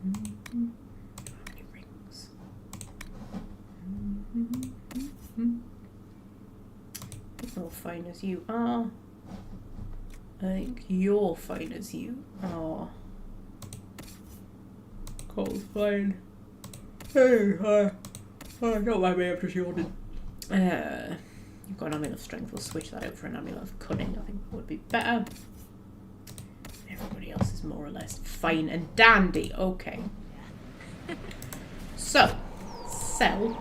How many rings? You're fine as you are. I think you're fine as you are. Cole's fine. Hey, hi. Oh, don't mind me, I'm just yawning. You've got an amulet of strength. We'll switch that out for an amulet of cunning. I think that would be better. Everybody everybody else is more or less fine and dandy. Okay. So, sell.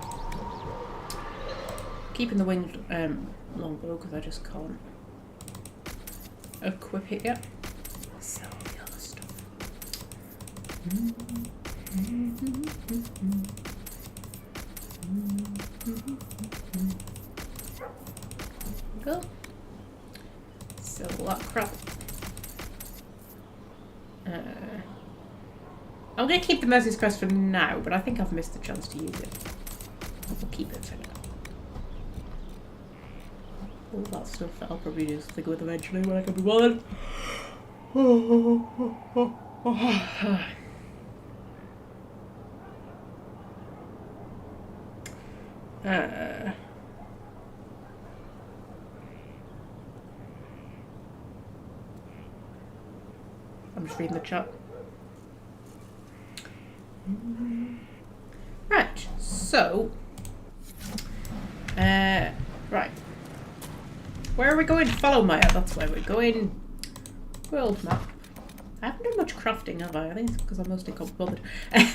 Keeping the winged longbow because I just can't equip it yet. Sell the other stuff. Go. Sell that crap. I'm going to keep the Mercy's Crest for now, but I think I've missed the chance to use it. We'll keep it for now. All that stuff that I'll probably do something with eventually when I can be bothered. I'm just reading the chat. Right, so right. Where are we going? Follow Mire, that's where we're going. World map. I haven't done much crafting, have I? I think it's because I'm mostly bothered. I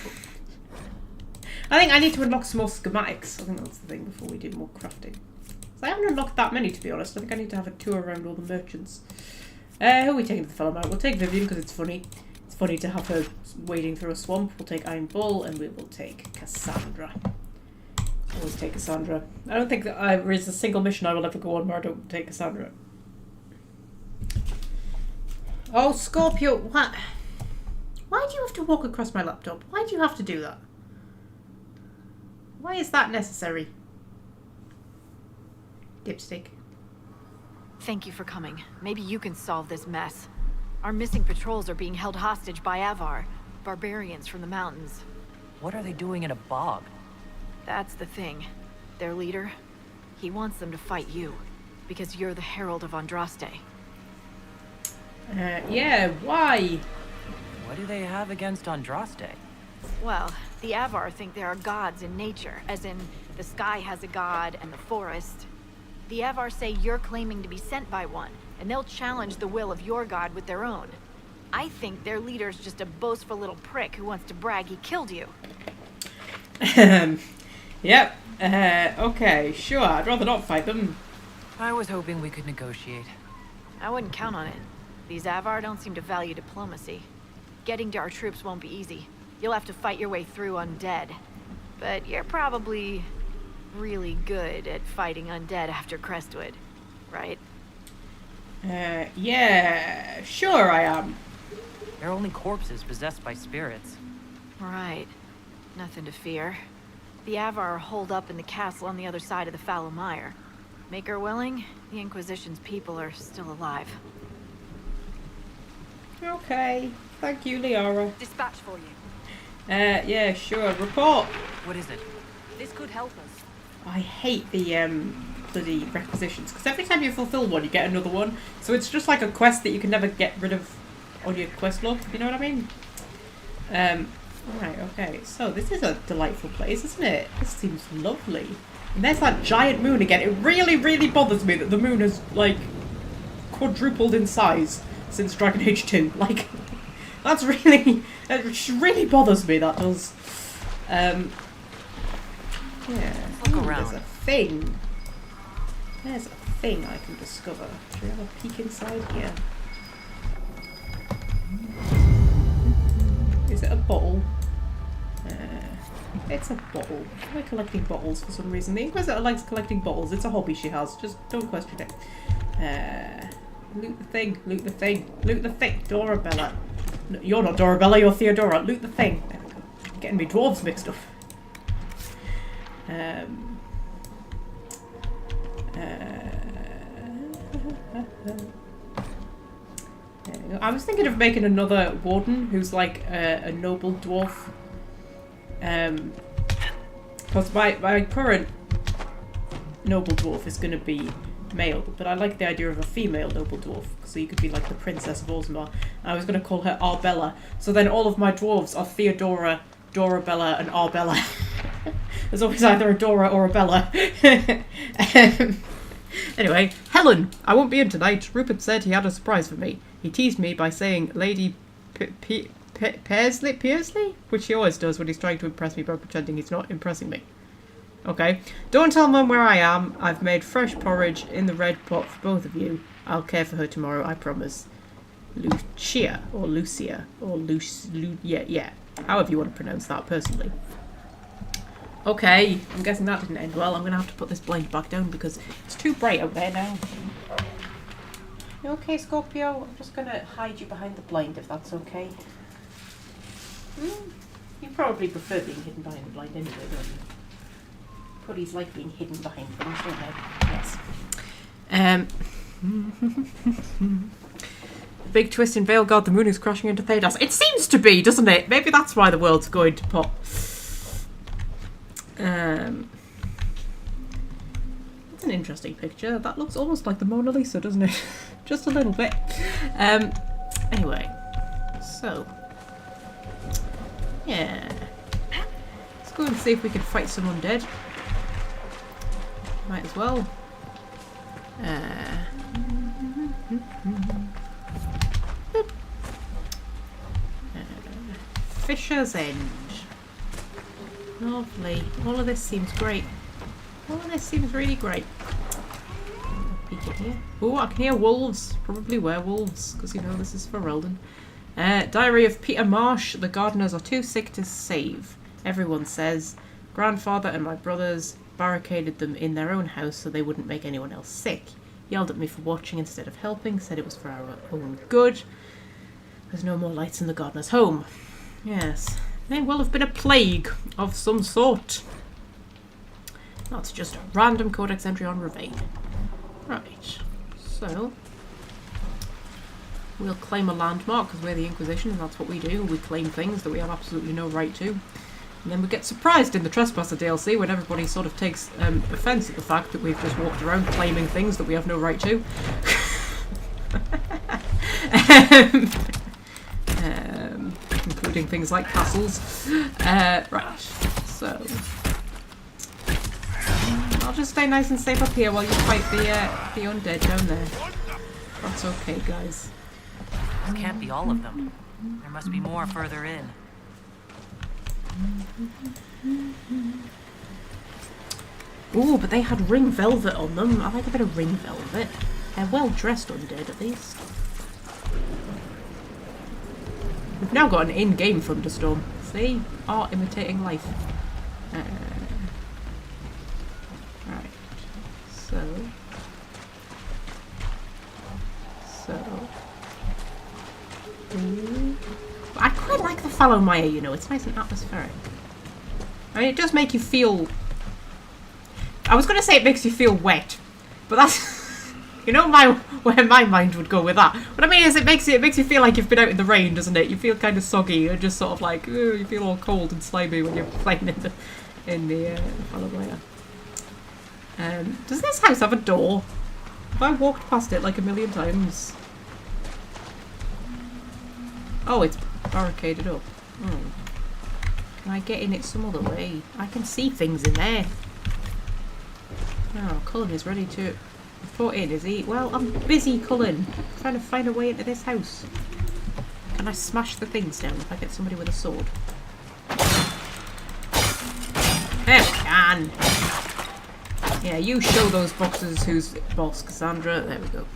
think I need to unlock some more schematics. I think that's the thing before we do more crafting. So I haven't unlocked that many, to be honest. I think I need to have a tour around all the merchants. Who are we taking to the Fallow map? We'll take Vivian because it's funny. It's funny to have her wading through a swamp. We'll take Iron Bull and we will take Cassandra. Always take Cassandra. I don't think that there is a single mission I will ever go on where I don't take Cassandra. Oh, Scorpio, what? Why do you have to walk across my laptop? Why do you have to do that? Why is that necessary? Dipstick. Thank you for coming. Maybe you can solve this mess. Our missing patrols are being held hostage by Avar, barbarians from the mountains. What are they doing in a bog? That's the thing. Their leader, he wants them to fight you, because you're the Herald of Andraste. Yeah, why? What do they have against Andraste? Well, the Avar think there are gods in nature, as in the sky has a god and the forest. The Avar say you're claiming to be sent by one, and they'll challenge the will of your god with their own. I think their leader's just a boastful little prick who wants to brag he killed you. Yep. Okay, sure. I'd rather not fight them. I was hoping we could negotiate. I wouldn't count on it. These Avar don't seem to value diplomacy. Getting to our troops won't be easy. You'll have to fight your way through undead. But you're probably really good at fighting undead after Crestwood, right? Yeah, sure I am. They're only corpses possessed by spirits. Right. Nothing to fear. The Avar are holed up in the castle on the other side of the Fallow Mire. Make her willing, the Inquisition's people are still alive. Okay. Thank you, Liara. Dispatch for you. Yeah, sure. Report. What is it? This could help us. I hate the bloody requisitions, because every time you fulfill one, you get another one. So it's just like a quest that you can never get rid of on your quest log. You know what I mean? Right, okay. So this is a delightful place, isn't it? This seems lovely. And there's that giant moon again. It really, really bothers me that the moon has, like, quadrupled in size since Dragon Age 2. Like, that's really... It really bothers me, that does. Yeah. Look around. There's a thing. There's a thing I can discover. Should we have a peek inside here? Is it a bottle? It's a bottle. I like collecting bottles for some reason. The Inquisitor likes collecting bottles. It's a hobby she has. Just don't question it. Loot the thing. Loot the thing. Loot the thing. Dorabella. No, you're not Dorabella, you're Theodora. Loot the thing. There we go. I'm getting me dwarves mixed up. I was thinking of making another warden who's like a noble dwarf. Because my current noble dwarf is going to be male, but I like the idea of a female noble dwarf, so you could be like the Princess of Orzammar. I was going to call her Arbella, so then all of my dwarves are Theodora, Dorabella, and Arbella. There's always either a Dora or a Bella. Anyway, Helen! I won't be in tonight. Rupert said he had a surprise for me. He teased me by saying Lady Pearsley? Which he always does when he's trying to impress me by pretending he's not impressing me. Okay. Don't tell Mum where I am. I've made fresh porridge in the red pot for both of you. I'll care for her tomorrow, I promise. Lucia, or Lucia, or yeah. However you want to pronounce that, personally. Okay, I'm guessing that didn't end well. I'm going to have to put this blind back down because it's too bright out there now. You okay, Scorpio? I'm just going to hide you behind the blind if that's okay. You probably prefer being hidden behind the blind anyway, don't you? Putties like being hidden behind things, don't they? Yes. Big twist in Veilguard, the moon is crashing into Thedas. It seems to be, doesn't it? Maybe that's why the world's going to pot. That's an interesting picture. That looks almost like the Mona Lisa, doesn't it? Just a little bit. Anyway, so yeah, let's go and see if we can fight some undead. Might as well. Fisher's End. Lovely. All of this seems great. All of this seems really great. Peek in here. Oh, I can hear wolves. Probably werewolves, because you know this is for Relden. Diary of Peter Marsh. The gardeners are too sick to save. Everyone says. Grandfather and my brothers barricaded them in their own house so they wouldn't make anyone else sick. Yelled at me for watching instead of helping. Said it was for our own good. There's no more lights in the gardener's home. Yes. There will have been a plague of some sort. That's just a random codex entry on Ravine. Right. So we'll claim a landmark because we're the Inquisition and that's what we do. We claim things that we have absolutely no right to. And then we get surprised in the Trespasser DLC when everybody sort of takes offence at the fact that we've just walked around claiming things that we have no right to. Including things like castles. Right, so I'll just stay nice and safe up here while you fight the undead down there. That's okay, guys. This can't be all of them. There must be more further in. Ooh, but they had ring velvet on them. I like a bit of ring velvet. They're well dressed undead, at least. We've now got an in-game thunderstorm. See? Art imitating life. Right. So. I quite like the Fallow Mire, you know. It's nice and atmospheric. I mean, it does make you feel... I was going to say it makes you feel wet. But that's... You know where my mind would go with that. What I mean is it makes you feel like you've been out in the rain, doesn't it? You feel kind of soggy and just sort of like, you feel all cold and slimy when you're playing in the Fallow Mire. Does this house have a door? Have I walked past it like a million times? Oh, it's barricaded up. Oh. Can I get in it some other way? I can see things in there. Oh, Cullen is ready to... report in, is he? Well, I'm busy, Cullen. Trying to find a way into this house. Can I smash the things down if I get somebody with a sword? There we can! Yeah, you show those boxes who's boss, Cassandra. There we go.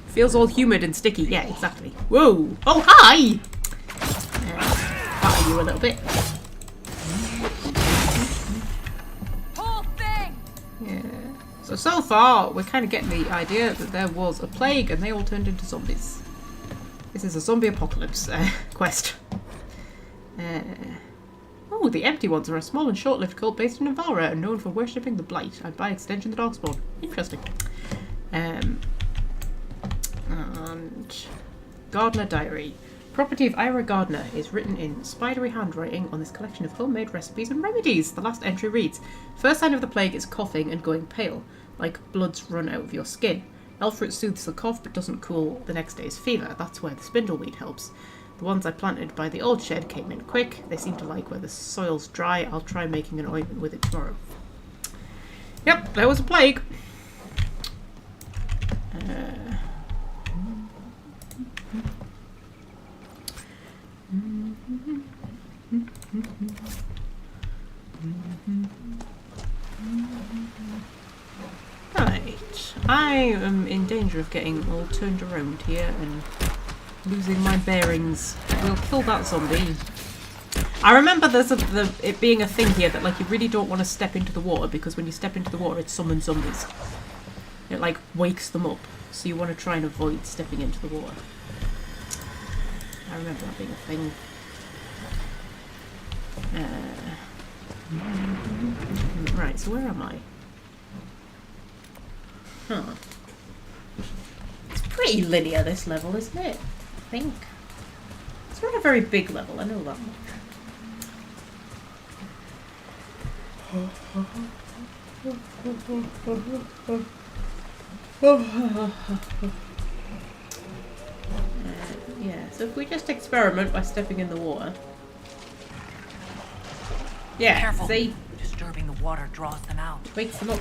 Feels all humid and sticky. Yeah, exactly. Whoa! Oh, hi! Batter you a little bit. So far, we're kind of getting the idea that there was a plague and they all turned into zombies. This is a zombie apocalypse quest. Oh, the Empty Ones are a small and short-lived cult based in Navarra and known for worshipping the Blight and by extension the Darkspawn. Interesting. And Gardener Diary. Property of Ira Gardner is written in spidery handwriting on this collection of homemade recipes and remedies. The last entry reads, first sign of the plague is coughing and going pale, like blood's run out of your skin. Elfroot soothes the cough but doesn't cool the next day's fever. That's where the spindleweed helps. The ones I planted by the old shed came in quick. They seem to like where the soil's dry. I'll try making an ointment with it tomorrow. Yep, there was a plague. Right, I am in danger of getting all turned around here and losing my bearings. We'll kill that zombie. I remember there's it being a thing here that like you really don't want to step into the water because when you step into the water it summons zombies. It like wakes them up, so you want to try and avoid stepping into the water. I remember that being a thing. Right, so where am I? Huh. It's pretty linear, this level, isn't it? I think. It's not a very big level, I know that much. Yeah, so if we just experiment by stepping in the water. Yeah, Careful. see? Disturbing the water draws them out. Wakes them up.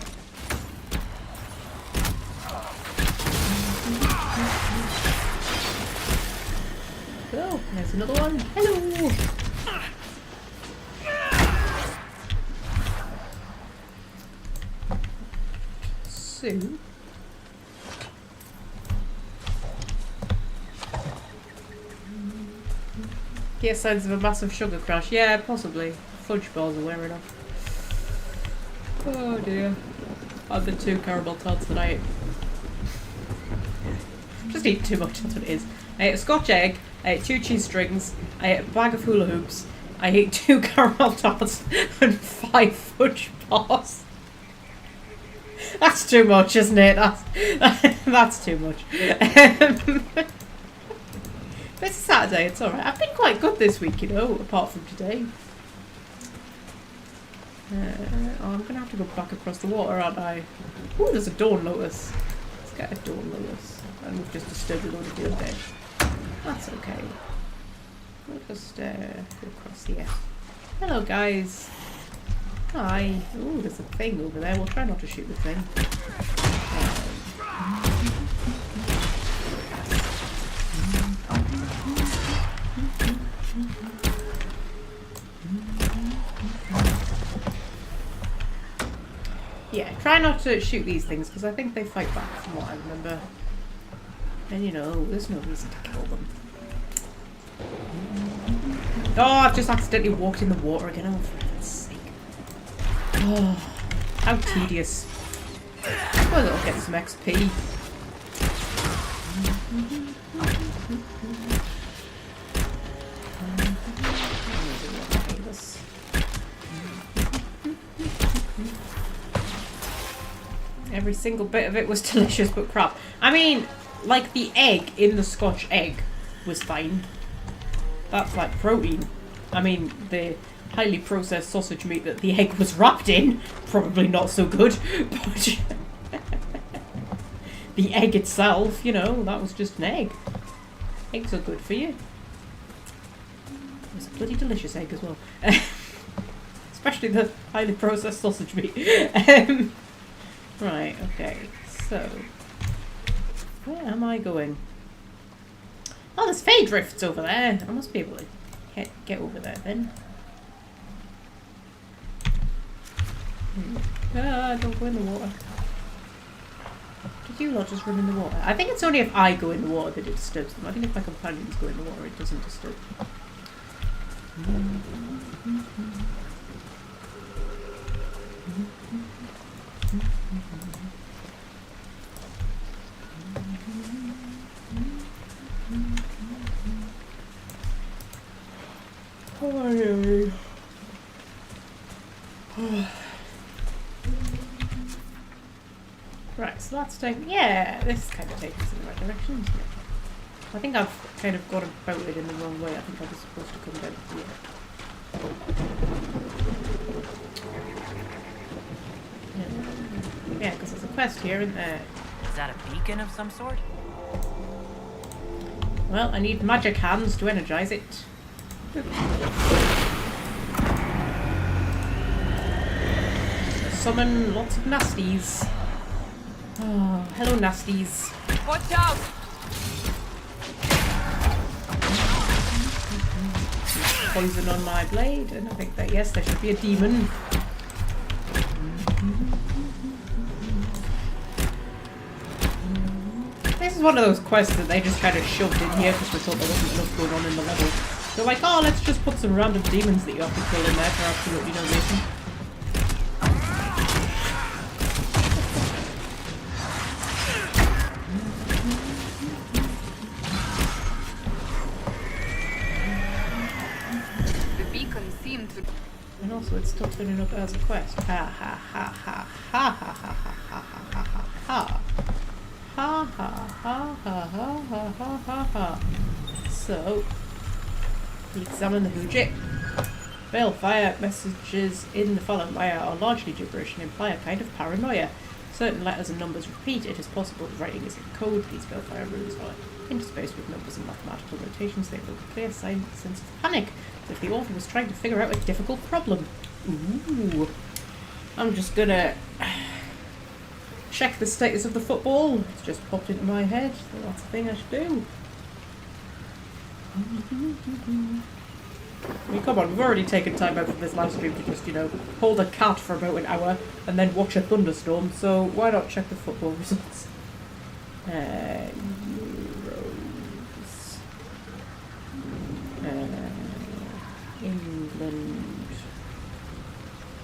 Oh, there's another one. Hello! So... Get signs of a massive sugar crash. Yeah, possibly. Fudge balls are wearing off. Oh dear. I've been 2 caramel tarts that I ate. Just eating too much, that's what it is. I ate a Scotch egg, I ate 2 cheese strings, I ate a bag of hula hoops, I ate 2 caramel tarts and 5 fudge bars. That's too much, isn't it? That's too much. But it's Saturday, it's alright. I've been quite good this week, you know, apart from today. I'm going to have to go back across the water, aren't I? Ooh, there's a dawn lotus. Let's get a dawn lotus. And we've just disturbed a load of deal there. That's okay. We'll just go across here. Hello, guys. Hi. Ooh, there's a thing over there. We'll try not to shoot the thing. Yeah, try not to shoot these things because I think they fight back from what I remember. And you know, there's no reason to kill them. Oh, I've just accidentally walked in the water again. Oh, for heaven's sake. Oh, how tedious. Well, I'll get some XP. Every single bit of it was delicious, but crap. I mean, like the egg in the Scotch egg was fine. That's like protein. I mean, the highly processed sausage meat that the egg was wrapped in, probably not so good. But the egg itself, you know, that was just an egg. Eggs are good for you. It was a bloody delicious egg as well. Especially the highly processed sausage meat. Right, okay, so where am I going? Oh, there's Fey Drifts over there. I must be able to get over there then. Ah, don't go in the water. Did you lot just run in the water? I think it's only if I go in the water that it disturbs them. I think if my companions go in the water, it doesn't disturb them. Right, so that's taking... Yeah, this is kind of taking us in the right direction, isn't it? I think I've kind of gone about it in the wrong way. I think I was supposed to come down here. Yeah, because there's a quest here, isn't there? Is that a beacon of some sort? Well, I need magic hands to energize it. Summon lots of nasties. Oh, hello nasties. Watch out! poison on my blade, and I think that yes, there should be a demon. This is one of those quests that they just kind of shoved in here because we thought there wasn't enough going on in the level. They're like, oh, let's just put some random demons that you have to kill in there for absolutely no reason. The beacon seemed to... And also it's still turning up as a quest. Ha ha ha ha ha ha ha ha ha ha ha ha. Ha ha ha ha ha ha ha ha ha. So, we examine the Hujik. Balefire messages in the Fallow Mire are largely gibberish and imply a kind of paranoia. Certain letters and numbers repeat. It is possible the writing is in code. These Balefire runes are interspaced with numbers and mathematical notations. They evoke a clear sense of panic, as if the author was trying to figure out a difficult problem. Ooh. I'm just gonna check the status of the football. It's just popped into my head. So that's the thing I should do. I mean, come on, we've already taken time out from this live stream to just, you know, hold a cat for about an hour and then watch a thunderstorm, so why not check the football results? Euros.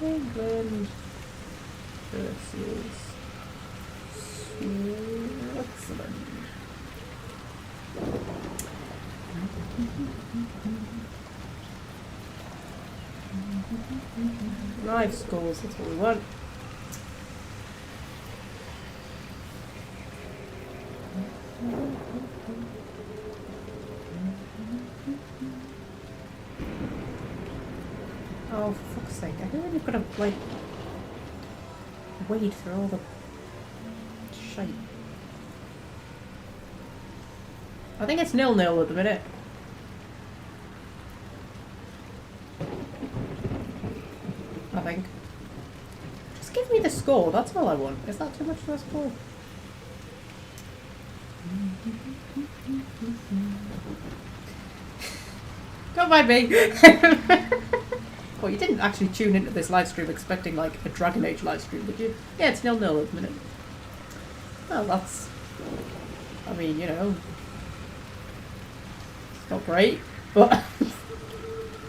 England versus Switzerland. Live scores, that's what we want. Oh, for fuck's sake, I really could have, like, wade through all the shite. I think it's 0-0 at the minute. I think. Just give me the score, that's all I want. Is that too much for a score? Don't mind me! Well, you didn't actually tune into this live stream expecting like a Dragon Age live stream, did you? Yeah, it's 0-0 at the minute. Well, that's... I mean, you know... It's not great, but...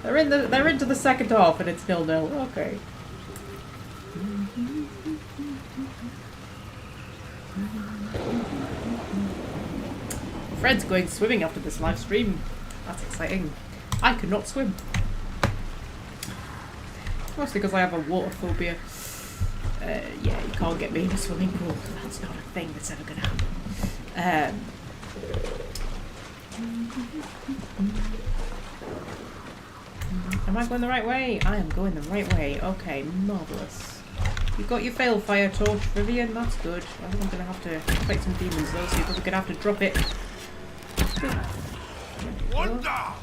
they're into the second half and it's 0-0. Okay. Fred's going swimming after this live stream. That's exciting. I could not swim. Mostly because I have a water phobia. Yeah, you can't get me in a swimming pool. That's not a thing that's ever going to happen. Am I going the right way? I am going the right way. Okay, marvellous. You've got your fail fire torch, Vivian. That's good. I think I'm going to have to fight some demons though, so you're probably going to have to drop it. Wonder!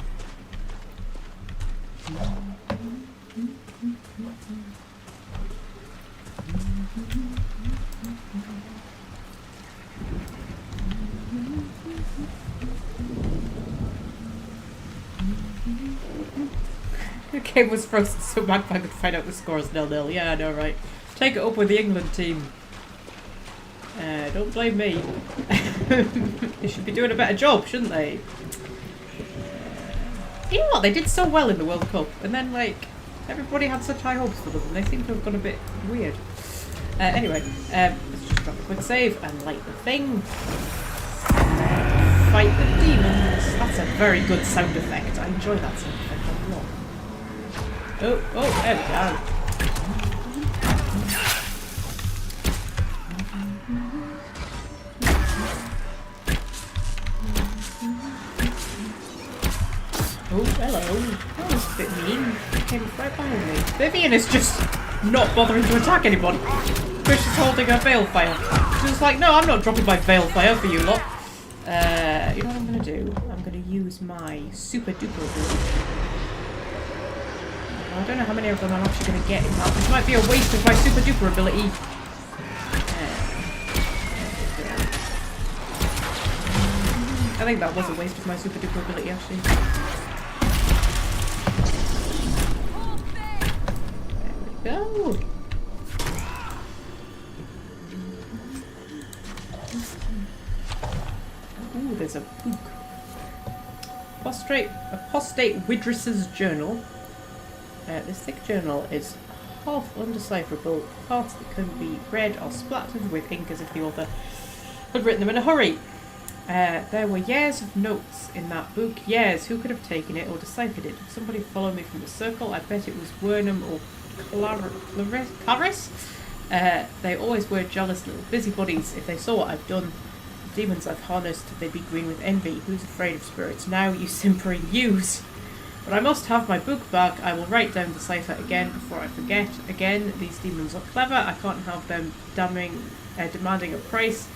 The game was frozen so Magpie could find out the score is 0-0. Yeah, I know, right? Take it up with the England team. Don't blame me. They should be doing a better job, shouldn't they? You know what? They did so well in the World Cup, and then, like, everybody had such high hopes for them, and they seem to have gone a bit weird. Anyway, let's just drop a quick save and light the thing. Fight the demons. That's a very good sound effect. I enjoy that sound effect a lot. Oh, there we go. Oh, hello. That was a bit mean. He came right behind me. Vivian is just not bothering to attack anybody. Because she's holding her Balefire. She's like, no, I'm not dropping my Balefire for you lot. You know what I'm going to do? I'm going to use my super duper ability. I don't know how many of them I'm actually going to get in that. This might be a waste of my super duper ability. I think that was a waste of my super duper ability, actually. go. Ooh, there's a book. Apostate Widriss's journal. This thick journal is half undecipherable. Parts that can be read are splattered with ink as if the author had written them in a hurry. There were years of notes in that book. Years. Who could have taken it or deciphered it? Did somebody follow me from the circle? I bet it was Wernham or Clarice. They always were jealous little busybodies. If they saw what I've done, the demons I've harnessed, they'd be green with envy. Who's afraid of spirits now, you simpering use? But I must have my book back. I will write down the cipher again before I forget. Again, these demons are clever. I can't have them demanding a price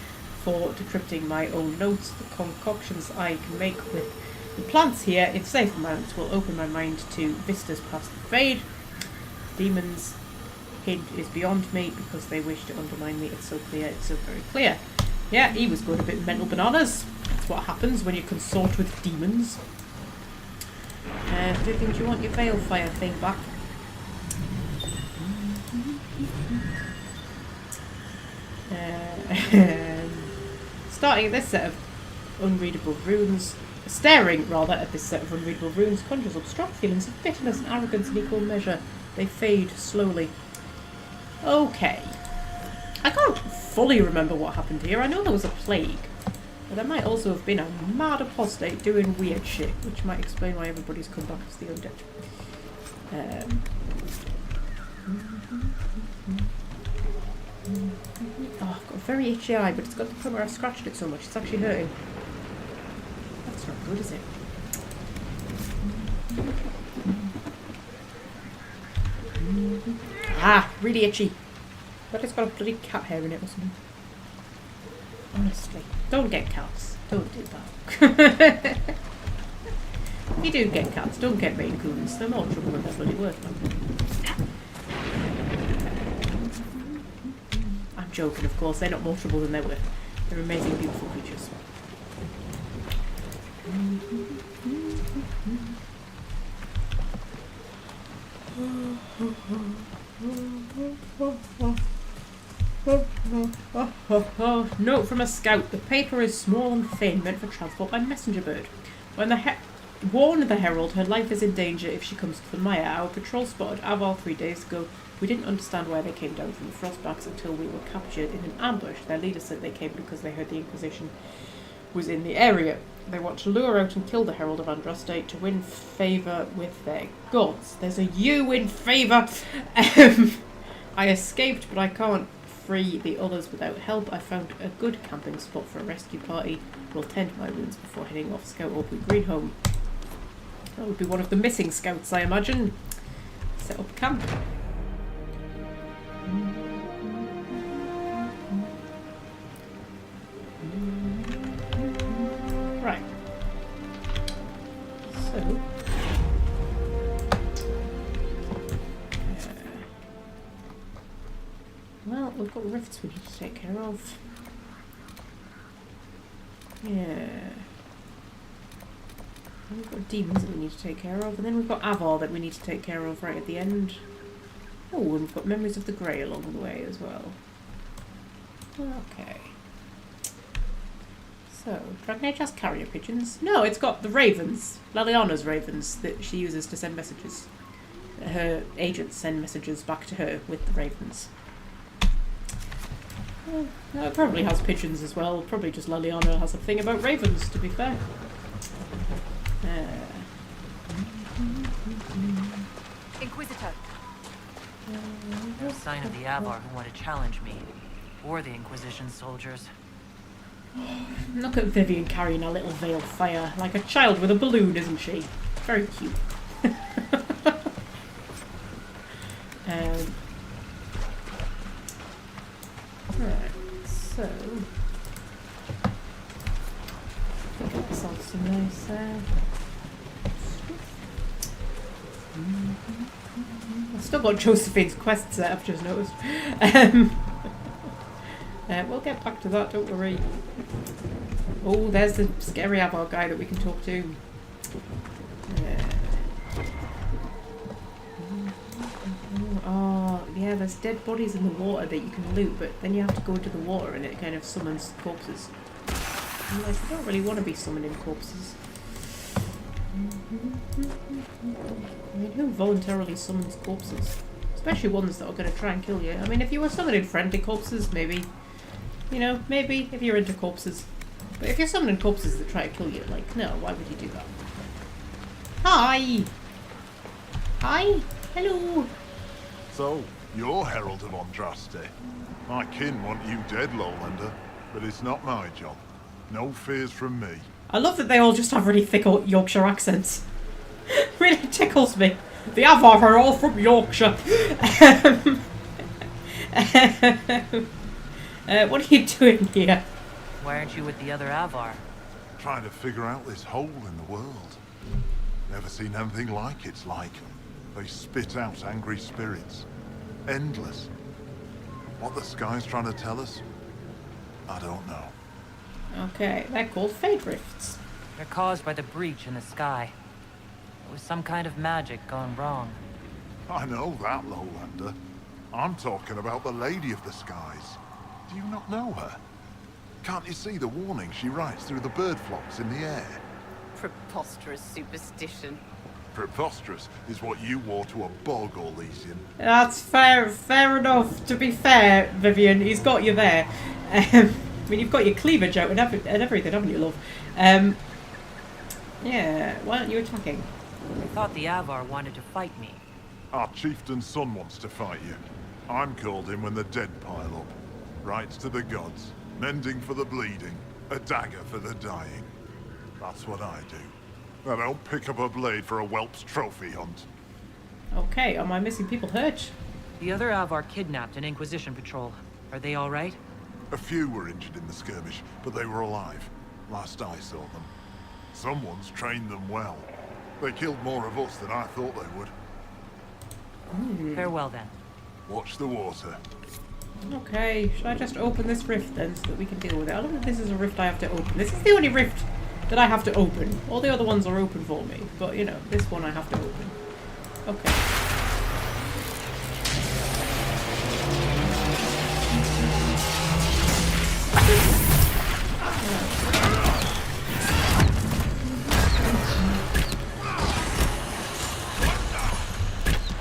for decrypting my own notes. The concoctions I can make with the plants here in safe amounts will open my mind to vistas past the fade. Demons' hint is beyond me because they wish to undermine me. It's so clear, it's so very clear. Yeah, he was going a bit mental bananas. That's what happens when you consort with demons. Vivian, do you want your veil fire thing back? Starting at this set of unreadable runes, staring rather at this set of unreadable runes conjures up strong feelings of bitterness and arrogance in equal measure. They fade slowly. Okay. I can't fully remember what happened here. I know there was a plague. But there might also have been a mad apostate doing weird shit, which might explain why everybody's come back as the undead. Oh, I've got a very itchy eye, but it's got the point where I scratched it so much, it's actually hurting. That's not good, is it? Ah, really itchy. But it's got a bloody cat hair in it or something. Honestly, don't get cats. Don't do that. If you do get cats, don't get Maine Coons. They're more trouble than they're bloody worth, man. I'm joking, of course. They're not more trouble than they're worth. They're amazing, beautiful creatures. Note from a scout. The paper is small and thin, meant for transport by messenger bird. Warn the herald her life is in danger if she comes to the Mire. Our patrol spotted Avar 3 days ago. We didn't understand why they came down from the Frostbacks until we were captured in an ambush. Their leader said they came because they heard the Inquisition was in the area. They want to lure out and kill the Herald of Andraste to win favour with their gods. There's a U in favour! I escaped, but I can't free the others without help. I found a good camping spot for a rescue party. We'll tend my wounds before heading off Scout Aubrey Greenhome. That would be one of the missing scouts, I imagine. Set up camp. Right. So... well, we've got rifts we need to take care of. Yeah. We've got demons that we need to take care of, and then we've got Avar that we need to take care of right at the end. Oh, and we've got Memories of the Grey along the way as well. Okay. So, Dragon Age has carrier pigeons. No, it's got the ravens. Liliana's ravens that she uses to send messages. Her agents send messages back to her with the ravens. Well, no, it probably has pigeons as well. Probably just Liliana has a thing about ravens, to be fair. Inquisitor. No sign of the Avar who want to challenge me, or the Inquisition soldiers. Look at Vivian carrying a little veiled fire, like a child with a balloon, isn't she? Very cute. Right, so... get myself some nice stuff. I've still got Josephine's quest set, I've just noticed. We'll get back to that, don't worry. Oh, there's the scary Avar guy that we can talk to. Oh, there's dead bodies in the water that you can loot, but then you have to go into the water and it kind of summons corpses. I'm like, I don't really want to be summoning corpses. I mean, who voluntarily summons corpses? Especially ones that are going to try and kill you. I mean, if you were summoning friendly corpses, maybe. You know, maybe, if you're into corpses. But if you're summoning corpses that try to kill you, like, no, why would you do that? Hi! Hi! Hello! So, you're Herald of Andraste. My kin want you dead, Lowlander, but it's not my job. No fears from me. I love that they all just have really thick Yorkshire accents. Really tickles me. The Avar are all from Yorkshire. What are you doing here? Why aren't you with the other Avar? Trying to figure out this hole in the world. Never seen anything like it's like. They spit out angry spirits. Endless. What the sky's trying to tell us? I don't know. Okay, they're called fade rifts. They're caused by the breach in the sky. It was some kind of magic gone wrong. I know that, Lowlander. I'm talking about the Lady of the Skies. Do you not know her? Can't you see the warning she writes through the bird flocks in the air? Preposterous superstition. Preposterous is what you wore to a bog, Elysian. That's fair enough. To be fair, Vivian, he's got you there. I mean, you've got your cleavage out and everything, haven't you, love? Yeah, why aren't you attacking? I thought the Avar wanted to fight me. Our chieftain's son wants to fight you. I'm called in when the dead pile up. Rites to the gods, mending for the bleeding, a dagger for the dying. That's what I do. I don't pick up a blade for a whelp's trophy hunt. Okay, are my missing people hurt? The other Avar kidnapped an Inquisition patrol. Are they all right? A few were injured in the skirmish, but they were alive. Last I saw them. Someone's trained them well. They killed more of us than I thought they would. Farewell then. Watch the water. Okay, should I just open this rift then so that we can deal with it? I don't think this is a rift I have to open. This is the only rift that I have to open. All the other ones are open for me, but you know, this one I have to open. Okay.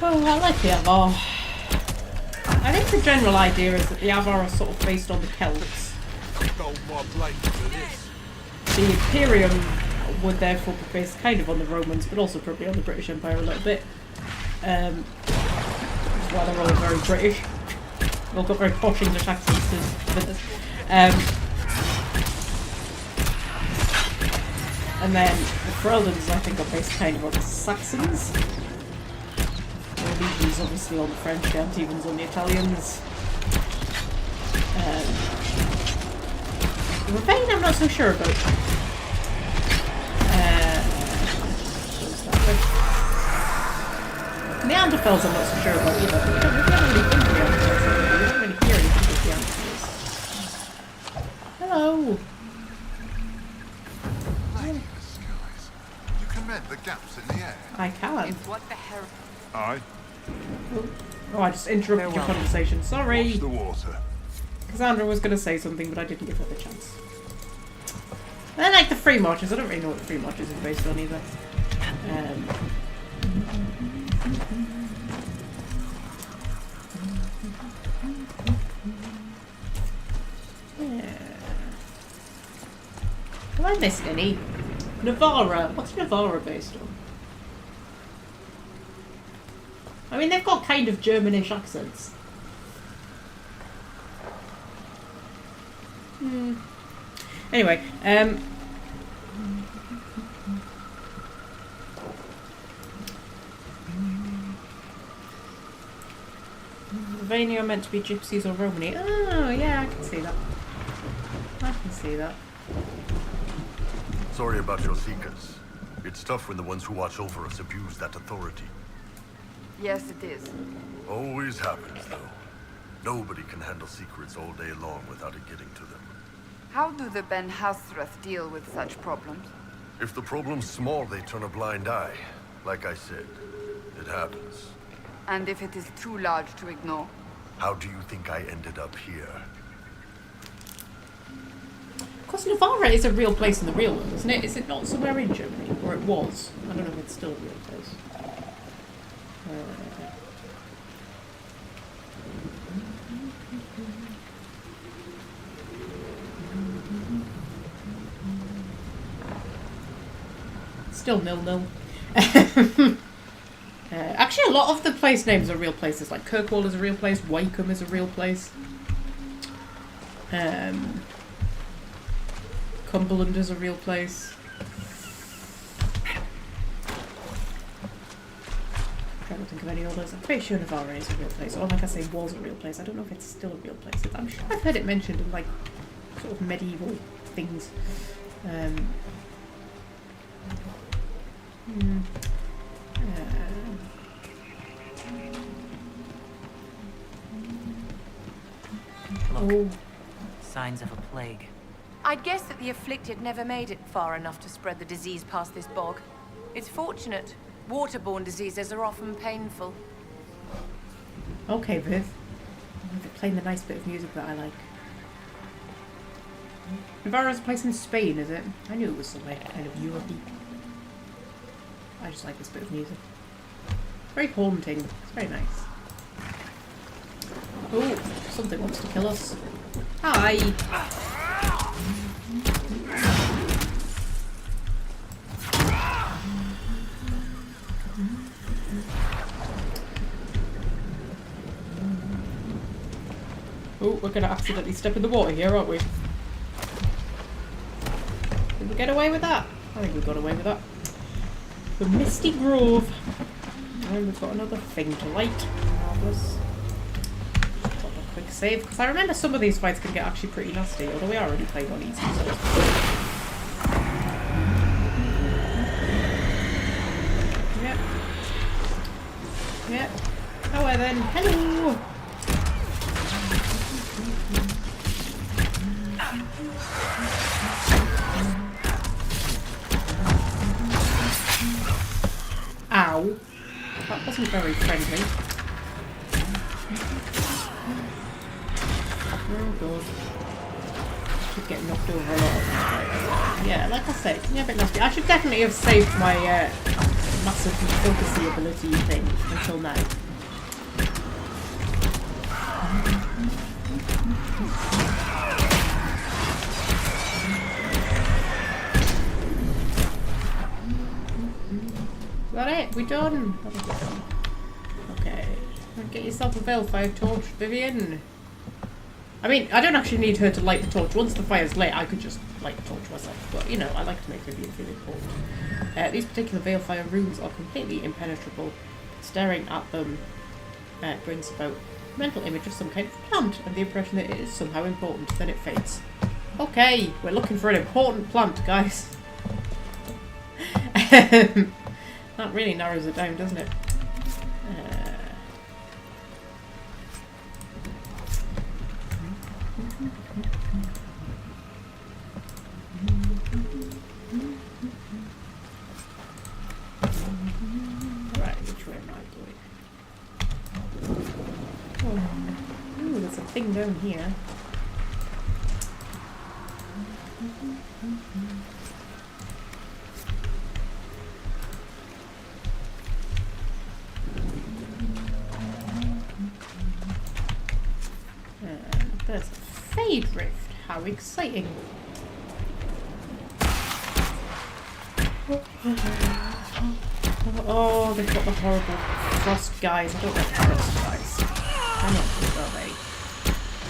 Oh, I like the Avar. I think the general idea is that the Avar are sort of based on the Celts. The Imperium would therefore be based kind of on the Romans, but also probably on the British Empire a little bit. Which is why they're all very British. They've all got very posh English accents. And then the Freldons, I think, are based kind of on the Saxons. The Legions obviously on the French, the Antevans on the Italians. The Ravine I'm not so sure about. Neanderthals I'm not so sure about either. We don't really think of Neanderthals, we don't really hear anything about Neanderthals. Hello! Lady of the Skies. You can mend the gaps in the air. I can. It's what the hell... Aye. Oh, I just interrupted your conversation. Sorry! Watch the water. Cassandra was going to say something, but I didn't give her the chance. I like the free marches. I don't really know what the free marches is based on either. Yeah. Have I missed any? Navarra. What's Navarra based on? I mean, they've got kind of Germanish accents. Anyway, Ravania are meant to be gypsies or Romani. Oh, yeah, I can see that. I can see that. Sorry about your seekers. It's tough when the ones who watch over us abuse that authority. Yes, it is. Always happens, though. Nobody can handle secrets all day long without it getting to them. How do the Ben Hasrath deal with such problems? If the problem's small, they turn a blind eye. Like I said, it happens. And if it is too large to ignore? How do you think I ended up here? Of course, Navarra is a real place in the real world, isn't it? Is it not somewhere in Germany? Or it was? I don't know if it's still a real place. Still nil-nil. Actually, a lot of the place names are real places. Like Kirkwall is a real place. Wycombe is a real place. Cumberland is a real place. I'm trying to think of any others. I'm pretty sure Navarra is a real place. Or like I say, was a real place. I don't know if it's still a real place. I'm sure I've heard it mentioned in like sort of medieval things. Look. Signs of a plague. I'd guess that the afflicted never made it far enough to spread the disease past this bog. It's fortunate. Waterborne diseases are often painful. Okay, Viv. They're playing the nice bit of music that I like. Navarra's a place in Spain, is it? I knew it was somewhere kind of Europe-y. I just like this bit of music. Very haunting. It's very nice. Oh, something wants to kill us. Hi! Oh, we're gonna accidentally step in the water here, aren't we? Did we get away with that? I think we got away with that. The Misty Grove. And we've got another thing to light. Marvellous. Pop a quick save, because I remember some of these fights can get actually pretty nasty, although we already played on easy, so. Yep. Yep. Oh well then. Hello! Ow. That wasn't very friendly. Oh god. Should get knocked over a lot. Yeah, like I said, it can get a bit nasty. I should definitely have saved my massive focusy ability thing until now. Is that it? We done? I think we're done. Okay. Get yourself a Veilfire torch, Vivian. I mean, I don't actually need her to light the torch. Once the fire's lit, I could just light the torch myself. But, you know, I like to make Vivian feel important. These particular Veilfire runes are completely impenetrable. Staring at them brings about a mental image of some kind of plant and the impression that it is somehow important. Then it fades. Okay, we're looking for an important plant, guys. That really narrows it down, doesn't it? Right, which way am I going? Oh. Ooh, there's a thing down here. There's a Fade Rift. How exciting. Oh, they've got the horrible frost guys. I don't like frost guys. They're not good, are they?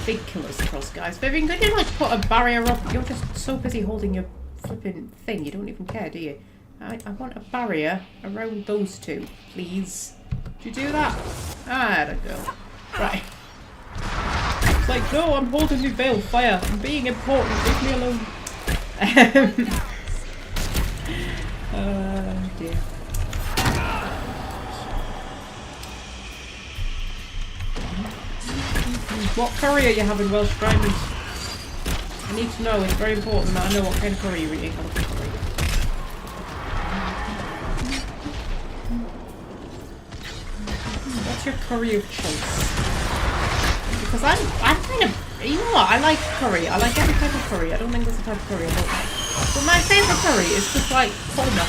Big killers, frost guys. Vivian, could you like put a barrier up? You're just so busy holding your flipping thing. You don't even care, do you? I want a barrier around those two, please. Could you do that? Ah, there we go. Right. It's like, no, I'm holding the Veilfire. I'm being important. Leave me alone. Dear. What curry are you having, Welsh Diamonds? I need to know. It's very important that I know what kind of curry you're eating. I love curry. What's your curry of choice? Because I'm kind of, you know what, I like curry. I like every type of curry. I don't think there's a type of curry I don't like. But my favourite curry is just like korma.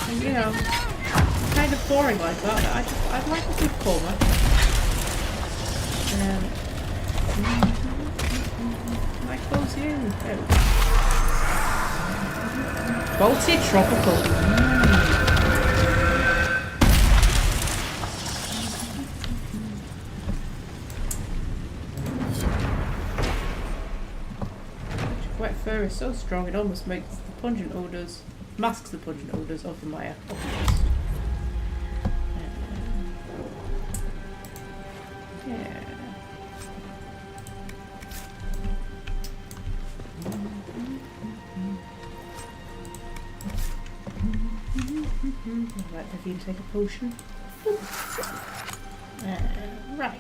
And you know, it's kind of boring like that. I like a good korma. Can I close you? There we go. Baltic tropical. Wet fur is so strong it almost makes the pungent odors, masks the pungent odors of the Mire. Yeah. Right, have you take a potion? Right.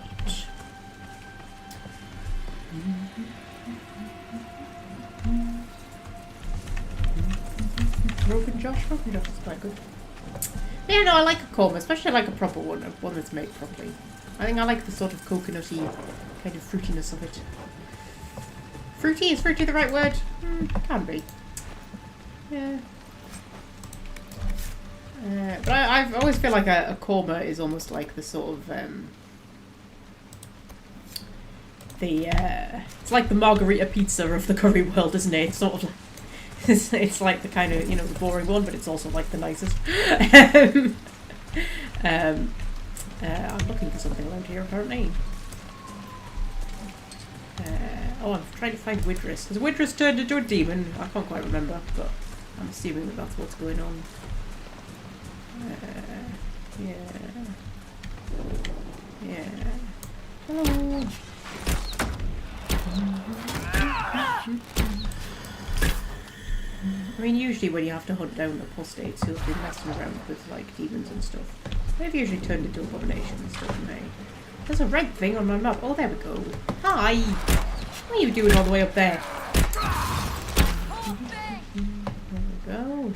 Rogan Josh is quite good. Yeah, no, I like a korma, especially I like a proper one, one that's made properly. I think I like the sort of coconutty kind of fruitiness of it. Fruity? Is fruity the right word? Can be. Yeah. But I always feel like a korma is almost like the sort of it's like the margarita pizza of the curry world, isn't it? It's sort of like it's like the kind of, you know, the boring one, but it's also like the nicest. I'm looking for something around here apparently. Oh, I'm trying to find Widris. Has Widris turned into a demon? I can't quite remember, but I'm assuming that that's what's going on. Yeah. Hello. I mean, usually when you have to hunt down apostates who've been messing around with like demons and stuff, they've usually turned into abominations, don't they? There's a red thing on my map. Oh, there we go. Hi. What are you doing all the way up there? There we go.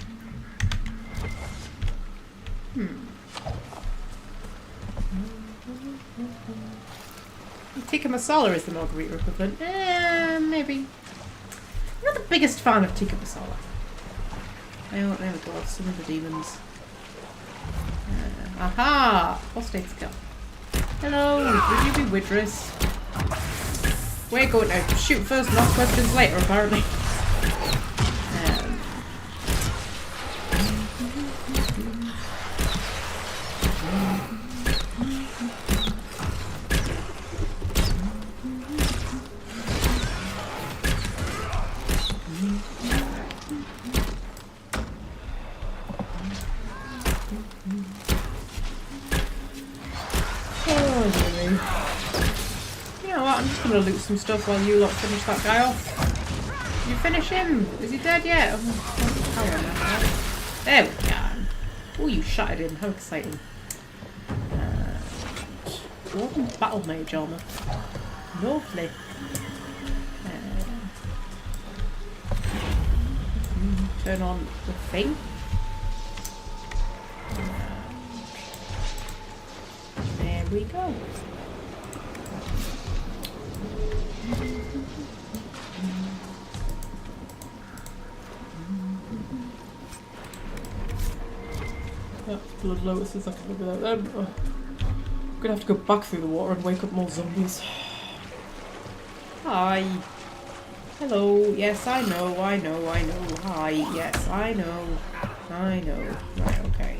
Tikka masala is the margarita equivalent. Maybe. I'm not the biggest fan of tikka masala. Oh, there we go. Some of the demons. Aha! Apostate's kill. Hello, would you be Widris? We're going to shoot first and ask questions later, apparently. I'm gonna loot some stuff while you lot finish that guy off. You finish him? Is he dead yet? There we go. Oh, you shattered him. How exciting. Golden battle mage armor. Lovely. Turn on the thing. There we go. Blood lotuses, I can live without them. I'm gonna have to go back through the water and wake up more zombies. Hi. Hello. Yes, I know. Hi. Yes, I know. Right, okay.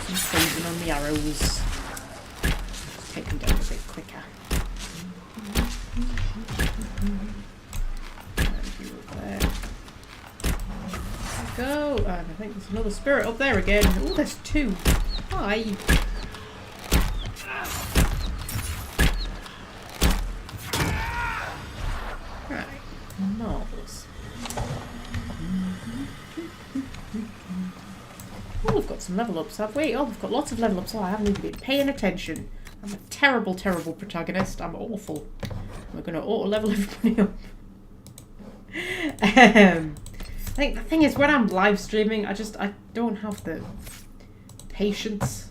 Some freezing on the arrows. Take them down a bit quicker. Go, and I think there's another spirit up there again. Oh, there's two. Hi. Right, marvellous. Oh, we've got some level ups, have we? Oh, we've got lots of level ups. Oh, I haven't even been paying attention. I'm a terrible, terrible protagonist. I'm awful. We're going to auto level everybody up. think the thing is, when I'm live streaming, I don't have the patience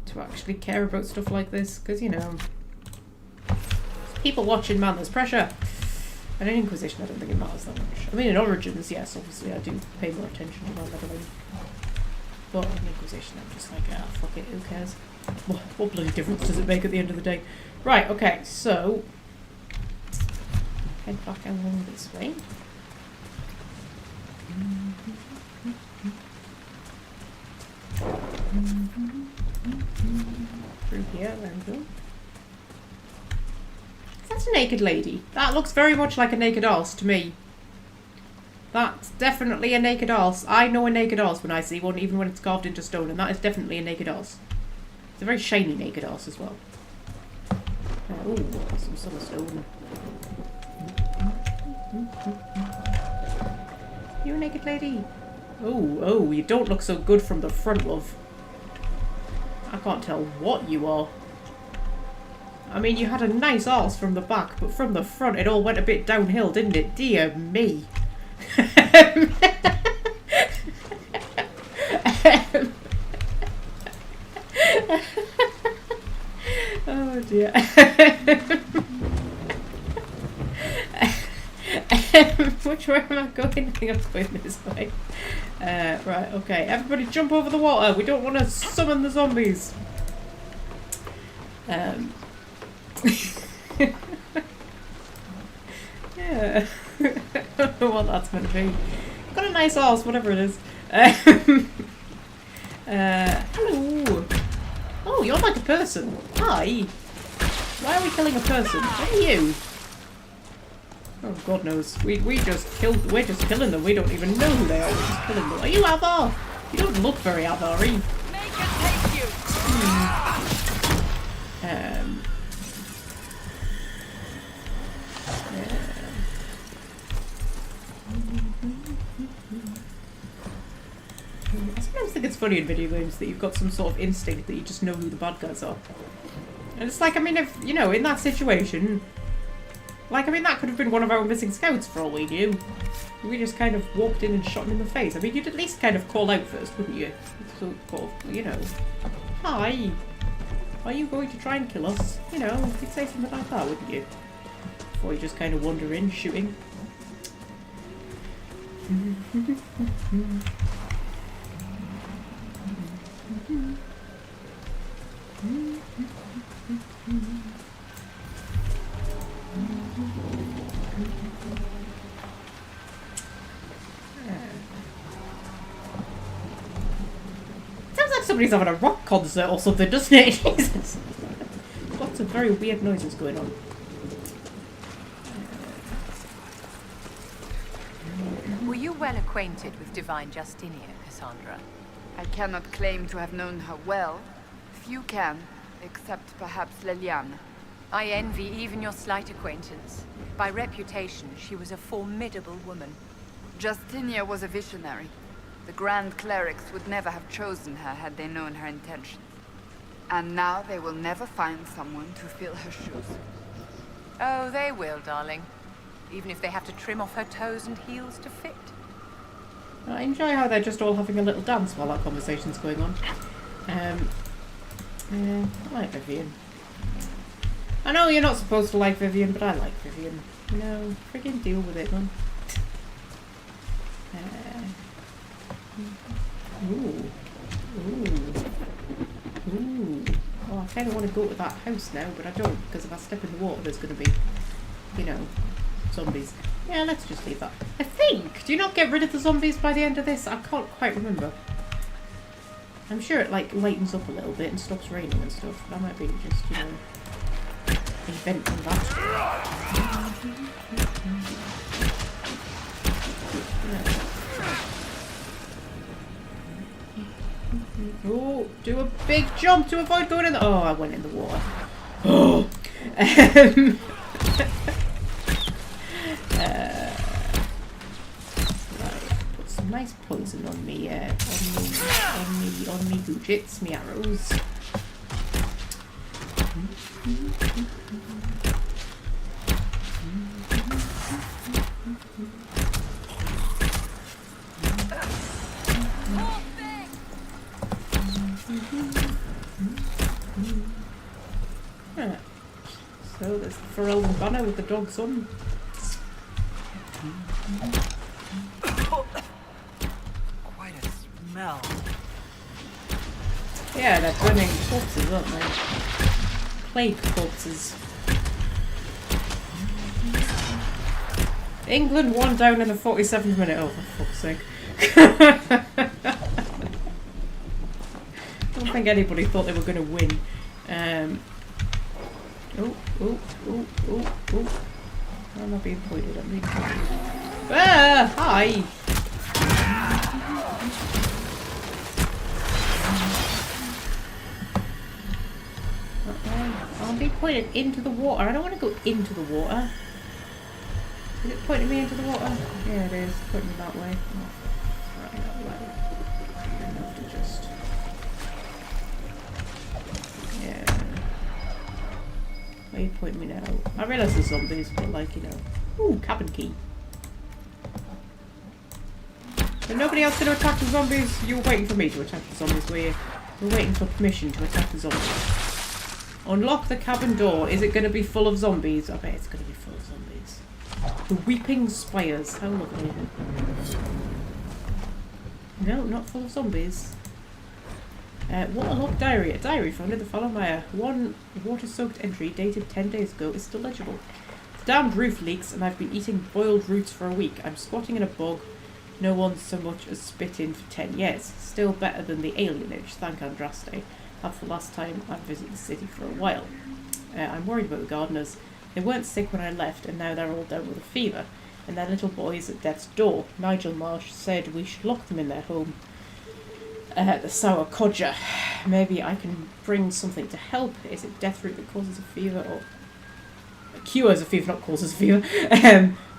to actually care about stuff like this, because, you know, people watching, man, there's pressure. And in Inquisition, I don't think it matters that much. I mean, in Origins, yes, obviously, I do pay more attention to my leveling. But in Inquisition, I'm just like, ah, fuck it, who cares? What bloody difference does it make at the end of the day? Right, okay, so head back along this way. Through here, there we go. That's a naked lady. That looks very much like a naked horse to me. That's definitely a naked horse. I know a naked horse when I see one, even when it's carved into stone, and that is definitely a naked horse. It's a very shiny naked horse as well. Ooh, some sort of stone. You a naked lady? Oh, you don't look so good from the front, love. I can't tell what you are. I mean, you had a nice arse from the back, but from the front it all went a bit downhill, didn't it? Dear me. Oh dear. Which way am I going? I think I'm going this way. Right, okay. Everybody jump over the water. We don't want to summon the zombies. Yeah. I don't know what that's meant to be. Got a nice horse, whatever it is. Hello. Oh, you're like a person. Hi. Why are we killing a person? What are you? Oh, God knows. We're just killing them. We don't even know who they are. We're just killing them. Are you Avar? You don't look very Avar-y. Make it take you. I sometimes think it's funny in video games that you've got some sort of instinct that you just know who the bad guys are. And it's like, I mean, if, you know, in that situation, like, I mean, that could have been one of our missing scouts for all we knew. We just kind of walked in and shot him in the face. I mean, you'd at least kind of call out first, wouldn't you? So, you know, hi, are you going to try and kill us? You know, you'd say something like that, wouldn't you? Before you just kind of wander in, shooting. Sounds like somebody's having a rock concert or something, doesn't it? Jesus. Lots of very weird noises going on. Were you well acquainted with Divine Justinia, Cassandra? I cannot claim to have known her well. Few can, except perhaps Leliane. I envy even your slight acquaintance. By reputation, she was a formidable woman. Justinia was a visionary. The Grand Clerics would never have chosen her had they known her intentions. And now they will never find someone to fill her shoes. Oh, they will, darling. Even if they have to trim off her toes and heels to fit. I enjoy how they're just all having a little dance while that conversation's going on. I like Vivian. I know you're not supposed to like Vivian, but I like Vivian. You know, friggin' deal with it, man. Ooh. Oh, I kind of want to go to that house now, but I don't, because if I step in the water, there's going to be, you know, zombies. Yeah, let's just leave that. I think. Do you not get rid of the zombies by the end of this? I can't quite remember. I'm sure it, like, lightens up a little bit and stops raining and stuff. That might be just, you know, inventing that. Oh, do a big jump to avoid going in the... Oh, I went in the water. Oh! Right, put some nice poison on me, on me goojits, me arrows. It's the Ferelden banner with the dog's son. Quite a smell. Yeah, they're burning corpses, aren't they? Plague corpses. England 1 down in the 47th minute. Oh, for fuck's sake. I don't think anybody thought they were going to win. I'm not being pointed at me. Ah, hi! I'll be pointed into the water. I don't want to go into the water. Is it pointing me into the water? Yeah, it is. Pointing me that way. Oh, right out loud. Enough to just... Yeah. Where are you pointing me now? I realise there's zombies, but like, you know... Ooh, cabin key. But nobody else going to attack the zombies? You were waiting for me to attack the zombies, were you? You were waiting for permission to attack the zombies. Unlock the cabin door. Is it going to be full of zombies? I bet it's going to be full of zombies. The Weeping Spires. How lovely. No, not full of zombies. Waterlogged diary. A diary found in the Fallow Mire. One water-soaked entry dated 10 days ago is still legible. The damned roof leaks and I've been eating boiled roots for a week. I'm squatting in a bog. No one's so much as spit in for 10 years. Still better than the alienage, thank Andraste. That's the last time I've visited the city for a while. I'm worried about the gardeners. They weren't sick when I left and now they're all down with a fever. And their little boy's at death's door. Nigel Marsh said we should lock them in their home. The sour codger. Maybe I can bring something to help. Is it death root that causes a fever or... cures a fever, not causes a fever.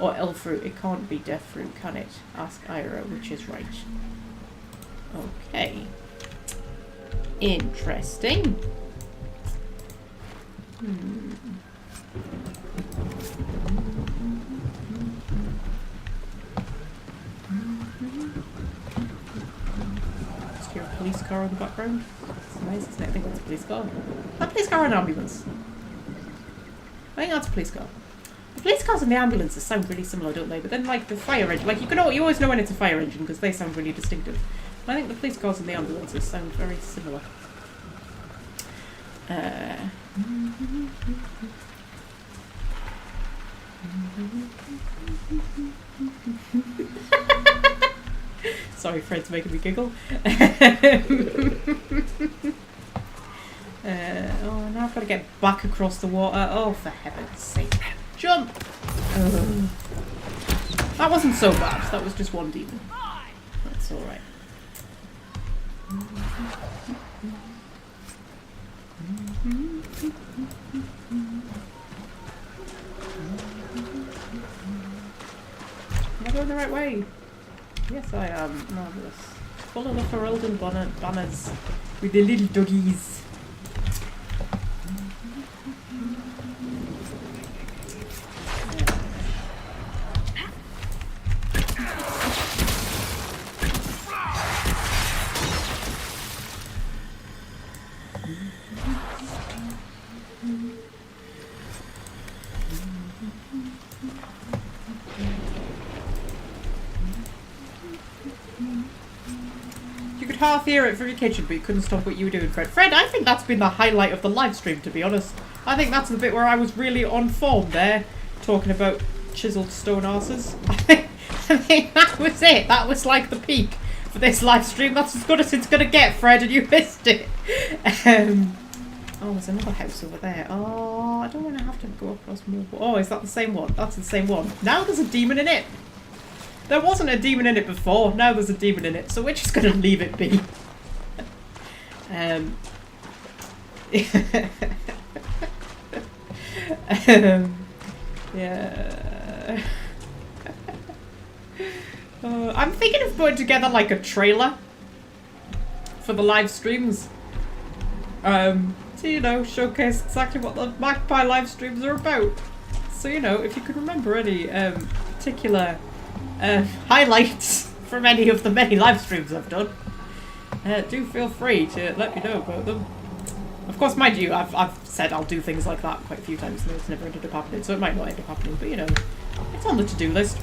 Or elf root. It can't be death root, can it? Ask Ira, which is right. Okay. Interesting. Just hear a police car in the background. It's nice, isn't it? I think that's a police car. Is that a police car or an ambulance? I think that's a police car. The police cars and the ambulances sound really similar, don't they? But then, like, the fire engine, like, you always know when it's a fire engine because they sound really distinctive. But I think the police cars and the ambulances sound very similar. Sorry, Fred's making me giggle. Oh, now I've got to get back across the water. Oh, for heaven's sake. Jump! That wasn't so bad. That was just one demon. That's alright. Am I going the right way? Yes, I am. Marvellous. Full of the Ferelden banners with the little doggies. Half hear it from your kitchen, but you couldn't stop what you were doing, Fred. Fred, I think that's been the highlight of the live stream, to be honest. I think that's the bit where I was really on form there, talking about chiseled stone arses. I think that was it. That was like the peak for this live stream. That's as good as it's gonna get, Fred, and you missed it. Oh, there's another house over there. Oh, I don't want to have to go across more. Oh, is that the same one? That's the same one. Now there's a demon in it. There wasn't a demon in it before, now there's a demon in it, so we're just going to leave it be. Yeah. I'm thinking of putting together like a trailer for the live streams. To, you know, showcase exactly what the Magpie live streams are about. So, you know, if you can remember any particular highlights from any of the many live streams I've done, do feel free to let me know about them. Of course, mind you, I've said I'll do things like that quite a few times and it's never ended up happening, so it might not end up happening, but you know, it's on the to-do list.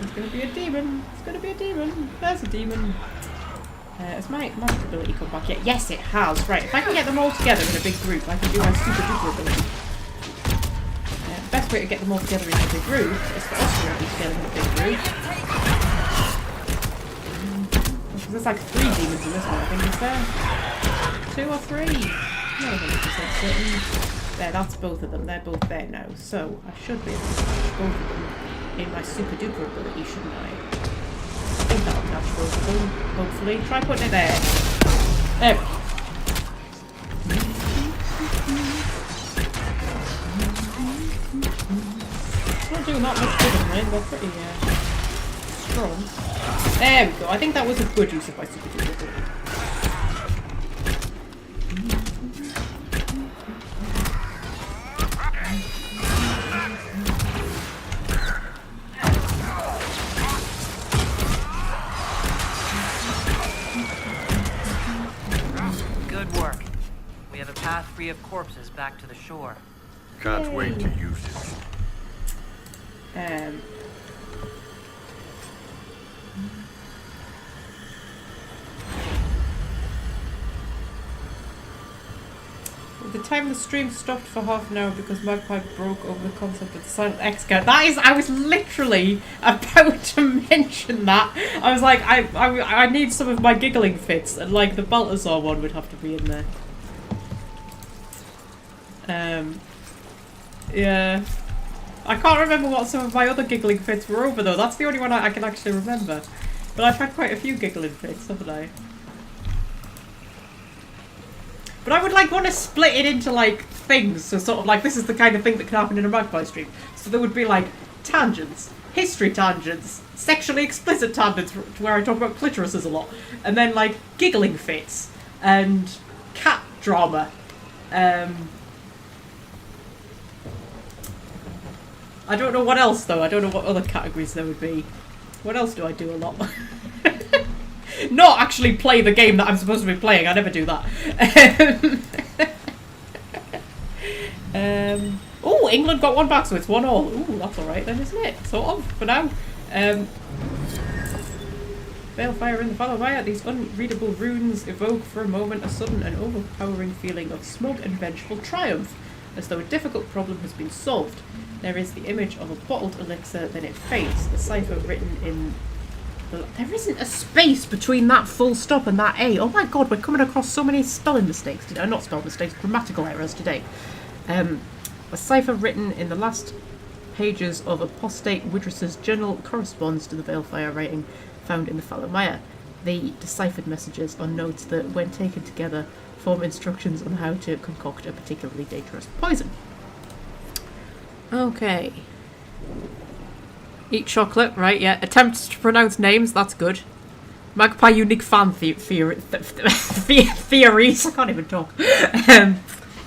It's gonna be a demon. It's gonna be a demon. There's a demon. Has my magic ability come back yet? Yes, it has. Right, if I can get them all together in a big group, I can do my super duper ability. The best way to get them all together in a big group is for us to all be together in a big group. Because there's like 3 demons in this one, I think. Is there 2 or 3? Not 100% certain. There, that's both of them. They're both there now. So I should be able to catch both of them in my super duper ability, shouldn't I? I think that'll catch both of them, hopefully. Try putting it there. There we go. Not doing that much good in they're pretty strong. There we go. I think that was a good use of my super duper ability. Path free of corpses back to the shore. Can't wait to use it. The time the stream stopped for half an hour because Magpie broke over the concept of the silent X count. That is, I was literally about to mention that. I was like, I need some of my giggling fits, and like the Balthazar one would have to be in there. Yeah. I can't remember what some of my other giggling fits were over though. That's the only one I can actually remember. But I've had quite a few giggling fits, haven't I? But I would like want to split it into like things. So sort of like this is the kind of thing that can happen in a Magpie stream. So there would be like tangents, history tangents, sexually explicit tangents where I talk about clitorises a lot. And then like giggling fits and cat drama. I don't know what else though. I don't know what other categories there would be. What else do I do a lot? Not actually play the game that I'm supposed to be playing. I never do that. Oh, England got 1 back, so it's 1-1. Ooh, that's alright then, isn't it? Sort of, for now. Balefire in the Fallow Mire. These unreadable runes evoke for a moment a sudden and overpowering feeling of smoke and vengeful triumph, as though a difficult problem has been solved. There is the image of a bottled elixir, then it fades. The cipher written in the... There isn't a space between that full stop and that A. Oh my god, we're coming across so many spelling mistakes today. Not spelling mistakes, grammatical errors today. A cipher written in the last pages of apostate Widrus's journal corresponds to the Balefire writing found in the Fallow Mire. The deciphered messages are notes that, when taken together, form instructions on how to concoct a particularly dangerous poison. Okay. Eat chocolate, right, yeah. Attempts to pronounce names, that's good. Magpie unique fan theories. I can't even talk.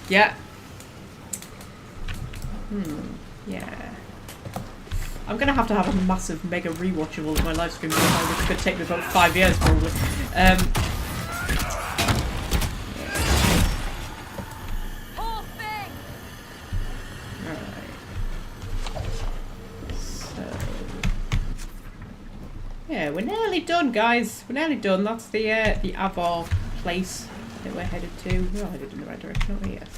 Yeah. Yeah. I'm gonna have a massive mega rewatchable of my live stream, which could take me about 5 years probably. Yeah, we're nearly done, guys. We're nearly done. That's the Avar place that we're headed to. We're all headed in the right direction, aren't we? Yes.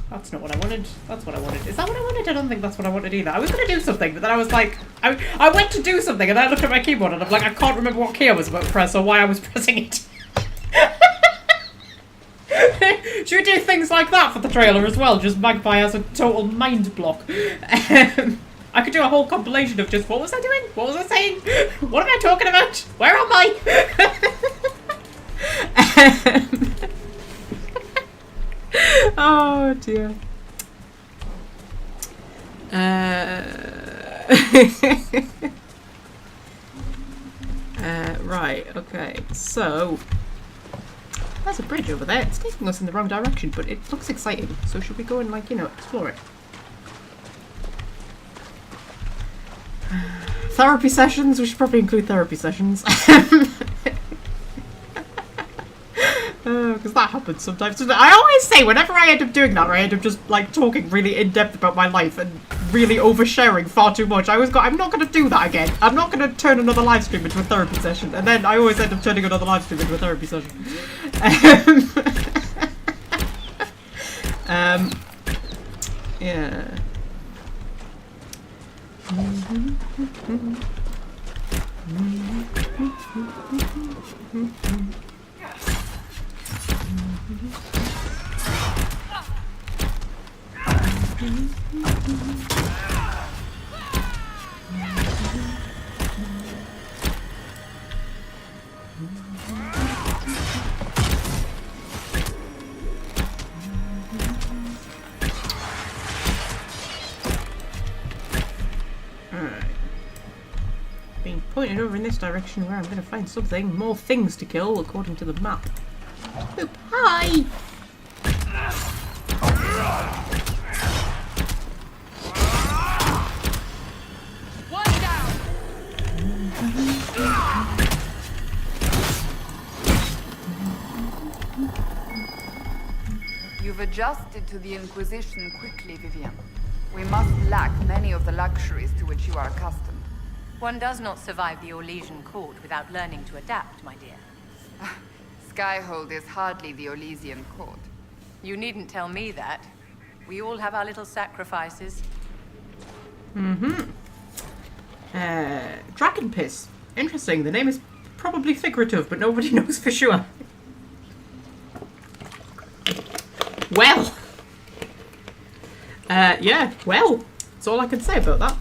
That's not what I wanted. That's what I wanted. Is that what I wanted? I don't think that's what I wanted either. I was going to do something, but then I was like... I went to do something, and then I looked at my keyboard, and I'm like, I can't remember what key I was about to press, or why I was pressing it. Should we do things like that for the trailer as well? Just Magpie has a total mind block. I I could do a whole compilation of just what was I doing? What was I saying? What am I talking about? Where am I? Oh dear. Right, okay, so there's a bridge over there. It's taking us in the wrong direction, but it looks exciting. So should we go and, like, you know, explore it? Therapy sessions? We should probably include therapy sessions. Because that happens sometimes. I always say, whenever I end up doing that, or I end up just, like, talking really in-depth about my life and really oversharing far too much, I always go, I'm not going to do that again. I'm not going to turn another live stream into a therapy session. And then I always end up turning another live stream into a therapy session. Yeah. Being pointed over in this direction where I'm going to find something. More things to kill according to the map. Oop, hi! One down. You've adjusted to the Inquisition quickly, Vivian. We must lack many of the luxuries to which you are accustomed. One does not survive the Orlesian court without learning to adapt, my dear. Skyhold is hardly the Orlesian court. You needn't tell me that. We all have our little sacrifices. Dragon piss. Interesting. The name is probably figurative, but nobody knows for sure. Well. Yeah, well. That's all I can say about that.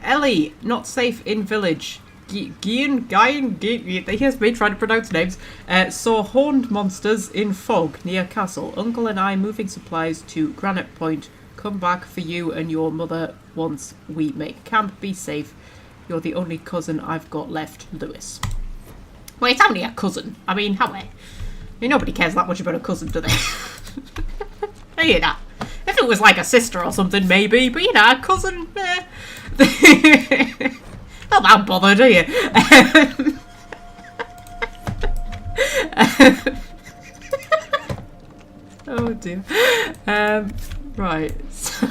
Ellie, not safe in village. Here's me trying to pronounce names. Saw horned monsters in fog near castle. Uncle and I moving supplies to Granite Point. Come back for you and your mother once we make camp. Be safe. You're the only cousin I've got left, Lewis. Well, it's only a cousin. I mean, how I mean, nobody cares that much about a cousin, do they? You know, if it was like a sister or something, maybe. But, you know, a cousin, not that bothered, do you? Oh dear. Right. So.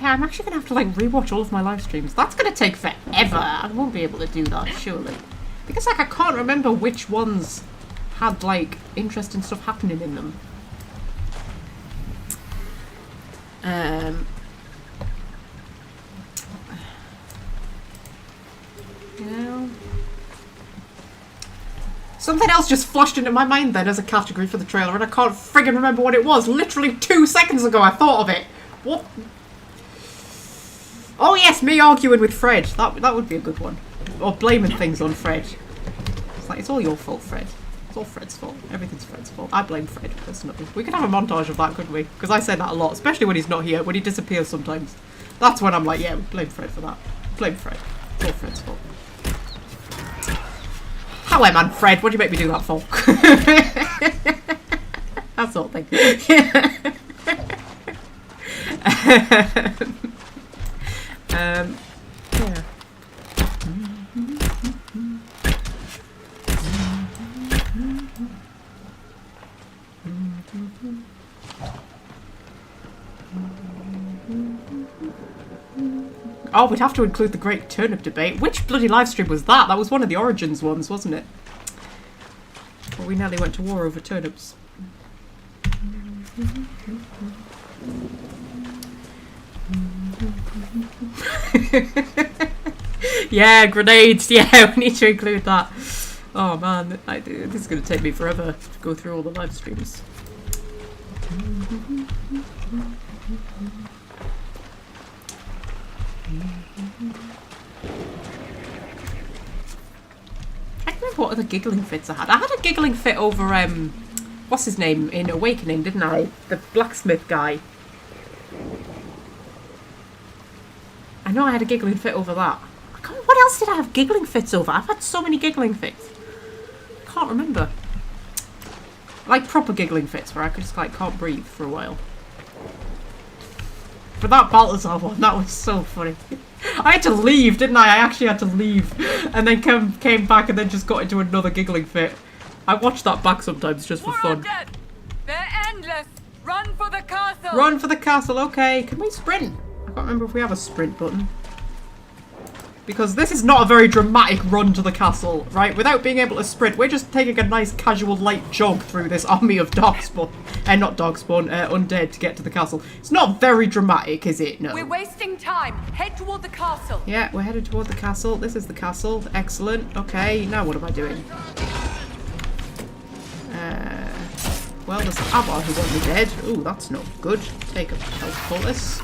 Yeah, I'm actually gonna have to like rewatch all of my live streams. That's gonna take forever. I won't be able to do that, surely. Because like I can't remember which ones had like interesting stuff happening in them. Yeah. Something else just flashed into my mind then as a category for the trailer, and I can't friggin' remember what it was. Literally 2 seconds ago I thought of it. What? Oh yes, me arguing with Fred. That would be a good one. Or blaming things on Fred. It's like, it's all your fault, Fred. It's all Fred's fault. Everything's Fred's fault. I blame Fred, personally. We could have a montage of that, couldn't we? Because I say that a lot, especially when he's not here, when he disappears sometimes. That's when I'm like, yeah, blame Fred for that. Blame Fred. It's all Fred's fault. How am I, Fred? What do you make me do that for? That sort of thing. Yeah. Oh, we'd have to include the Great Turnip Debate. Which bloody livestream was that? That was one of the Origins ones, wasn't it? Well, we nearly went to war over turnips. Yeah, grenades. Yeah, we need to include that. Oh man, this is going to take me forever to go through all the live streams. I don't remember what other giggling fits I had. I had a giggling fit over, what's his name in Awakening, didn't I? The blacksmith guy. I know I had a giggling fit over that. What else did I have giggling fits over? I've had so many giggling fits. I can't remember. Like proper giggling fits where I just like can't breathe for a while. But that Balthazar one, that was so funny. I had to leave, didn't I? I actually had to leave. And then came back and then just got into another giggling fit. I watch that back sometimes just for fun. They're endless. Run for the castle. Run for the castle, okay. Can we sprint? I can't remember if we have a sprint button. Because this is not a very dramatic run to the castle, right? Without being able to sprint, we're just taking a nice casual light jog through this army of darkspawn. Not darkspawn, undead to get to the castle. It's not very dramatic, is it? No. We're wasting time. Head toward the castle. Yeah, we're headed toward the castle. This is the castle. Excellent. Okay, now what am I doing? Well, there's Abba who won't be dead. Ooh, that's not good. Take a health poultice.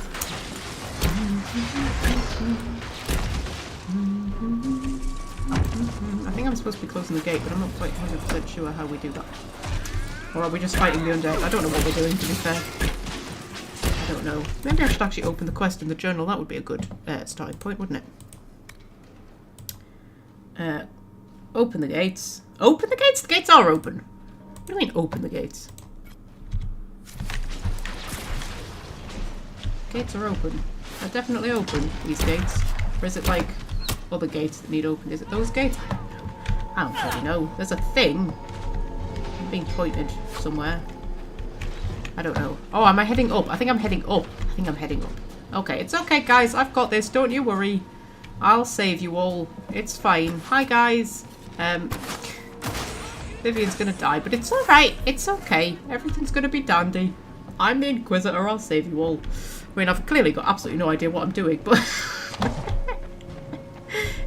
I think I'm supposed to be closing the gate, but I'm not quite 100% sure how we do that. Or are we just fighting the undead? I don't know what we're doing, to be fair. I don't know. Maybe I should actually open the quest in the journal. That would be a good starting point, wouldn't it? Open the gates. Open the gates? The gates are open. What do you mean, open the gates? Gates are open. They're definitely open, these gates. Or is it like other gates that need open? Is it those gates? I don't really know. There's a thing being pointed somewhere. I don't know. Oh, am I heading up? I think I'm heading up. I think I'm heading up. Okay, it's okay, guys. I've got this. Don't you worry. I'll save you all. It's fine. Hi, guys. Vivian's gonna die, but it's alright. It's okay. Everything's gonna be dandy. I'm the Inquisitor. I'll save you all. I mean, I've clearly got absolutely no idea what I'm doing, but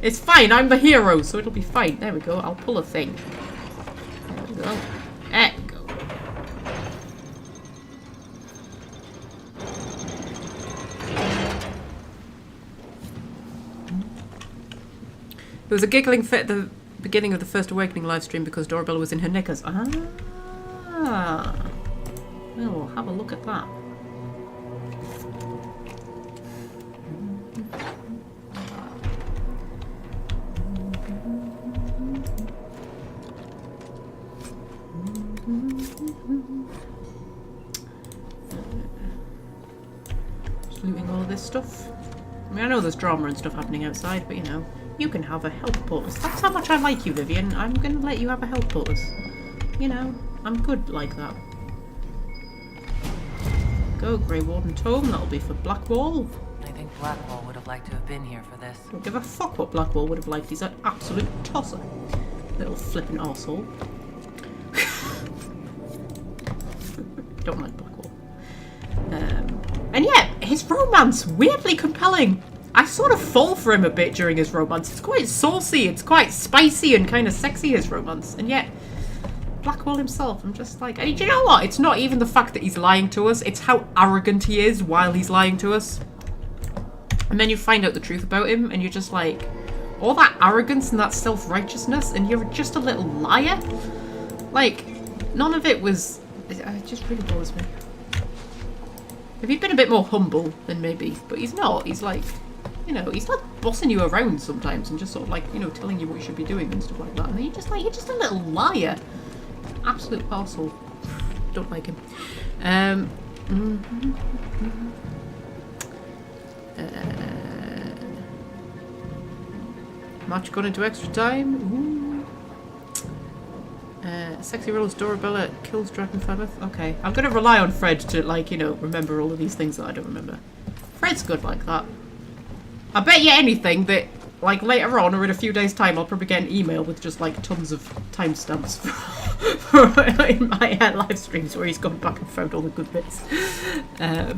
it's fine. I'm the hero, so it'll be fine. There we go. I'll pull a thing. There we go. There we go. There was a giggling fit at the beginning of the first Awakening livestream because Dorabella was in her knickers. Ah. Well, we'll have a look at that. Just looting all of this stuff. I mean, I know there's drama and stuff happening outside, but you know, you can have a health poultice. That's how much I like you, Vivian. I'm gonna let you have a health poultice. You know, I'm good like that. Go, Grey Warden Tome. That'll be for Blackwall. I think Blackwall would have liked to have been here for this. Don't give a fuck what Blackwall would have liked. He's an absolute tosser. Little flipping arsehole. Don't like Blackwall. And yeah, his romance, weirdly compelling. I sort of fall for him a bit during his romance. It's quite saucy, it's quite spicy and kind of sexy, his romance. And yet, Blackwall himself, I'm just like, and you know what? It's not even the fact that he's lying to us, it's how arrogant he is while he's lying to us. And then you find out the truth about him, and you're just like, all that arrogance and that self-righteousness, and you're just a little liar? Like, none of it was... It just really bothers me. If he'd been a bit more humble, then maybe. But he's not. He's like, you know, he's like bossing you around sometimes and just sort of like, you know, telling you what you should be doing and stuff like that. And then you're just a little liar. Absolute arsehole. Don't like him. Match gone into extra time. Ooh. Sexy Rolls Dorabella kills Dragon Fammoth. Okay, I'm gonna rely on Fred to, like, you know, remember all of these things that I don't remember. Fred's good like that. I bet you anything that, like, later on or in a few days' time, I'll probably get an email with just, like, tons of timestamps in my live streams where he's gone back and found all the good bits. Yeah.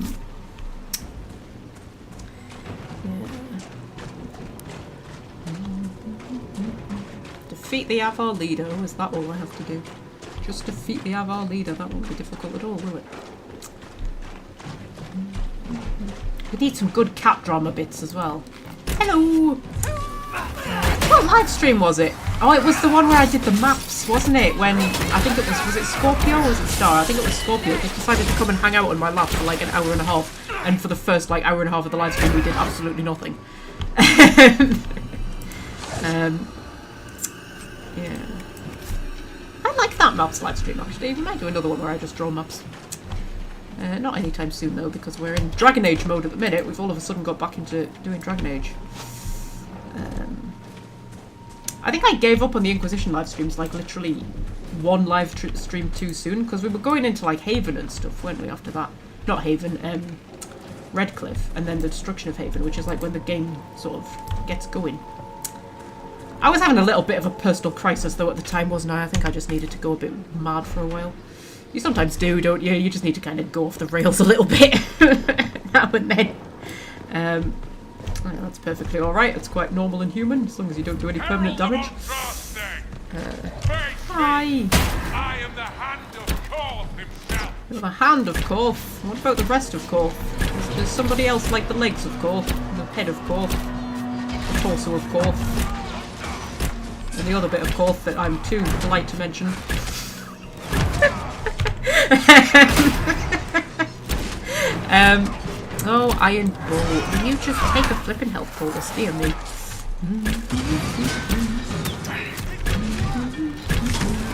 defeat the Avar leader. Oh, is that all I have to do? Just defeat the Avar leader. That won't be difficult at all, will it? We need some good cat drama bits as well. Hello! What live stream was it? Oh, it was the one where I did the maps, wasn't it? When, I think it was it Scorpio or was it Star? I think it was Scorpio. Just decided to come and hang out on my lap for like an hour and a half. And for the first like hour and a half of the live stream we did absolutely nothing. Yeah. I like that maps live stream actually. We might do another one where I just draw maps. Not anytime soon though, because we're in Dragon Age mode at the minute. We've all of a sudden got back into doing Dragon Age. I think I gave up on the Inquisition live streams like literally one live stream too soon, because we were going into like Haven and stuff, weren't we, after that? Not Haven, Redcliffe, and then the destruction of Haven, which is like when the game sort of gets going. I was having a little bit of a personal crisis though at the time, wasn't I? I think I just needed to go a bit mad for a while. You sometimes do, don't you? You just need to kind of go off the rails a little bit now and then. That's perfectly alright. It's quite normal and human, as long as you don't do any permanent damage. Hi! I am the Hand of Korth himself! You're the Hand of Korth. What about the rest of Korth? There's somebody else like the legs of Korth, the head of Korth, the torso of Korth, and the other bit of Korth that I'm too polite to mention. Oh, Iron Bull, will you just take a flippin' health pull to steer me?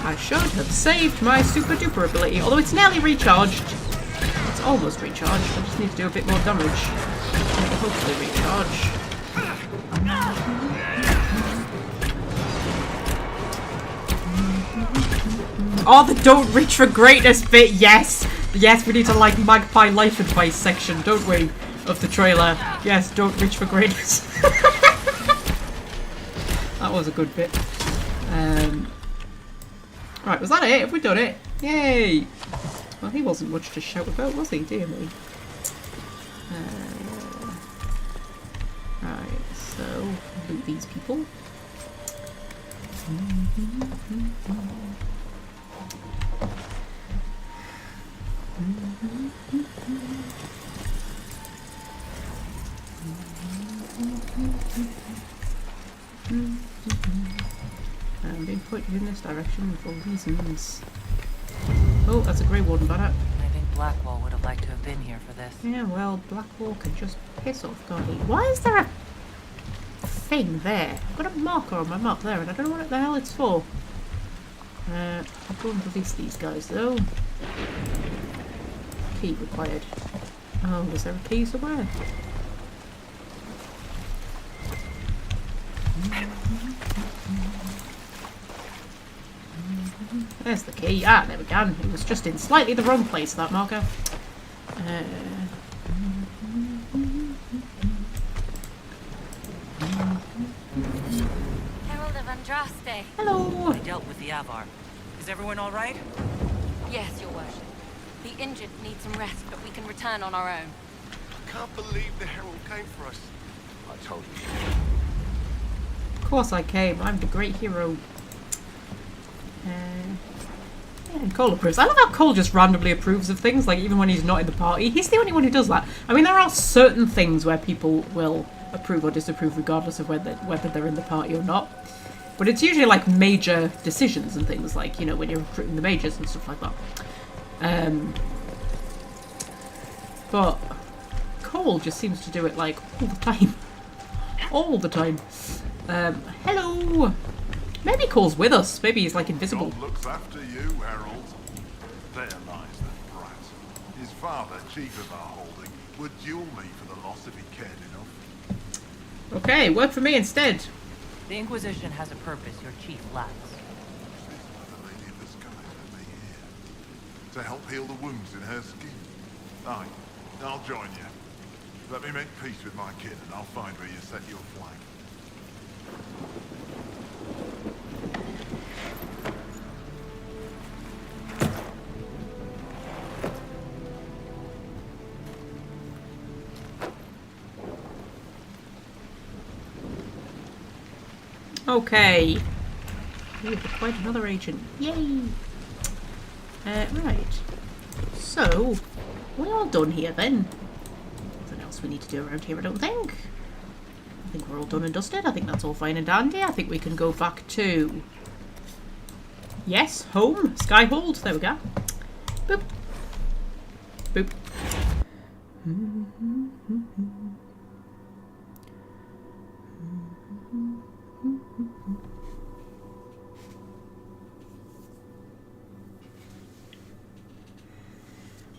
I should have saved my super duper ability, although it's nearly recharged. It's almost recharged, I just need to do a bit more damage. It'll hopefully recharge. Oh, the don't reach for greatness bit, yes! Yes, we need to like Magpie life advice section, don't we? Of the trailer. Yes, don't reach for greatness. That was a good bit. Right, was that it? Have we done it? Yay! Well, he wasn't much to shout about, was he? Dear me. Right, so loot these people. I'm being pointed in this direction for reasons. Oh, that's a Grey Warden banner. I think Blackwall would have liked to have been here for this. Yeah, well, Blackwall can just piss off, can't he? Why is there a thing there? I've got a marker on my map there, and I don't know what the hell it's for. I'll go and release these guys, though. Key required. Oh, is there a key somewhere? There's the key. Ah, there we go. It was just in slightly the wrong place, that marker. Herald of Andraste. Hello. I dealt with the Avar. Is everyone all right? Yes, Your Worship. The injured need some rest, but we can return on our own. I can't believe the Herald came for us. I told you. Of course I came. I'm the great hero. And Cole approves. I love how Cole just randomly approves of things, like even when he's not in the party. He's the only one who does that. I mean, there are certain things where people will approve or disapprove regardless of whether they're in the party or not. But it's usually like major decisions and things, like, you know, when you're recruiting the majors and stuff like that. But Cole just seems to do it like all the time. All the time. Hello! Maybe Cole's with us. Maybe he's like invisible. God looks after you, Harold. There lies that brat. His father, chief of our holding, would duel me for the loss if he cared enough. Okay, work for me instead. The Inquisition has a purpose your chief lacks. The Lady of the Sky led me here. To help heal the wounds in her skin. Aye, I'll join you. Let me make peace with my kid and I'll find where you set your flag. Okay. We've acquired another agent. Yay! Right. So, we're all done here then. Nothing else we need to do around here, I don't think. I think we're all done and dusted. I think that's all fine and dandy. I think we can go back to... Yes, home. Skyhold. There we go. Boop. Boop.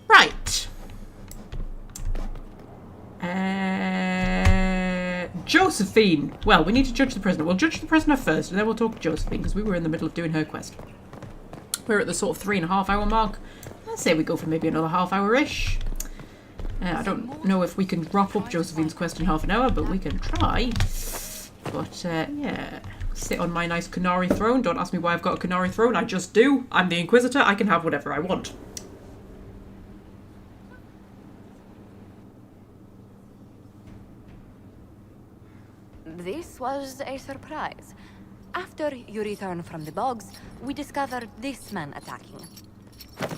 Right. Josephine. Well, we need to judge the prisoner. We'll judge the prisoner first, and then we'll talk to Josephine, because we were in the middle of doing her quest. We're at the sort of 3.5 hour mark. Let's say we go for maybe another half hour-ish. I don't know if we can wrap up Josephine's quest in half an hour, but we can try. But, yeah. Sit on my nice Canary throne. Don't ask me why I've got a Canary throne. I just do. I'm the Inquisitor. I can have whatever I want. This was a surprise. After you return from the bogs, we discovered this man attacking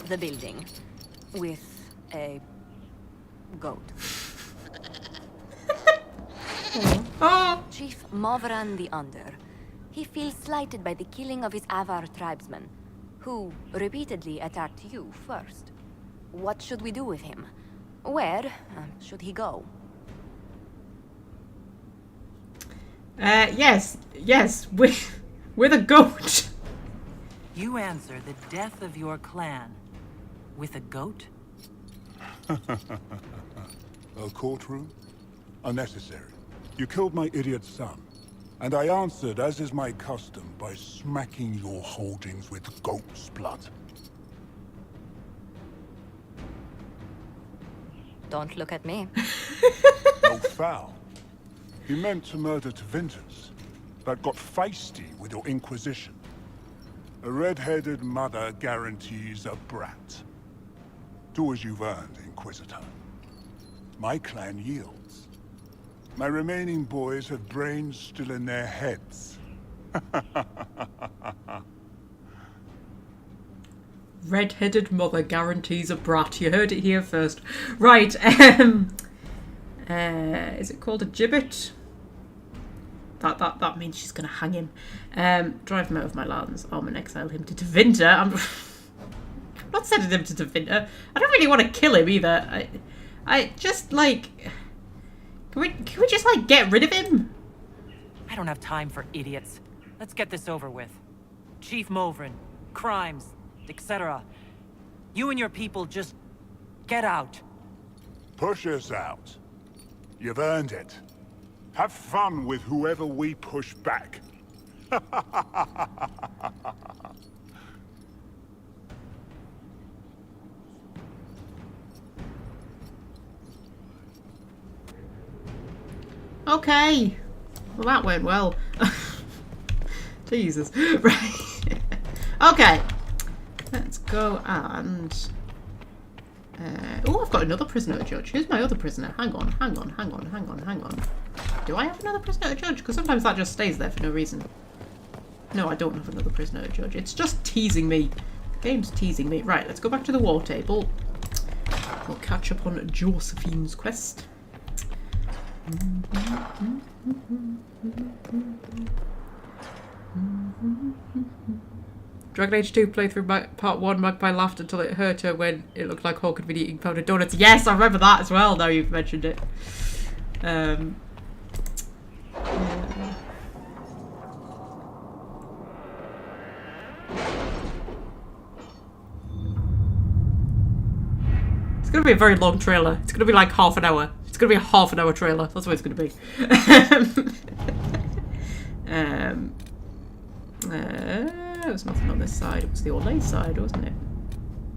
the building with a goat. Chief Movran the Under. He feels slighted by the killing of his Avar tribesmen, who repeatedly attacked you first. What should we do with him? Where should he go? Yes, with a goat. You answer the death of your clan with a goat? A courtroom? Unnecessary. You killed my idiot son, and I answered, as is my custom, by smacking your holdings with goat's blood. Don't look at me. No foul. You meant to murder Tevinters, but got feisty with your Inquisition. A red-headed mother guarantees a brat. Do as you've earned, Inquisitor. My clan yields. My remaining boys have brains still in their heads. Red-headed mother guarantees a brat. You heard it here first. Right, is it called a gibbet? That means she's gonna hang him. Drive him out of my lands. Arm and exile him to Tevinter. I'm not sending him to Tevinter. I don't really want to kill him either. I just like... Can we just like get rid of him? I don't have time for idiots. Let's get this over with. Chief Movran, crimes, etc. You and your people just get out. Push us out. You've earned it. Have fun with whoever we push back. Okay. Well, that went well. Jesus. Right. Okay. Let's go and... oh, I've got another prisoner to judge. Who's my other prisoner? Hang on. Do I have another prisoner to judge? Because sometimes that just stays there for no reason. No, I don't have another prisoner to judge. It's just teasing me. The game's teasing me. Right, let's go back to the war table. We'll catch up on Josephine's quest. Dragon Age 2 playthrough part 1, Magpie laughed until it hurt her when it looked like Hawk had been eating powdered donuts. Yes, I remember that as well, now you've mentioned it. It's going to be a very long trailer. It's going to be like half an hour. It's going to be a half an hour trailer. That's what it's going to be. There was nothing on this side. It was the Orlais side, wasn't it?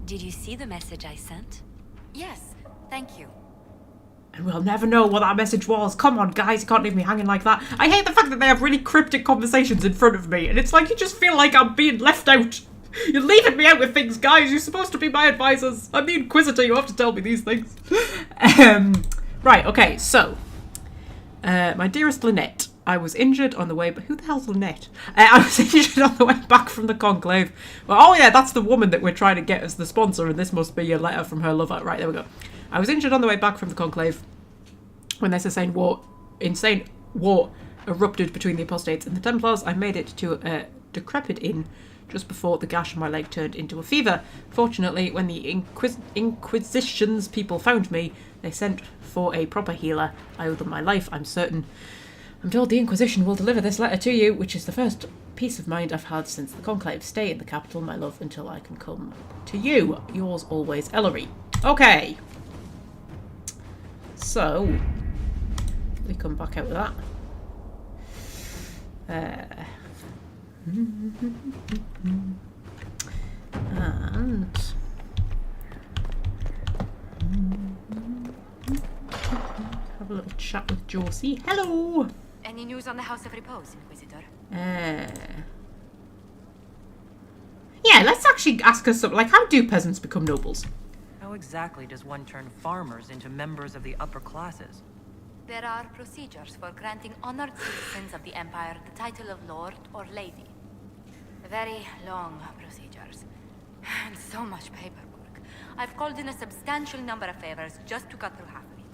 Did you see the message I sent? Yes, thank you. And we'll never know what that message was. Come on, guys, you can't leave me hanging like that. I hate the fact that they have really cryptic conversations in front of me, and it's like you just feel like I'm being left out. You're leaving me out with things, guys. You're supposed to be my advisors. I'm the Inquisitor. You have to tell me these things. Right, okay, so. My dearest Lynette, I was injured on the way, but who the hell's Lynette? I was injured on the way back from the conclave. Well, oh yeah, that's the woman that we're trying to get as the sponsor, and this must be a letter from her lover. Right, there we go. I was injured on the way back from the conclave when this insane war erupted between the apostates and the Templars. I made it to a decrepit inn just before the gash on my leg turned into a fever. Fortunately, when the Inquisition's people found me, they sent for a proper healer. I owe them my life, I'm certain. I'm told the Inquisition will deliver this letter to you, which is the first peace of mind I've had since the conclave. Stay in the capital, my love, until I can come to you. Yours always, Ellery. Okay. So, we come back out with that. And have a little chat with Josie. Hello! Any news on the House of Repose, Inquisitor? Yeah, let's actually ask us something. Like, how do peasants become nobles? How exactly does one turn farmers into members of the upper classes? There are procedures for granting honored citizens of the Empire the title of Lord or Lady. Very long procedures. And so much paperwork. I've called in a substantial number of favors just to cut through half of it.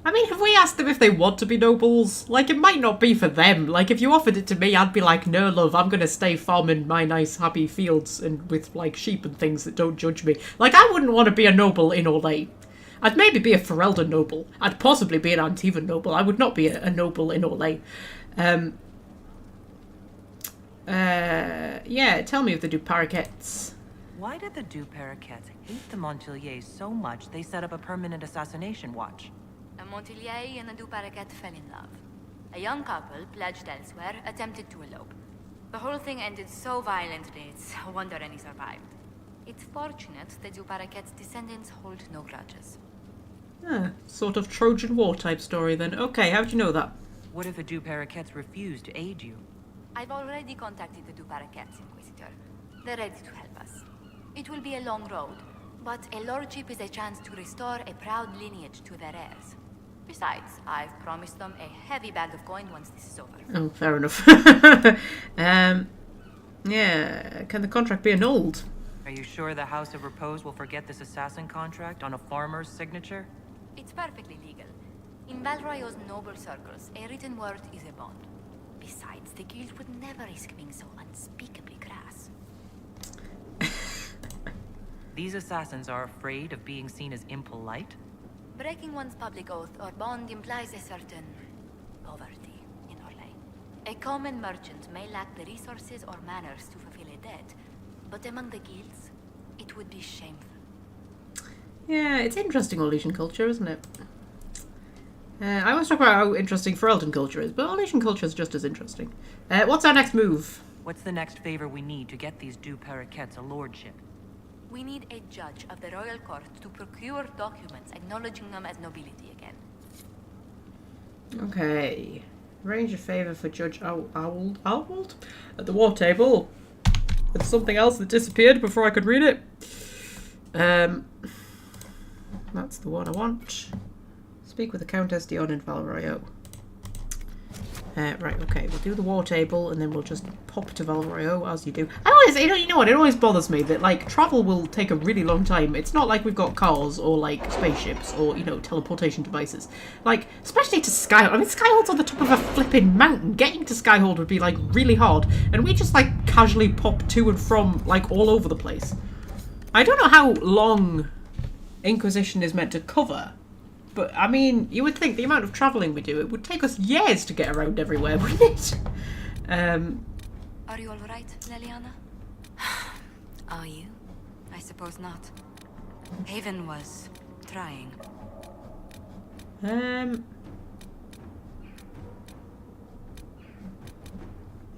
I mean, have we asked them if they want to be nobles? Like, it might not be for them. Like, if you offered it to me, I'd be like, no, love, I'm gonna stay farming my nice, happy fields and with, like, sheep and things that don't judge me. Like, I wouldn't want to be a noble in Orlais. I'd maybe be a Ferelden noble. I'd possibly be an Antivan noble. I would not be a noble in Orlais. Yeah, tell me if they do paraquets. Why did the Du Paraquets hate the Montiliers so much they set up a permanent assassination watch? A Montilier and a Du Paraquet fell in love. A young couple, pledged elsewhere, attempted to elope. The whole thing ended so violently, it's a wonder any survived. It's fortunate the Du Paraquets' descendants hold no grudges. Sort of Trojan War type story then. Okay, how'd you know that? What if the Du Paraquets refuse to aid you? I've already contacted the Du Paraquets, Inquisitor. They're ready to help us. It will be a long road, but a lordship is a chance to restore a proud lineage to their heirs. Besides, I've promised them a heavy bag of coin once this is over. Oh, fair enough. Yeah, can the contract be annulled? Are you sure the House of Repose will forget this assassin contract on a farmer's signature? It's perfectly legal. In Val Royeaux's noble circles, a written word is a bond. Besides, the guild would never risk being so unspeakably crass. These assassins are afraid of being seen as impolite? Breaking one's public oath or bond implies a certain poverty in Orlais. A common merchant may lack the resources or manners to fulfill a debt, but among the guilds, it would be shameful. Yeah, it's interesting Orlesian culture, isn't it? I always talk about how interesting Ferelden culture is, but Orlesian culture is just as interesting. What's our next move? What's the next favor we need to get these Du Paraquets a lordship? We need a judge of the royal court to procure documents acknowledging them as nobility again. Okay. Arrange a favour for Judge Owald at the war table. With something else that disappeared before I could read it. That's the one I want. Speak with the Countess Dion in Val Royeaux. Right, okay, we'll do the war table and then we'll just pop to Val Royeaux as you do. I always, you know what, it always bothers me that, like, travel will take a really long time. It's not like we've got cars or, like, spaceships or, you know, teleportation devices. Like, especially to Skyhold. I mean, Skyhold's on the top of a flipping mountain. Getting to Skyhold would be, like, really hard. And we just, like, casually pop to and from, like, all over the place. I don't know how long Inquisition is meant to cover. But, I mean, you would think the amount of travelling we do, it would take us years to get around everywhere, wouldn't it? Are you alright, Leliana? Are you? I suppose not. Haven was trying.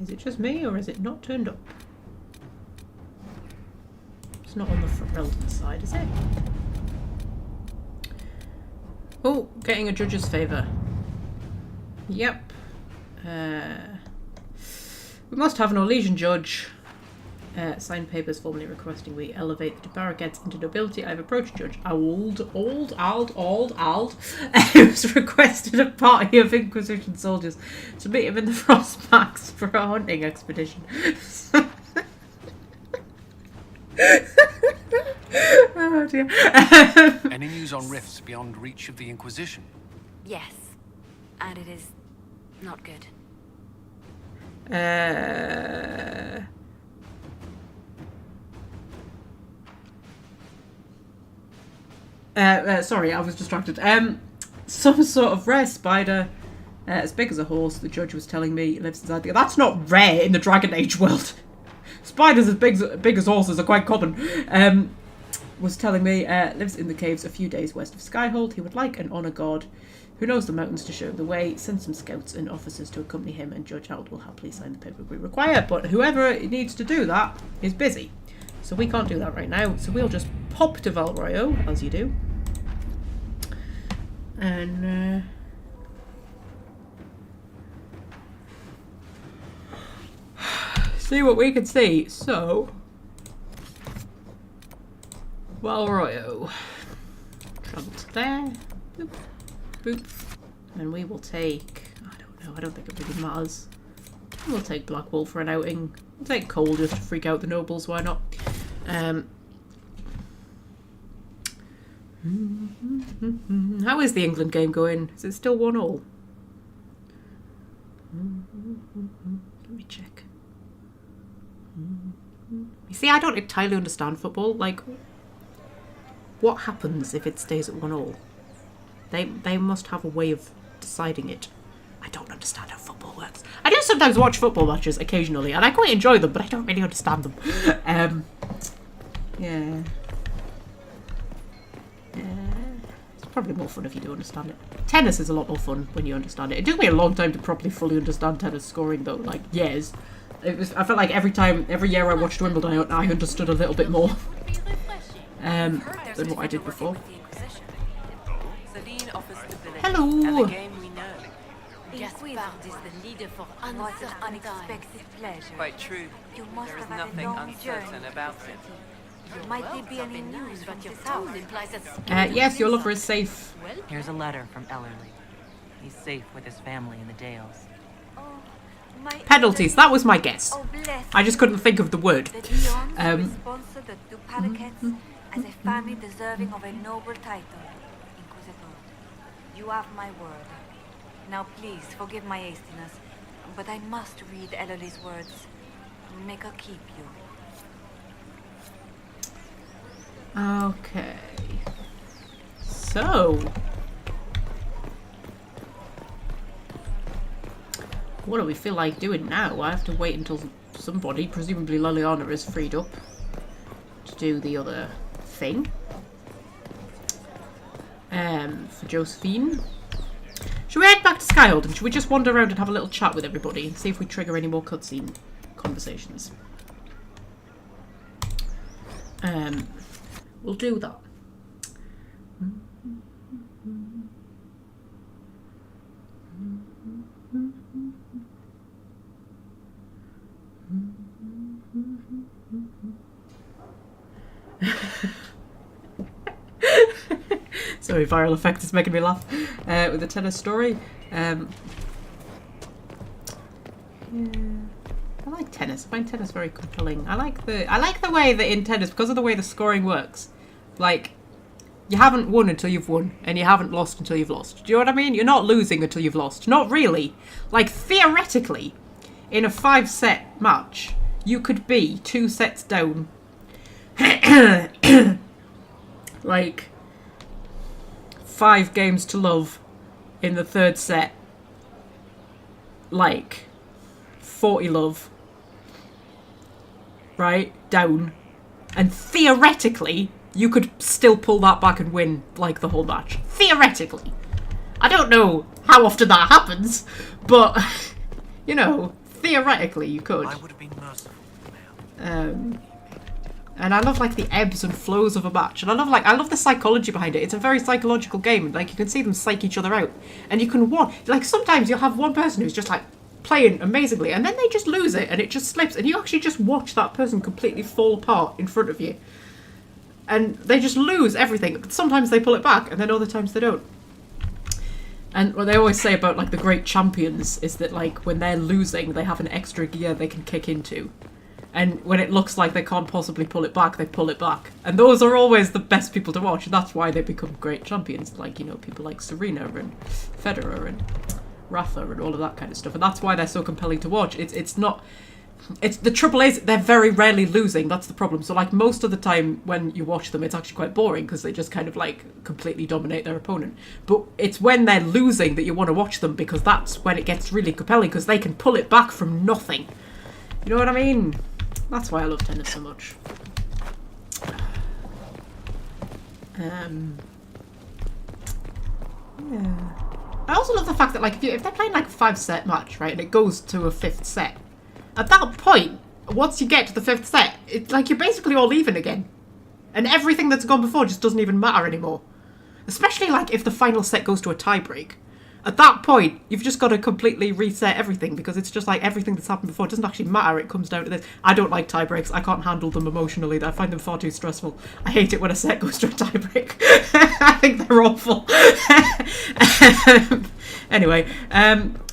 Is it just me, or is it not turned up? It's not on the Ferelden side, is it? Oh, getting a judge's favour. Yep. We must have an Orlesian judge. Signed papers formally requesting we elevate the Barricades into nobility. I've approached Judge Ald, who's requested a party of Inquisition soldiers to meet him in the Frostmarks for a hunting expedition. Oh dear. Any news on rifts beyond reach of the Inquisition? Yes. And it is not good. Sorry, I was distracted. Some sort of rare spider, as big as a horse, the judge was telling me, lives inside the... That's not rare in the Dragon Age world. Spiders as big as horses are quite common. Was telling me, lives in the caves a few days west of Skyhold. He would like an honor god who knows the mountains to show him the way. Send some scouts and officers to accompany him, and Judge Howard will happily sign the paperwork we require. But whoever needs to do that is busy. So we can't do that right now. So we'll just pop to Val Royo, as you do. And see what we can see. So Val Royo. Travel to there. Boop. Boop. And we will take... I don't know, I don't think it really matters. We'll take Blackwall for an outing. We'll take Cole just to freak out the nobles, why not? How is the England game going? Is it still 1-1? Let me check. You see, I don't entirely understand football. Like, what happens if it stays at 1-1? They must have a way of deciding it. I don't understand how football works. I do sometimes watch football matches occasionally, and I quite enjoy them, but I don't really understand them. Yeah. It's probably more fun if you do understand it. Tennis is a lot more fun when you understand it. It took me a long time to properly fully understand tennis scoring, though. Like, years. I felt like every year I watched Wimbledon, I understood a little bit more than what I did before. Hello! Gaspard is the leader for unexpected pleasure. Quite true. You must There is have nothing a long uncertain journey. about it. Might there be any news from your town? Yes, your lover is safe. Here's a letter from Ellerly. He's safe with his family in the Dales. Penalties, that was my guess. I just couldn't think of the word. Sponsor the two parakeets as a family deserving of a noble title. Inquisitor, you have my word. Now please forgive my hastiness, but I must read Ellerly's words. Make her keep you. Okay. So, what do we feel like doing now? I have to wait until somebody, presumably Liliana, is freed up to do the other thing. For Josephine. Should we head back to Skyhold and should we just wander around and have a little chat with everybody and see if we trigger any more cutscene conversations? We'll do that. Sorry, viral effect is making me laugh with the tennis story. Yeah. I like tennis. I find tennis very compelling. I like the way that in tennis, because of the way the scoring works, like, you haven't won until you've won, and you haven't lost until you've lost. Do you know what I mean? You're not losing until you've lost. Not really. Like, theoretically, in a 5-set match, you could be 2 sets down. Like, 5 games to love in the 3rd set. Like, 40 love. Right? Down. And theoretically, you could still pull that back and win, like, the whole match. Theoretically. I don't know how often that happens, but, you know, theoretically you could. I would have been merciful. And I love, like, the ebbs and flows of a match. And I love the psychology behind it. It's a very psychological game. Like, you can see them psych each other out. And you can like, sometimes you'll have one person who's just like, playing amazingly, and then they just lose it, and it just slips, and you actually just watch that person completely fall apart in front of you. And they just lose everything. But sometimes they pull it back, and then other times they don't. And what they always say about like the great champions is that like when they're losing, they have an extra gear they can kick into. And when it looks like they can't possibly pull it back, they pull it back. And those are always the best people to watch. And that's why they become great champions. Like, you know, people like Serena and Federer and Rafa and all of that kind of stuff. And that's why they're so compelling to watch. It's not... the trouble is, they're very rarely losing. That's the problem. So, like, most of the time when you watch them, it's actually quite boring because they just kind of, like, completely dominate their opponent. But it's when they're losing that you want to watch them because that's when it gets really compelling because they can pull it back from nothing. You know what I mean? That's why I love tennis so much. Yeah. I also love the fact that, like, if they're playing, like, a 5-set match, right, and it goes to a 5th set, at that point, once you get to the 5th set, it's like you're basically all even again. And everything that's gone before just doesn't even matter anymore. Especially like if the final set goes to a tiebreak. At that point, you've just got to completely reset everything because it's just like everything that's happened before. It doesn't actually matter. It comes down to this. I don't like tiebreaks. I can't handle them emotionally. I find them far too stressful. I hate it when a set goes to a tiebreak. I think they're awful. Anyway,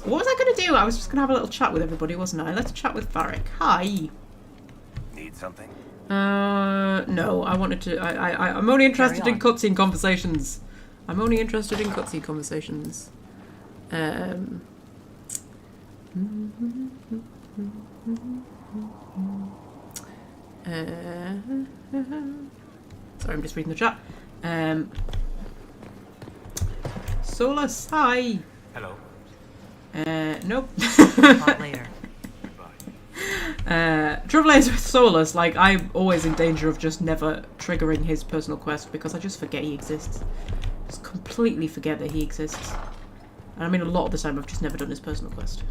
what was I going to do? I was just going to have a little chat with everybody, wasn't I? Let's chat with Varric. Hi. Need something? No. I wanted to... I'm only interested in cutscene conversations. I'm only interested in cutscene conversations. Sorry, I'm just reading the chat. Solus, hi. Hello. Nope. Not later. Trouble is with Solus, like, I'm always in danger of just never triggering his personal quest because I just forget he exists. Just completely forget that he exists. And I mean, a lot of the time I've just never done his personal quest.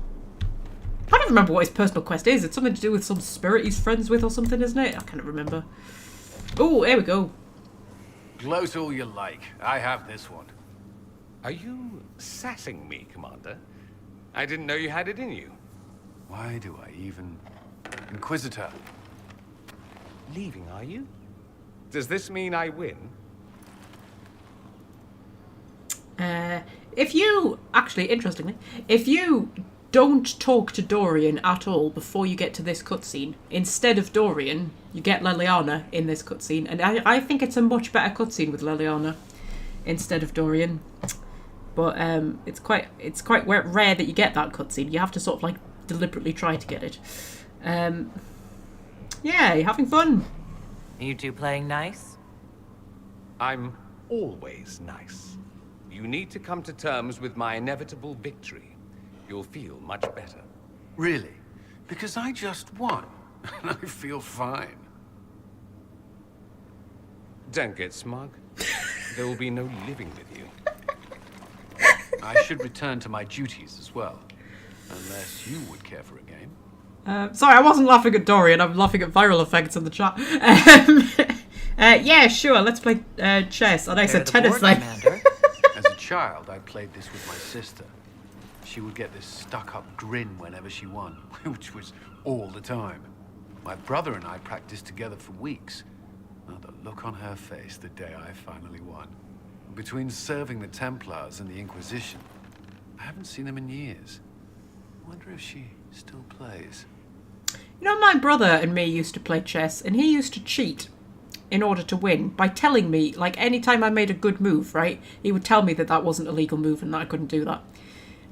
I don't remember what his personal quest is. It's something to do with some spirit he's friends with or something, isn't it? I can't remember. Oh, here we go. Gloat all you like. I have this one. Are you sassing me, Commander? I didn't know you had it in you. Why do I even... Inquisitor. Leaving, are you? Does this mean I win? If you... Actually, interestingly, if you don't talk to Dorian at all before you get to this cutscene, instead of Dorian, you get Leliana in this cutscene. And I think it's a much better cutscene with Leliana instead of Dorian. But it's quite rare that you get that cutscene. You have to sort of, like, deliberately try to get it. Yeah, you having fun? You two playing nice? I'm always nice. You need to come to terms with my inevitable victory. You'll feel much better. Really? Because I just won. And I feel fine. Don't get smug. There will be no living with you. I should return to my duties as well. Unless you would care for a game. Sorry, I wasn't laughing at Dorian. I'm laughing at viral effects in the chat. Yeah, sure. Let's play chess. And I said tennis then. As a child, I played this with my sister. She would get this stuck-up grin whenever she won, which was all the time. My brother and I practiced together for weeks. Oh, the look on her face the day I finally won. Between serving the Templars and the Inquisition, I haven't seen them in years. I wonder if she still plays. You know, my brother and me used to play chess, and he used to cheat in order to win by telling me, like, anytime I made a good move, right, he would tell me that that wasn't a legal move and that I couldn't do that.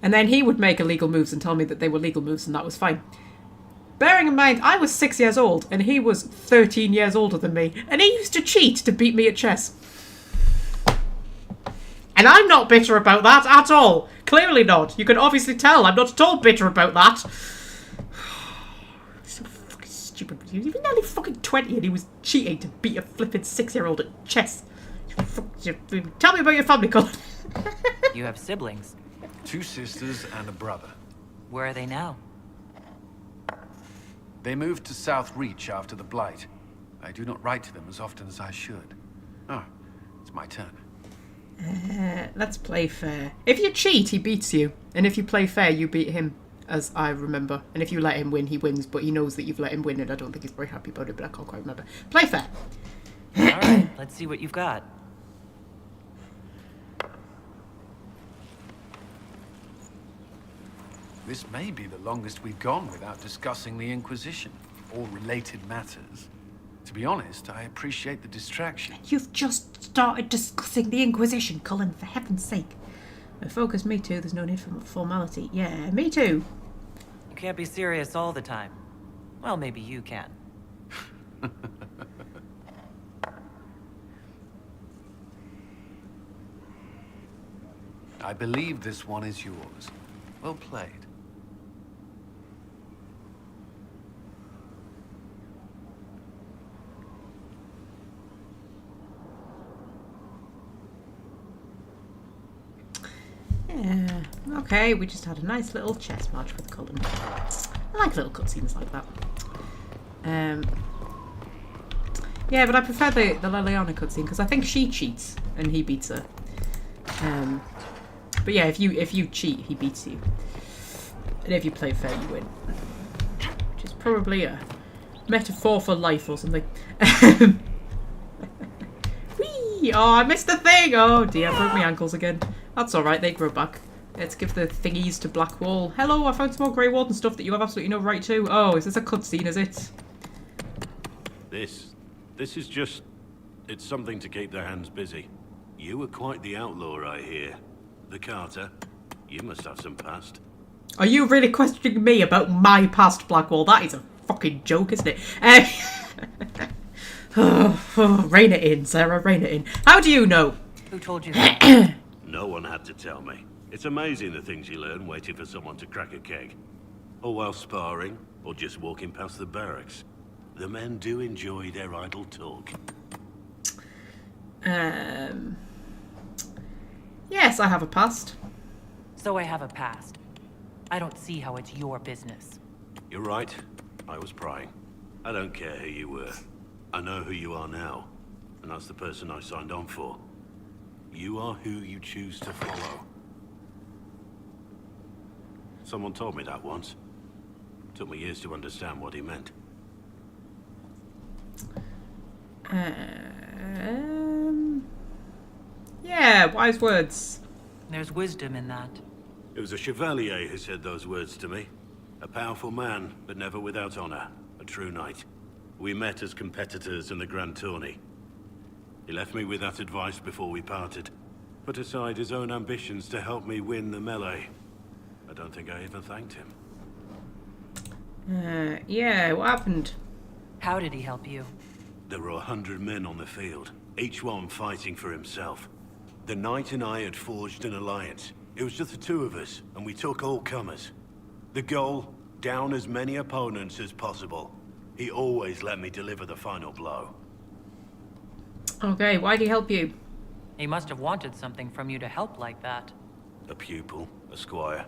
And then he would make illegal moves and tell me that they were legal moves and that was fine. Bearing in mind, I was 6 years old and he was 13 years older than me, and he used to cheat to beat me at chess. And I'm not bitter about that at all. Clearly not. You can obviously tell I'm not at all bitter about that. So fucking stupid. He was nearly fucking 20 and he was cheating to beat a flippin' 6-year-old at chess. Tell me about your family, Colin. You have siblings? 2 sisters and a brother. Where are they now? They moved to South Reach after the Blight. I do not write to them as often as I should. Oh, it's my turn. Let's play fair. If you cheat, he beats you. And if you play fair, you beat him. as I remember. And if you let him win, he wins, but he knows that you've let him win, and I don't think he's very happy about it, but I can't quite remember. Play fair. Alright, let's see what you've got. This may be the longest we've gone without discussing the Inquisition, or related matters. To be honest, I appreciate the distraction. You've just started discussing the Inquisition, Cullen, for heaven's sake. Focus, me too, there's no need for formality. Yeah, me too. You can't be serious all the time. Well, maybe you can. I believe this one is yours. Well played. Yeah, okay, we just had a nice little chess match with Cullen. I like little cutscenes like that. Yeah, but I prefer the Liliana cutscene because I think she cheats and he beats her. But yeah, if you cheat, he beats you. And if you play fair, you win. Which is probably a metaphor for life or something. Whee! Oh, I missed the thing! Oh dear, I broke my ankles again. That's alright, they grow back. Let's give the thingies to Blackwall. Hello, I found some more Grey Warden stuff that you have absolutely no right to. Oh, is this a cutscene, is it? This is just... it's something to keep their hands busy. You were quite the outlaw, I hear. The Carter, you must have some past. Are you really questioning me about my past, Blackwall? That is a fucking joke, isn't it? Rein it in, Sarah, rein it in. How do you know? Who told you that? No one had to tell me. It's amazing the things you learn waiting for someone to crack a keg. Or while sparring, or just walking past the barracks. The men do enjoy their idle talk. Yes, I have a past. So I have a past. I don't see how it's your business. You're right. I was prying. I don't care who you were. I know who you are now. And that's the person I signed on for. You are who you choose to follow. Someone told me that once. Took me years to understand what he meant. Yeah, wise words. There's wisdom in that. It was a chevalier who said those words to me. A powerful man, but never without honor. A true knight. We met as competitors in the Grand Tourney. He left me with that advice before we parted. Put aside his own ambitions to help me win the melee. I don't think I even thanked him. Yeah, what happened? How did he help you? There were 100 men on the field, each one fighting for himself. The knight and I had forged an alliance. It was just the two of us, and we took all comers. The goal, down as many opponents as possible. He always let me deliver the final blow. Okay, why'd he help you? He must have wanted something from you to help like that. A pupil, a squire.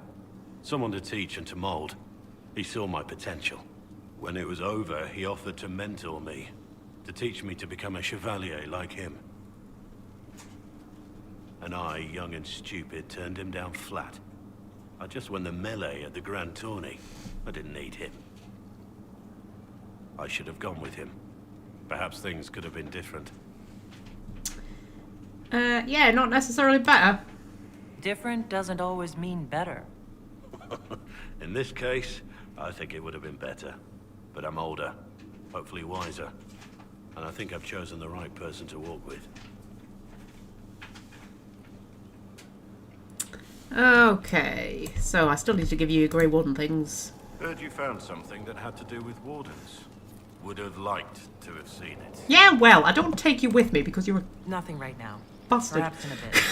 Someone to teach and to mold. He saw my potential. When it was over, he offered to mentor me. To teach me to become a chevalier like him. And I, young and stupid, turned him down flat. I just won the melee at the Grand Tourney. I didn't need him. I should have gone with him. Perhaps things could have been different. Yeah, not necessarily better. Different doesn't always mean better. In this case, I think it would have been better. But I'm older, hopefully wiser. And I think I've chosen the right person to walk with. Okay, so I still need to give you Grey Warden things. Heard you found something that had to do with wardens. Would have liked to have seen it. Yeah, well, I don't take you with me because you're a Nothing right now. bastard. Perhaps in a bit.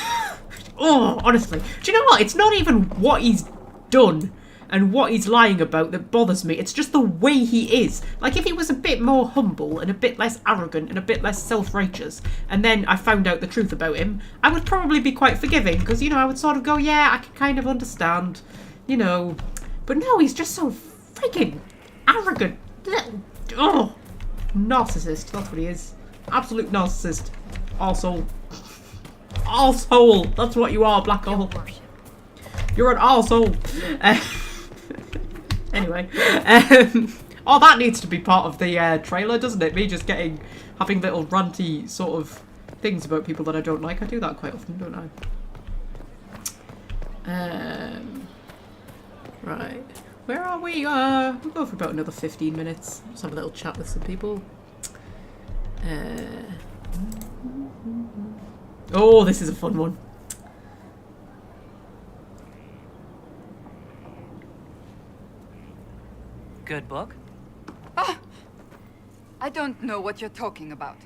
Oh, honestly. Do you know what? It's not even what he's done and what he's lying about that bothers me. It's just the way he is. Like, if he was a bit more humble and a bit less arrogant and a bit less self-righteous, and then I found out the truth about him, I would probably be quite forgiving, because, you know, I would sort of go, yeah, I can kind of understand, you know. But no, he's just so freaking arrogant. Oh, narcissist, that's what he is. Absolute narcissist. Arsehole. Arsehole, that's what you are, Black Hole. You're an arsehole. Anyway. Oh, that needs to be part of the trailer, doesn't it? Me just having little ranty sort of things about people that I don't like. I do that quite often, don't I? Right. Where are we? We'll go for about another 15 minutes. Just have a little chat with some people. Oh, this is a fun one. Good book? Ah! I don't know what you're talking about.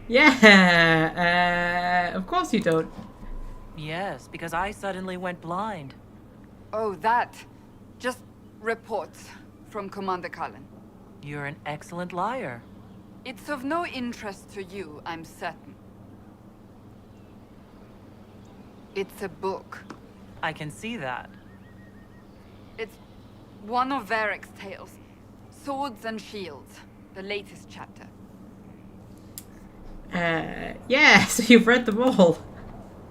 Yeah, of course you don't. Yes, because I suddenly went blind. Oh, that. Just reports from Commander Cullen. You're an excellent liar. It's of no interest to you, I'm certain. It's a book. I can see that. It's one of Varric's tales. Swords and Shields. The latest chapter. Yeah, so you've read them all.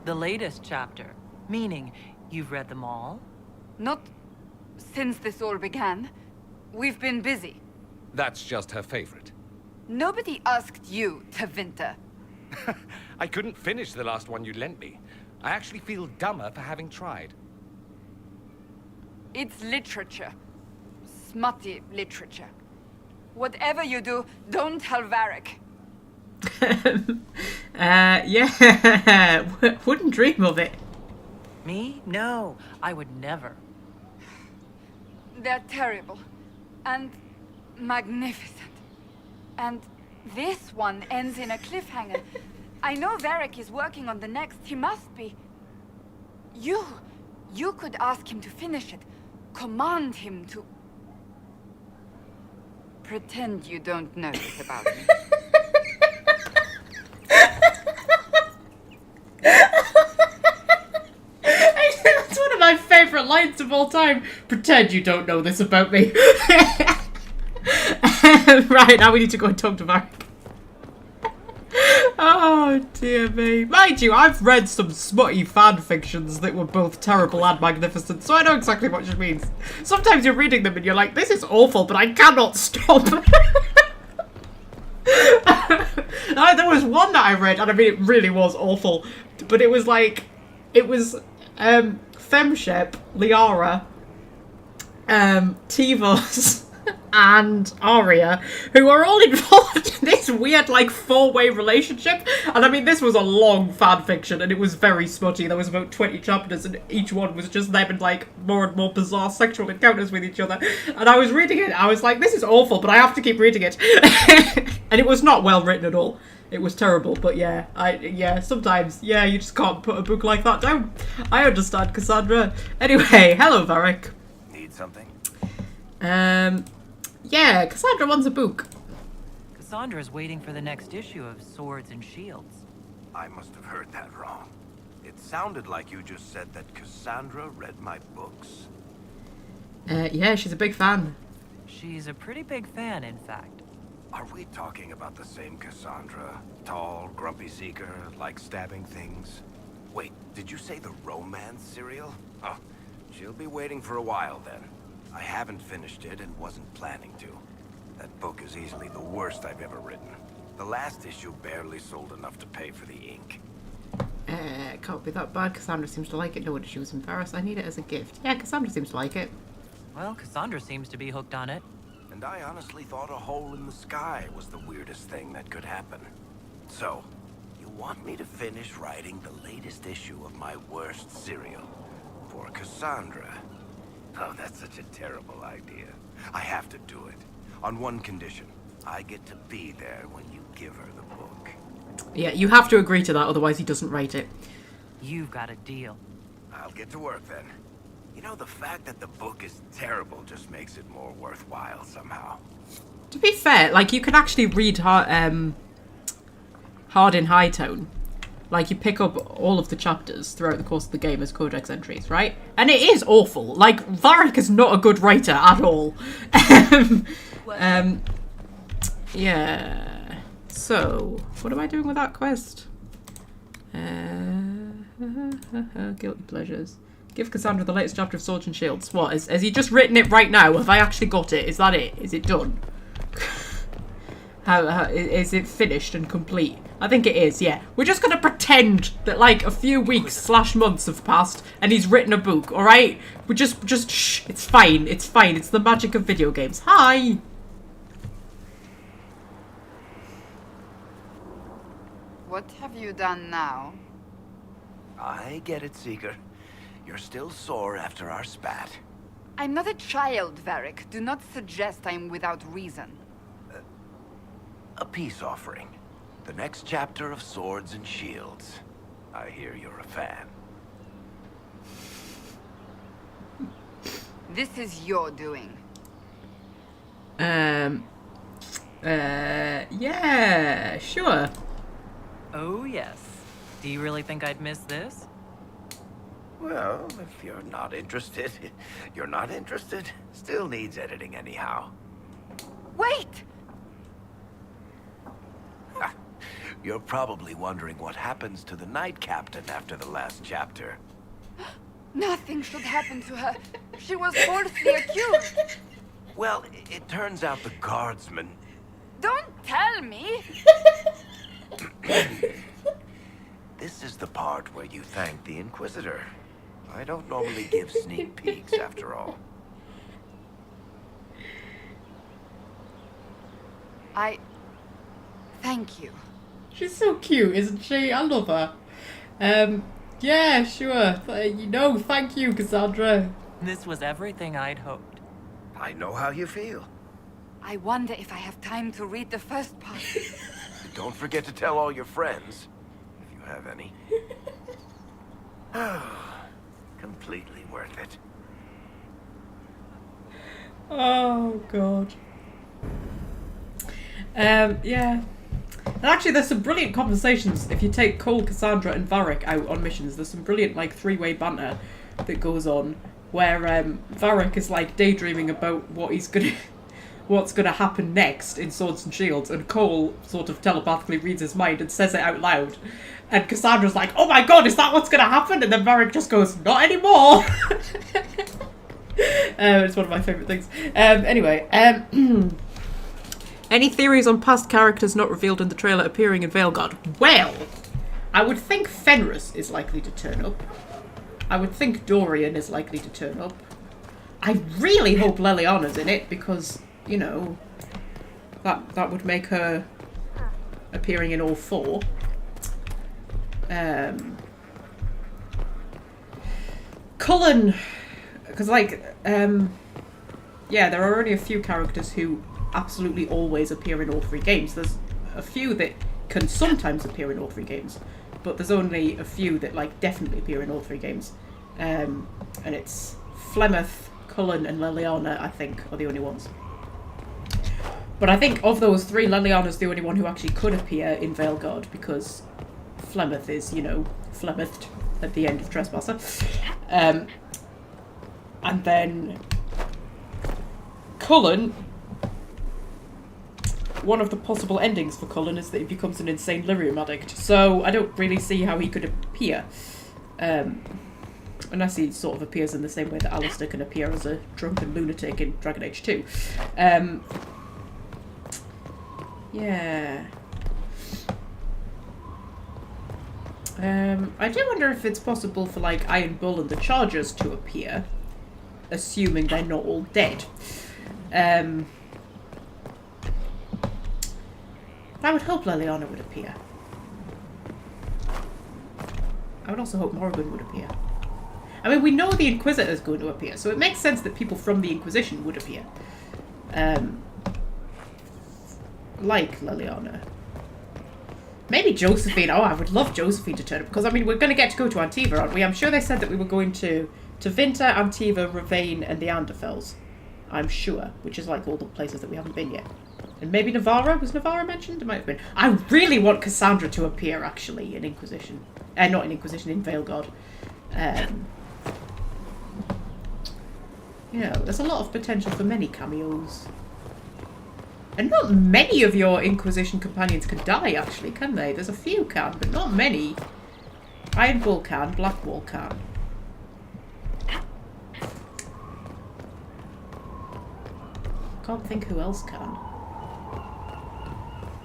The latest chapter? Meaning, you've read them all? Not since this all began. We've been busy. That's just her favorite. Nobody asked you to Winter. I couldn't finish the last one you lent me. I actually feel dumber for having tried. It's literature. Smutty literature. Whatever you do, don't tell Varric. Yeah, wouldn't dream of it. Me? No, I would never. They're terrible. And magnificent. And this one ends in a cliffhanger. I know Varric is working on the next. He must be. You could ask him to finish it. Command him to... Pretend you don't know this about me. That's one of my favourite lines of all time. Pretend you don't know this about me. Right, now we need to go and talk to Varric. Oh dear me. Mind you, I've read some smutty fan fictions that were both terrible and magnificent, so I know exactly what she means. Sometimes you're reading them and you're like, this is awful, but I cannot stop. There was one that I read, and I mean, it really was awful, but it was like, Femshep, Liara, Tivos, and Arya, who are all involved in this weird, like, four-way relationship. And I mean, this was a long fan fiction, and it was very smutty. There was about 20 chapters, and each one was just them in, like, more and more bizarre sexual encounters with each other. And I was reading it, I was like, this is awful, but I have to keep reading it. And it was not well written at all. It was terrible, but yeah, sometimes, yeah, you just can't put a book like that down. I understand, Cassandra. Anyway, hello, Varric. Need something? Yeah, Cassandra wants a book. Cassandra's waiting for the next issue of Swords and Shields. I must have heard that wrong. It sounded like you just said that Cassandra read my books. Yeah, she's a big fan. She's a pretty big fan, in fact. Are we talking about the same Cassandra? Tall, grumpy seeker, like stabbing things? Wait, did you say the romance serial? Oh, she'll be waiting for a while then. I haven't finished it and wasn't planning to. That book is easily the worst I've ever written. The last issue barely sold enough to pay for the ink. Can't be that bad. Cassandra seems to like it. No wonder she was embarrassed. I need it as a gift. Yeah, Cassandra seems to like it. Well, Cassandra seems to be hooked on it. And I honestly thought a hole in the sky was the weirdest thing that could happen. So, you want me to finish writing the latest issue of my worst serial for Cassandra? Oh, that's such a terrible idea. I have to do it. On one condition. I get to be there when you give her the book. Yeah, you have to agree to that, otherwise he doesn't write it. You've got a deal. I'll get to work then. You know, the fact that the book is terrible just makes it more worthwhile somehow. To be fair, like, you can actually read Hard in High Tone. Like, you pick up all of the chapters throughout the course of the game as codex entries, right? And it is awful. Like, Varric is not a good writer at all. Yeah. So, what am I doing with that quest? Guilty pleasures. Give Cassandra the latest chapter of Swords and Shields. What, has he just written it right now? Have I actually got it? Is that it? Is it done? How is it finished and complete? I think it is, yeah. We're just gonna pretend that like a few weeks / months have passed and he's written a book, alright? We're just shh, it's fine, it's fine. It's the magic of video games. Hi! What have you done now? I get it, Seeker. You're still sore after our spat. I'm not a child, Varric. Do not suggest I'm without reason. A peace offering. The next chapter of Swords and Shields. I hear you're a fan. This is your doing. Yeah, sure. Oh, yes. Do you really think I'd miss this? Well, if you're not interested, you're not interested. Still needs editing anyhow. Wait! You're probably wondering what happens to the Knight Captain after the last chapter. Nothing should happen to her. She was falsely accused. Well, it turns out the guardsman... Don't tell me! This is the part where you thank the Inquisitor. I don't normally give sneak peeks, after all. Thank you. She's so cute, isn't she? I love her. Yeah, sure. Thank you, Cassandra. This was everything I'd hoped. I know how you feel. I wonder if I have time to read the first part. Don't forget to tell all your friends, if you have any. Completely worth it. Oh, God. Yeah. And actually, there's some brilliant conversations. If you take Cole, Cassandra, and Varric out on missions, there's some brilliant, like, three-way banter that goes on, where Varric is, like, daydreaming about what's gonna happen next in Swords and Shields, and Cole sort of telepathically reads his mind and says it out loud. And Cassandra's like, oh my god, is that what's gonna happen? And then Varric just goes, not anymore! It's one of my favourite things. Anyway, any theories on past characters not revealed in the trailer appearing in Veilguard? Well, I would think Fenris is likely to turn up. I would think Dorian is likely to turn up. I really hope Leliana's in it because, you know, that would make her appearing in all four. Cullen, because yeah, there are only a few characters who absolutely always appear in all three games. There's a few that can sometimes appear in all three games, but there's only a few that like definitely appear in all three games. And it's Flemeth, Cullen, and Leliana, I think, are the only ones. But I think of those three, Leliana's the only one who actually could appear in Veilguard because Flemeth is, you know, Flemethed at the end of Trespasser. And then Cullen, one of the possible endings for Cullen is that he becomes an insane lyrium addict. So I don't really see how he could appear. Unless he sort of appears in the same way that Alistair can appear as a drunken lunatic in Dragon Age 2. Yeah. I do wonder if it's possible for, like, Iron Bull and the Chargers to appear, assuming they're not all dead. I would hope Leliana would appear. I would also hope Morrigan would appear. I mean, we know the Inquisitor is going to appear, so it makes sense that people from the Inquisition would appear. Like Leliana. Maybe Josephine. Oh, I would love Josephine to turn up, because, I mean, we're going to get to go to Antiva, aren't we? I'm sure they said that we were going to Vinter, Antiva, Ravane, and the Anderfells. I'm sure, which is like all the places that we haven't been yet. And maybe Navarra? Was Navarra mentioned? It might have been. I really want Cassandra to appear, actually, in Inquisition. Not in Inquisition, in Veilguard. You know, there's a lot of potential for many cameos. And not many of your Inquisition companions can die, actually, can they? There's a few can, but not many. Iron Bull can, Black Wall can. can't think who else can.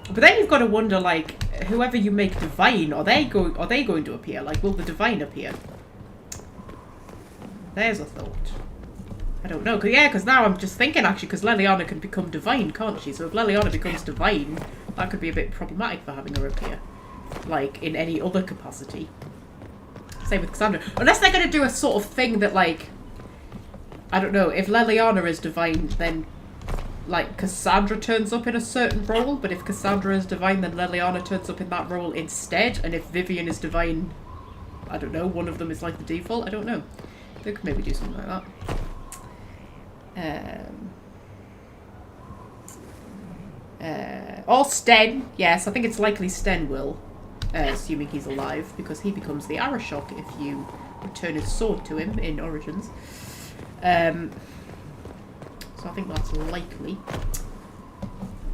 But then you've got to wonder, like, whoever you make divine, are they going to appear? Like, will the divine appear? There's a thought. I don't know. Because now I'm just thinking, actually, because Leliana can become divine, can't she? So if Leliana becomes divine, that could be a bit problematic for having her appear. Like, in any other capacity. Same with Cassandra. Unless they're going to do a sort of thing that, like, I don't know, if Leliana is divine, then, like, Cassandra turns up in a certain role, but if Cassandra is divine, then Leliana turns up in that role instead, and if Vivian is divine, I don't know, one of them is like the default, I don't know. They could maybe do something like that. Or Sten, yes, I think it's likely Sten will, assuming he's alive, because he becomes the Arashok if you return his sword to him in Origins. So I think that's likely.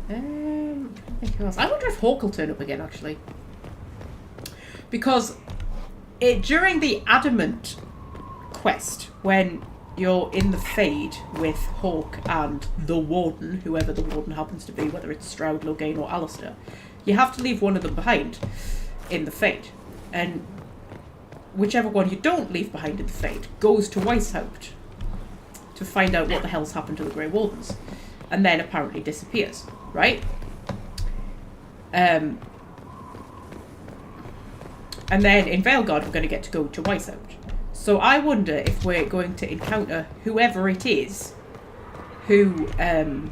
Who else? I wonder if Hawk will turn up again, actually. Because during the Adamant quest, when you're in the Fade with Hawk and the Warden, whoever the Warden happens to be, whether it's Stroud, Logain or Alistair, you have to leave one of them behind in the Fade. And whichever one you don't leave behind in the Fade goes to Weishaupt to find out what the hell's happened to the Grey Wardens. And then apparently disappears, right? And then in Veilguard we're going to get to go to Weishaupt. So I wonder if we're going to encounter whoever it is who ended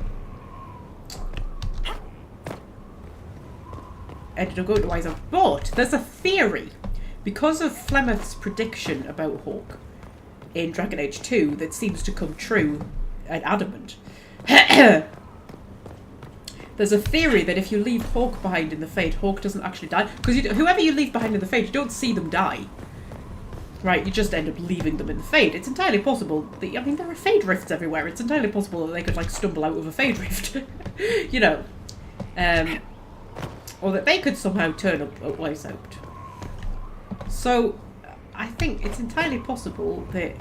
up going to Weishaupt. But there's a theory, because of Flemeth's prediction about Hawk in Dragon Age 2 that seems to come true at Adamant. There's a theory that if you leave Hawk behind in the Fade, Hawk doesn't actually die. Because whoever you leave behind in the Fade, you don't see them die. Right, you just end up leaving them in the Fade. It's entirely possible that, I mean, there are Fade rifts everywhere. It's entirely possible that they could, like, stumble out of a Fade rift. You know. Or that they could somehow turn up at Weishaupt. So, I think it's entirely possible that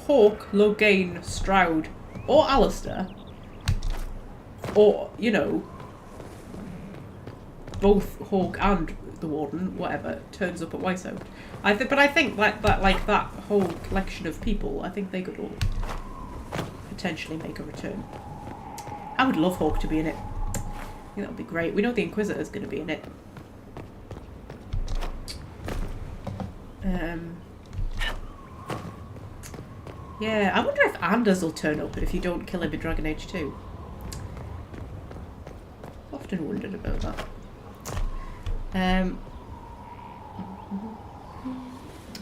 Hawk, Logain, Stroud, or Alistair, or, you know, both Hawk and the Warden, whatever, turns up at Weishaupt. But I think that whole collection of people, I think they could all potentially make a return. I would love Hawk to be in it. I think that would be great. We know the Inquisitor's going to be in it. Yeah, I wonder if Anders will turn up if you don't kill him in Dragon Age 2. Often wondered about that.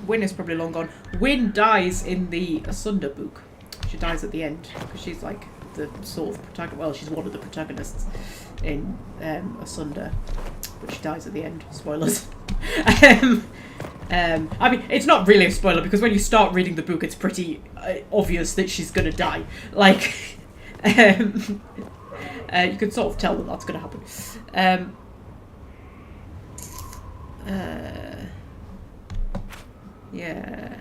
Wynn is probably long gone. Wynn dies in the Asunder book. She dies at the end because she's like the sort of protagonist. Well, she's one of the protagonists in Asunder, but she dies at the end. Spoilers. I mean, it's not really a spoiler because when you start reading the book, it's pretty obvious that she's gonna die. Like, you can sort of tell that that's gonna happen. Yeah.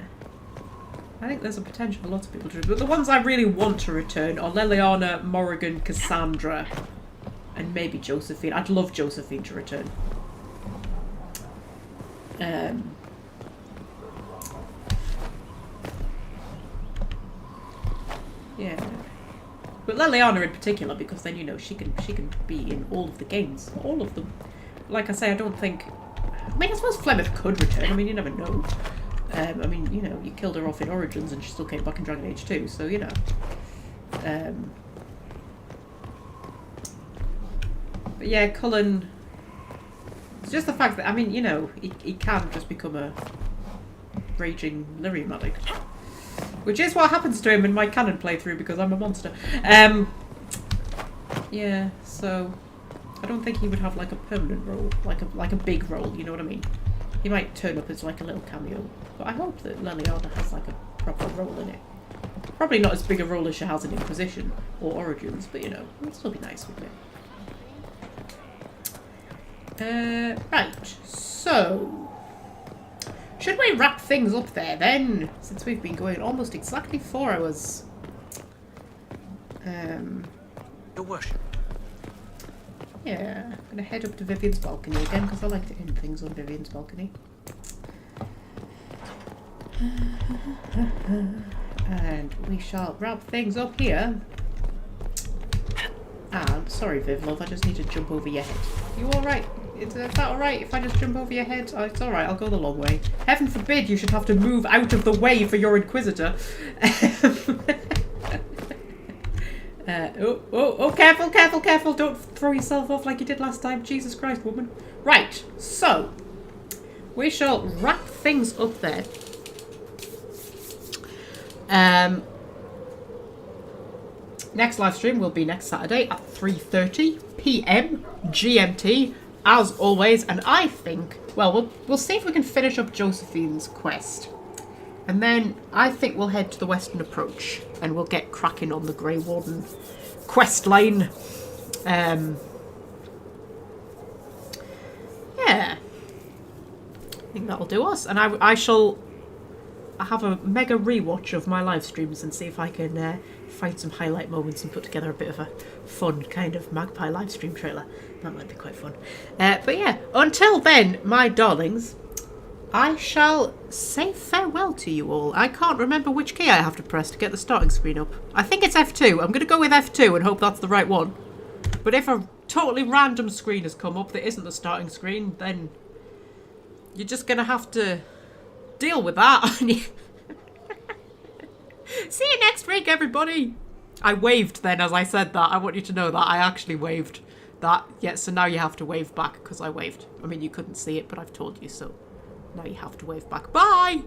I think there's a potential for lots of people to return. But the ones I really want to return are Leliana, Morrigan, Cassandra, and maybe Josephine. I'd love Josephine to return. Yeah. But Leliana in particular, because then, you know, she can be in all of the games. All of them. Like I say, I don't think... I mean, I suppose Flemeth could return. I mean, you never know. I mean, you know, you killed her off in Origins and she still came back in Dragon Age 2, so, you know. But yeah, Cullen... It's just the fact that, I mean, you know, he can just become a raging lyrium addict. Which is what happens to him in my canon playthrough because I'm a monster. Yeah, so... I don't think he would have like a permanent role, like a big role, you know what I mean? He might turn up as like a little cameo, but I hope that Leliana has like a proper role in it. Probably not as big a role as she has in Inquisition or Origins, but you know, it would still be nice, wouldn't it? Right, so... Should we wrap things up there then? Since we've been going almost exactly 4 hours. Your worship. Yeah, I'm gonna head up to Vivian's balcony again because I like to end things on Vivian's balcony. And we shall wrap things up here. And sorry, Viv, love, I just need to jump over your head. You alright? Is that alright if I just jump over your head? Oh, it's alright, I'll go the long way. Heaven forbid you should have to move out of the way for your Inquisitor. Oh, careful, careful, careful. Don't throw yourself off like you did last time. Jesus Christ, woman. Right, so we shall wrap things up there. Next live stream will be next Saturday at 3:30 p.m. GMT, as always. And I think, well, we'll see if we can finish up Josephine's quest. And then I think we'll head to the Western Approach and we'll get cracking on the Grey Warden quest line. Yeah. I think that'll do us. And I shall have a mega rewatch of my live streams and see if I can find some highlight moments and put together a bit of a fun kind of Magpie live stream trailer. That might be quite fun. But yeah, until then, my darlings, I shall say farewell to you all. I can't remember which key I have to press to get the starting screen up. I think it's F2. I'm going to go with F2 and hope that's the right one. But if a totally random screen has come up that isn't the starting screen, then you're just going to have to deal with that. See you next week, everybody. I waved then as I said that. I want you to know that I actually waved that. Yeah, so now you have to wave back because I waved. I mean, you couldn't see it, but I've told you so. Now you have to wave back. Bye!